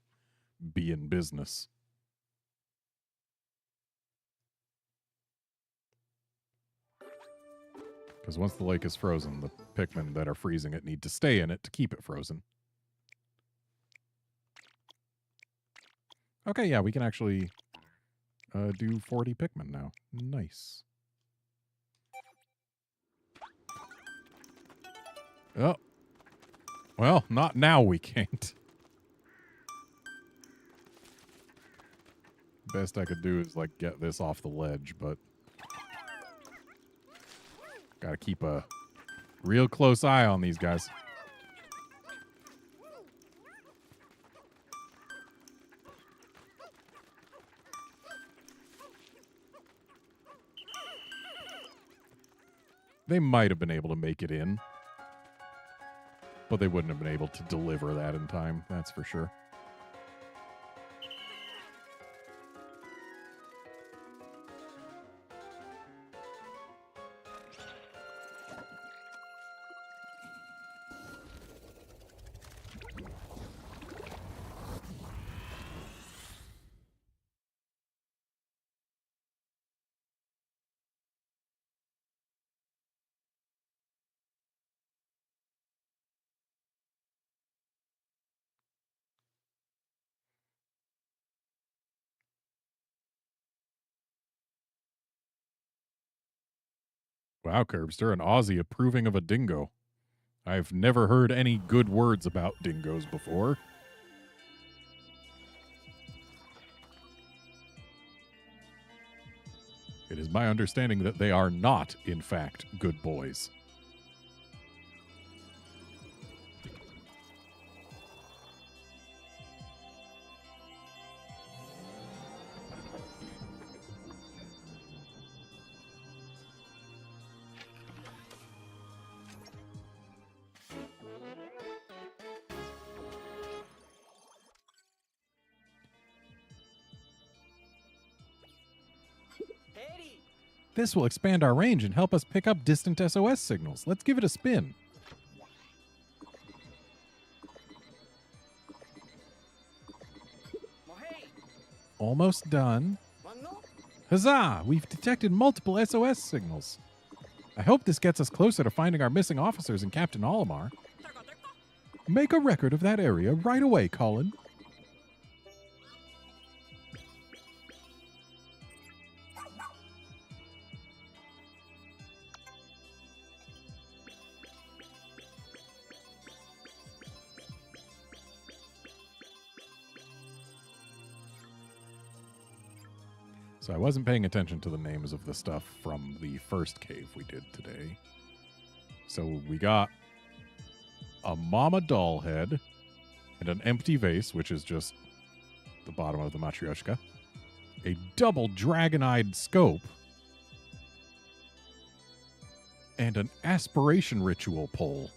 be in business. Because once the lake is frozen, the Pikmin that are freezing it need to stay in it to keep it frozen. Okay, yeah, we can actually do 40 Pikmin now. Nice. Oh. Well, not now we can't. Best I could do is, like, get this off the ledge, but gotta keep a real close eye on these guys. They might have been able to make it in, but they wouldn't have been able to deliver that in time, that's for sure. Wow, Curbster, an Aussie approving of a dingo. I've never heard any good words about dingoes before. It is my understanding that they are not, in fact, good boys. This will expand our range and help us pick up distant SOS signals. Let's give it a spin. Almost done. Huzzah! We've detected multiple SOS signals. I hope this gets us closer to finding our missing officers and Captain Olimar. Make a record of that area right away, Colin. So I wasn't paying attention to the names of the stuff from the first cave we did today. So we got a mama doll head and an empty vase, which is just the bottom of the matryoshka. A double dragon-eyed scope. And an aspiration ritual pole.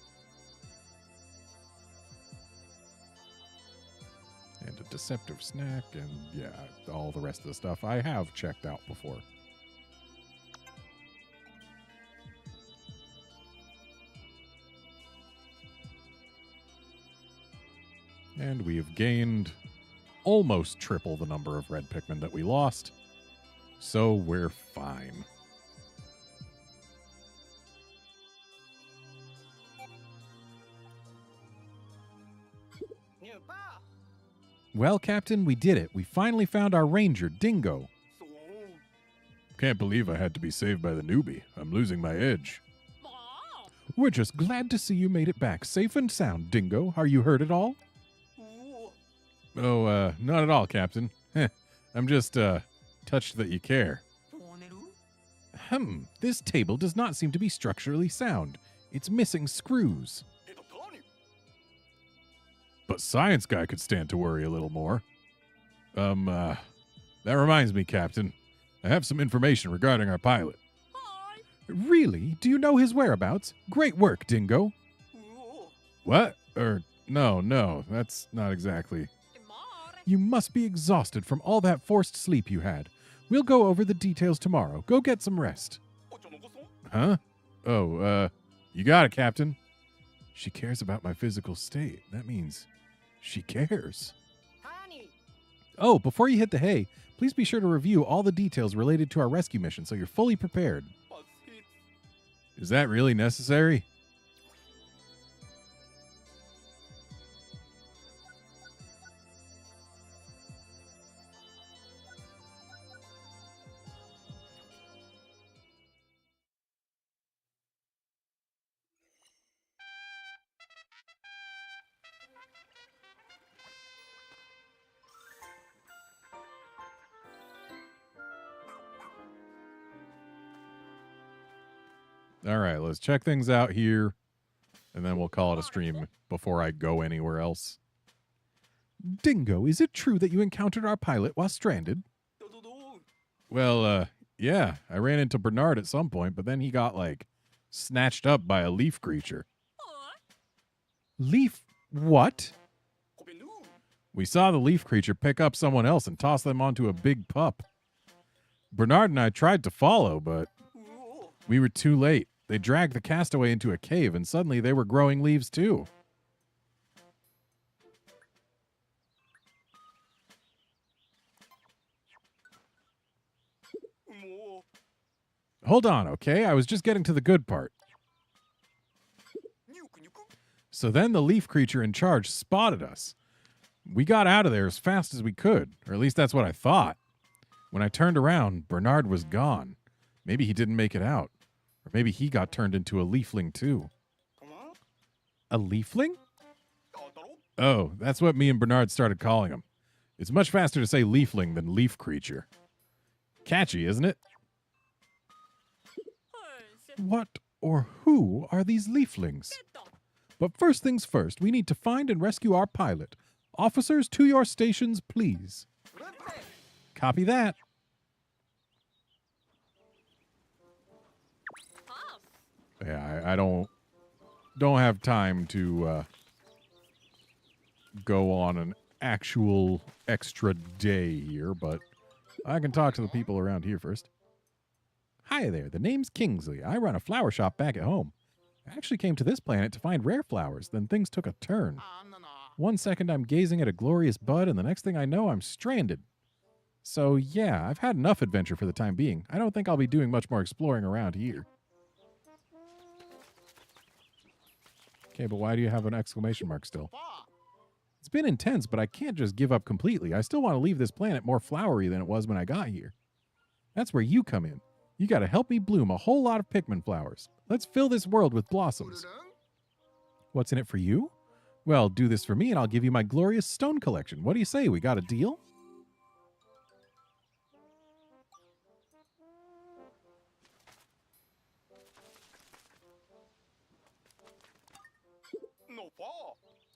And a deceptive snack, and yeah, all the rest of the stuff I have checked out before. And we have gained almost triple the number of red Pikmin that we lost. So we're fine. Well, Captain, we did it. We finally found our ranger, Dingo. Can't believe I had to be saved by the newbie. I'm losing my edge. We're just glad to see you made it back safe and sound, Dingo. Are you hurt at all? Oh, not at all, Captain. I'm just, touched that you care. This table does not seem to be structurally sound. It's missing screws. But Science Guy could stand to worry a little more. That reminds me, Captain. I have some information regarding our pilot. Hi. Really? Do you know his whereabouts? Great work, Dingo. What? No, that's not exactly. You must be exhausted from all that forced sleep you had. We'll go over the details tomorrow. Go get some rest. Huh? Oh, you got it, Captain. She cares about my physical state. That means she cares. Oh, before you hit the hay, please be sure to review all the details related to our rescue mission so you're fully prepared. Is that really necessary? All right, let's check things out here, and then we'll call it a stream before I go anywhere else. Dingo, is it true that you encountered our pilot while stranded? Well, yeah, I ran into Bernard at some point, but then he got, snatched up by a leaf creature. Leaf what? We saw the leaf creature pick up someone else and toss them onto a big pup. Bernard and I tried to follow, but we were too late. They dragged the castaway into a cave, and suddenly they were growing leaves too. Hold on, okay? I was just getting to the good part. So then the leaf creature in charge spotted us. We got out of there as fast as we could, or at least that's what I thought. When I turned around, Bernard was gone. Maybe he didn't make it out. Or maybe he got turned into a leafling too. A leafling? Oh, that's what me and Bernard started calling him. It's much faster to say leafling than leaf creature. Catchy, isn't it? What or who are these leaflings? But first things first, we need to find and rescue our pilot. Officers, to your stations, please. Copy that. Yeah, I don't have time to go on an actual extra day here, but I can talk to the people around here first. Hi there, the name's Kingsley. I run a flower shop back at home. I actually came to this planet to find rare flowers, then things took a turn. 1 second I'm gazing at a glorious bud, and the next thing I know I'm stranded. So yeah, I've had enough adventure for the time being. I don't think I'll be doing much more exploring around here. Okay, but why do you have an exclamation mark still? It's been intense, but I can't just give up completely. I still want to leave this planet more flowery than it was when I got here. That's where you come in. You got to help me bloom a whole lot of Pikmin flowers. Let's fill this world with blossoms. What's in it for you? Well, do this for me and I'll give you my glorious stone collection. What do you say? We got a deal?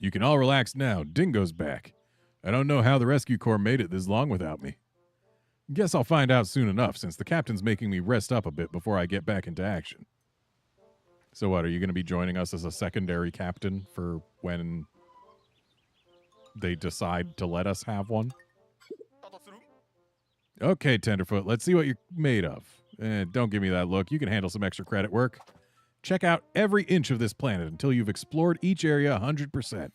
You can all relax now. Dingo's back. I don't know how the rescue corps made it this long without me. Guess I'll find out soon enough, since the captain's making me rest up a bit before I get back into action. So what, are you going to be joining us as a secondary captain for when they decide to let us have one? Okay, Tenderfoot, let's see what you're made of. Don't give me that look. You can handle some extra credit work. Check out every inch of this planet until you've explored each area 100%.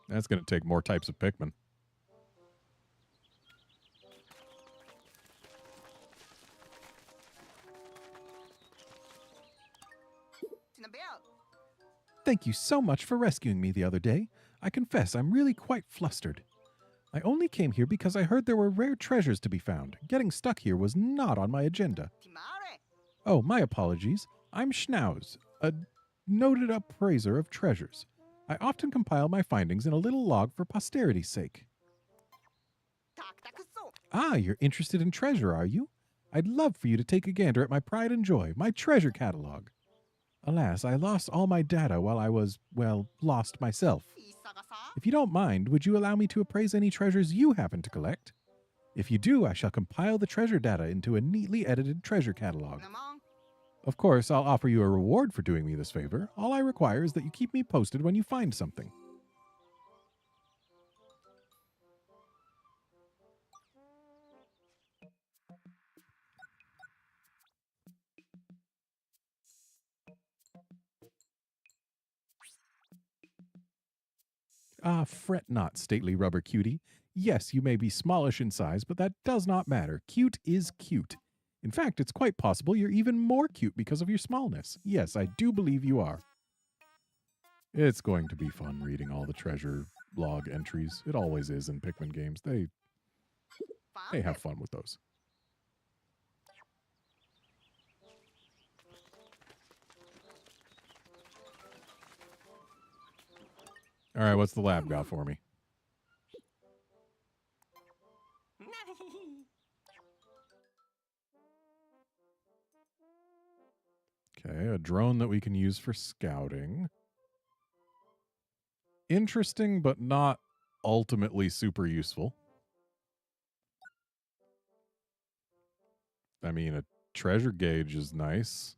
That's going to take more types of Pikmin. Thank you so much for rescuing me the other day. I confess I'm really quite flustered. I only came here because I heard there were rare treasures to be found. Getting stuck here was not on my agenda. Oh, my apologies. I'm Schnauz, a noted appraiser of treasures. I often compile my findings in a little log for posterity's sake. Ah, you're interested in treasure, are you? I'd love for you to take a gander at my pride and joy, my treasure catalog. Alas, I lost all my data while I was, well, lost myself. If you don't mind, would you allow me to appraise any treasures you happen to collect? If you do, I shall compile the treasure data into a neatly edited treasure catalog. Of course, I'll offer you a reward for doing me this favor. All I require is that you keep me posted when you find something. Ah, fret not, stately rubber cutie. Yes, you may be smallish in size, but that does not matter. Cute is cute. In fact, it's quite possible you're even more cute because of your smallness. Yes, I do believe you are. It's going to be fun reading all the treasure log entries. It always is in Pikmin games. They have fun with those. All right, what's the lab got for me? Okay, a drone that we can use for scouting. Interesting, but not ultimately super useful. I mean, a treasure gauge is nice.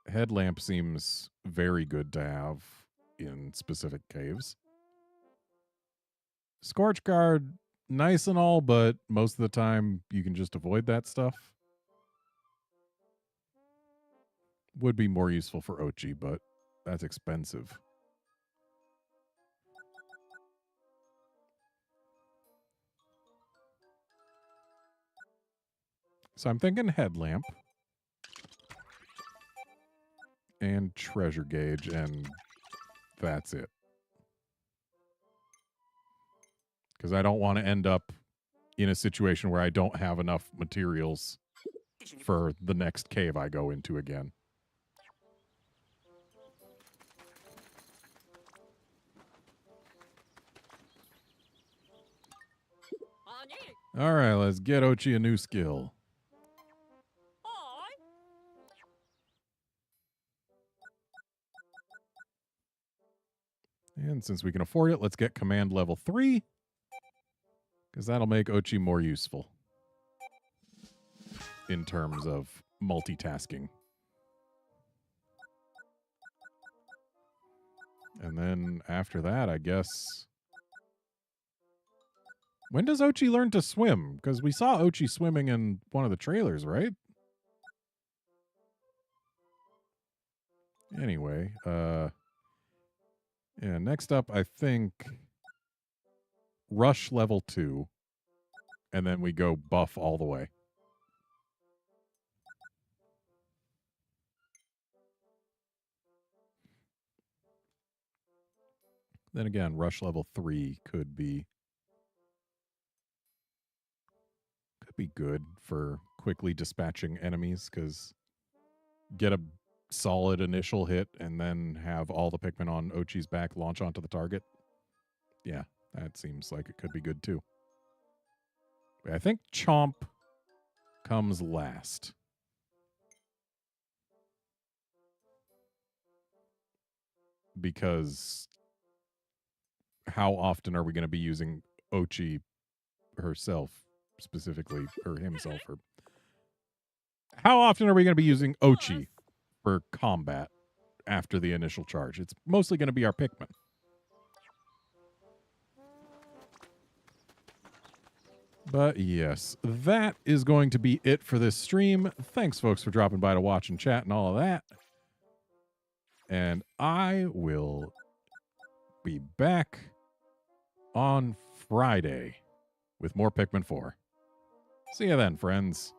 Headlamp seems very good to have in specific caves. Scorch guard, nice and all, but most of the time you can just avoid that stuff. Would be more useful for Ochi, but that's expensive. So I'm thinking headlamp. And treasure gauge, and that's it. Because I don't want to end up in a situation where I don't have enough materials for the next cave I go into again. All right, let's get Ochi a new skill. And since we can afford it, let's get command level 3. Because that'll make Ochi more useful. In terms of multitasking. And then after that, I guess... When does Ochi learn to swim? Because we saw Ochi swimming in one of the trailers, right? Anyway, yeah, next up, I think Rush level 2. And then we go buff all the way. Then again, Rush level 3 could be good for quickly dispatching enemies, because get a solid initial hit and then have all the Pikmin on Ochi's back launch onto the target. Yeah, that seems like it could be good too. I think Chomp comes last. Because how often are we going to be using Ochi herself, specifically, or himself? Or how often are we going to be using Ochi for combat after the initial charge? It's mostly going to be our Pikmin. But yes, that is going to be it for this stream. Thanks, folks, for dropping by to watch and chat and all of that. And I will be back on Friday with more Pikmin 4. See you then, friends.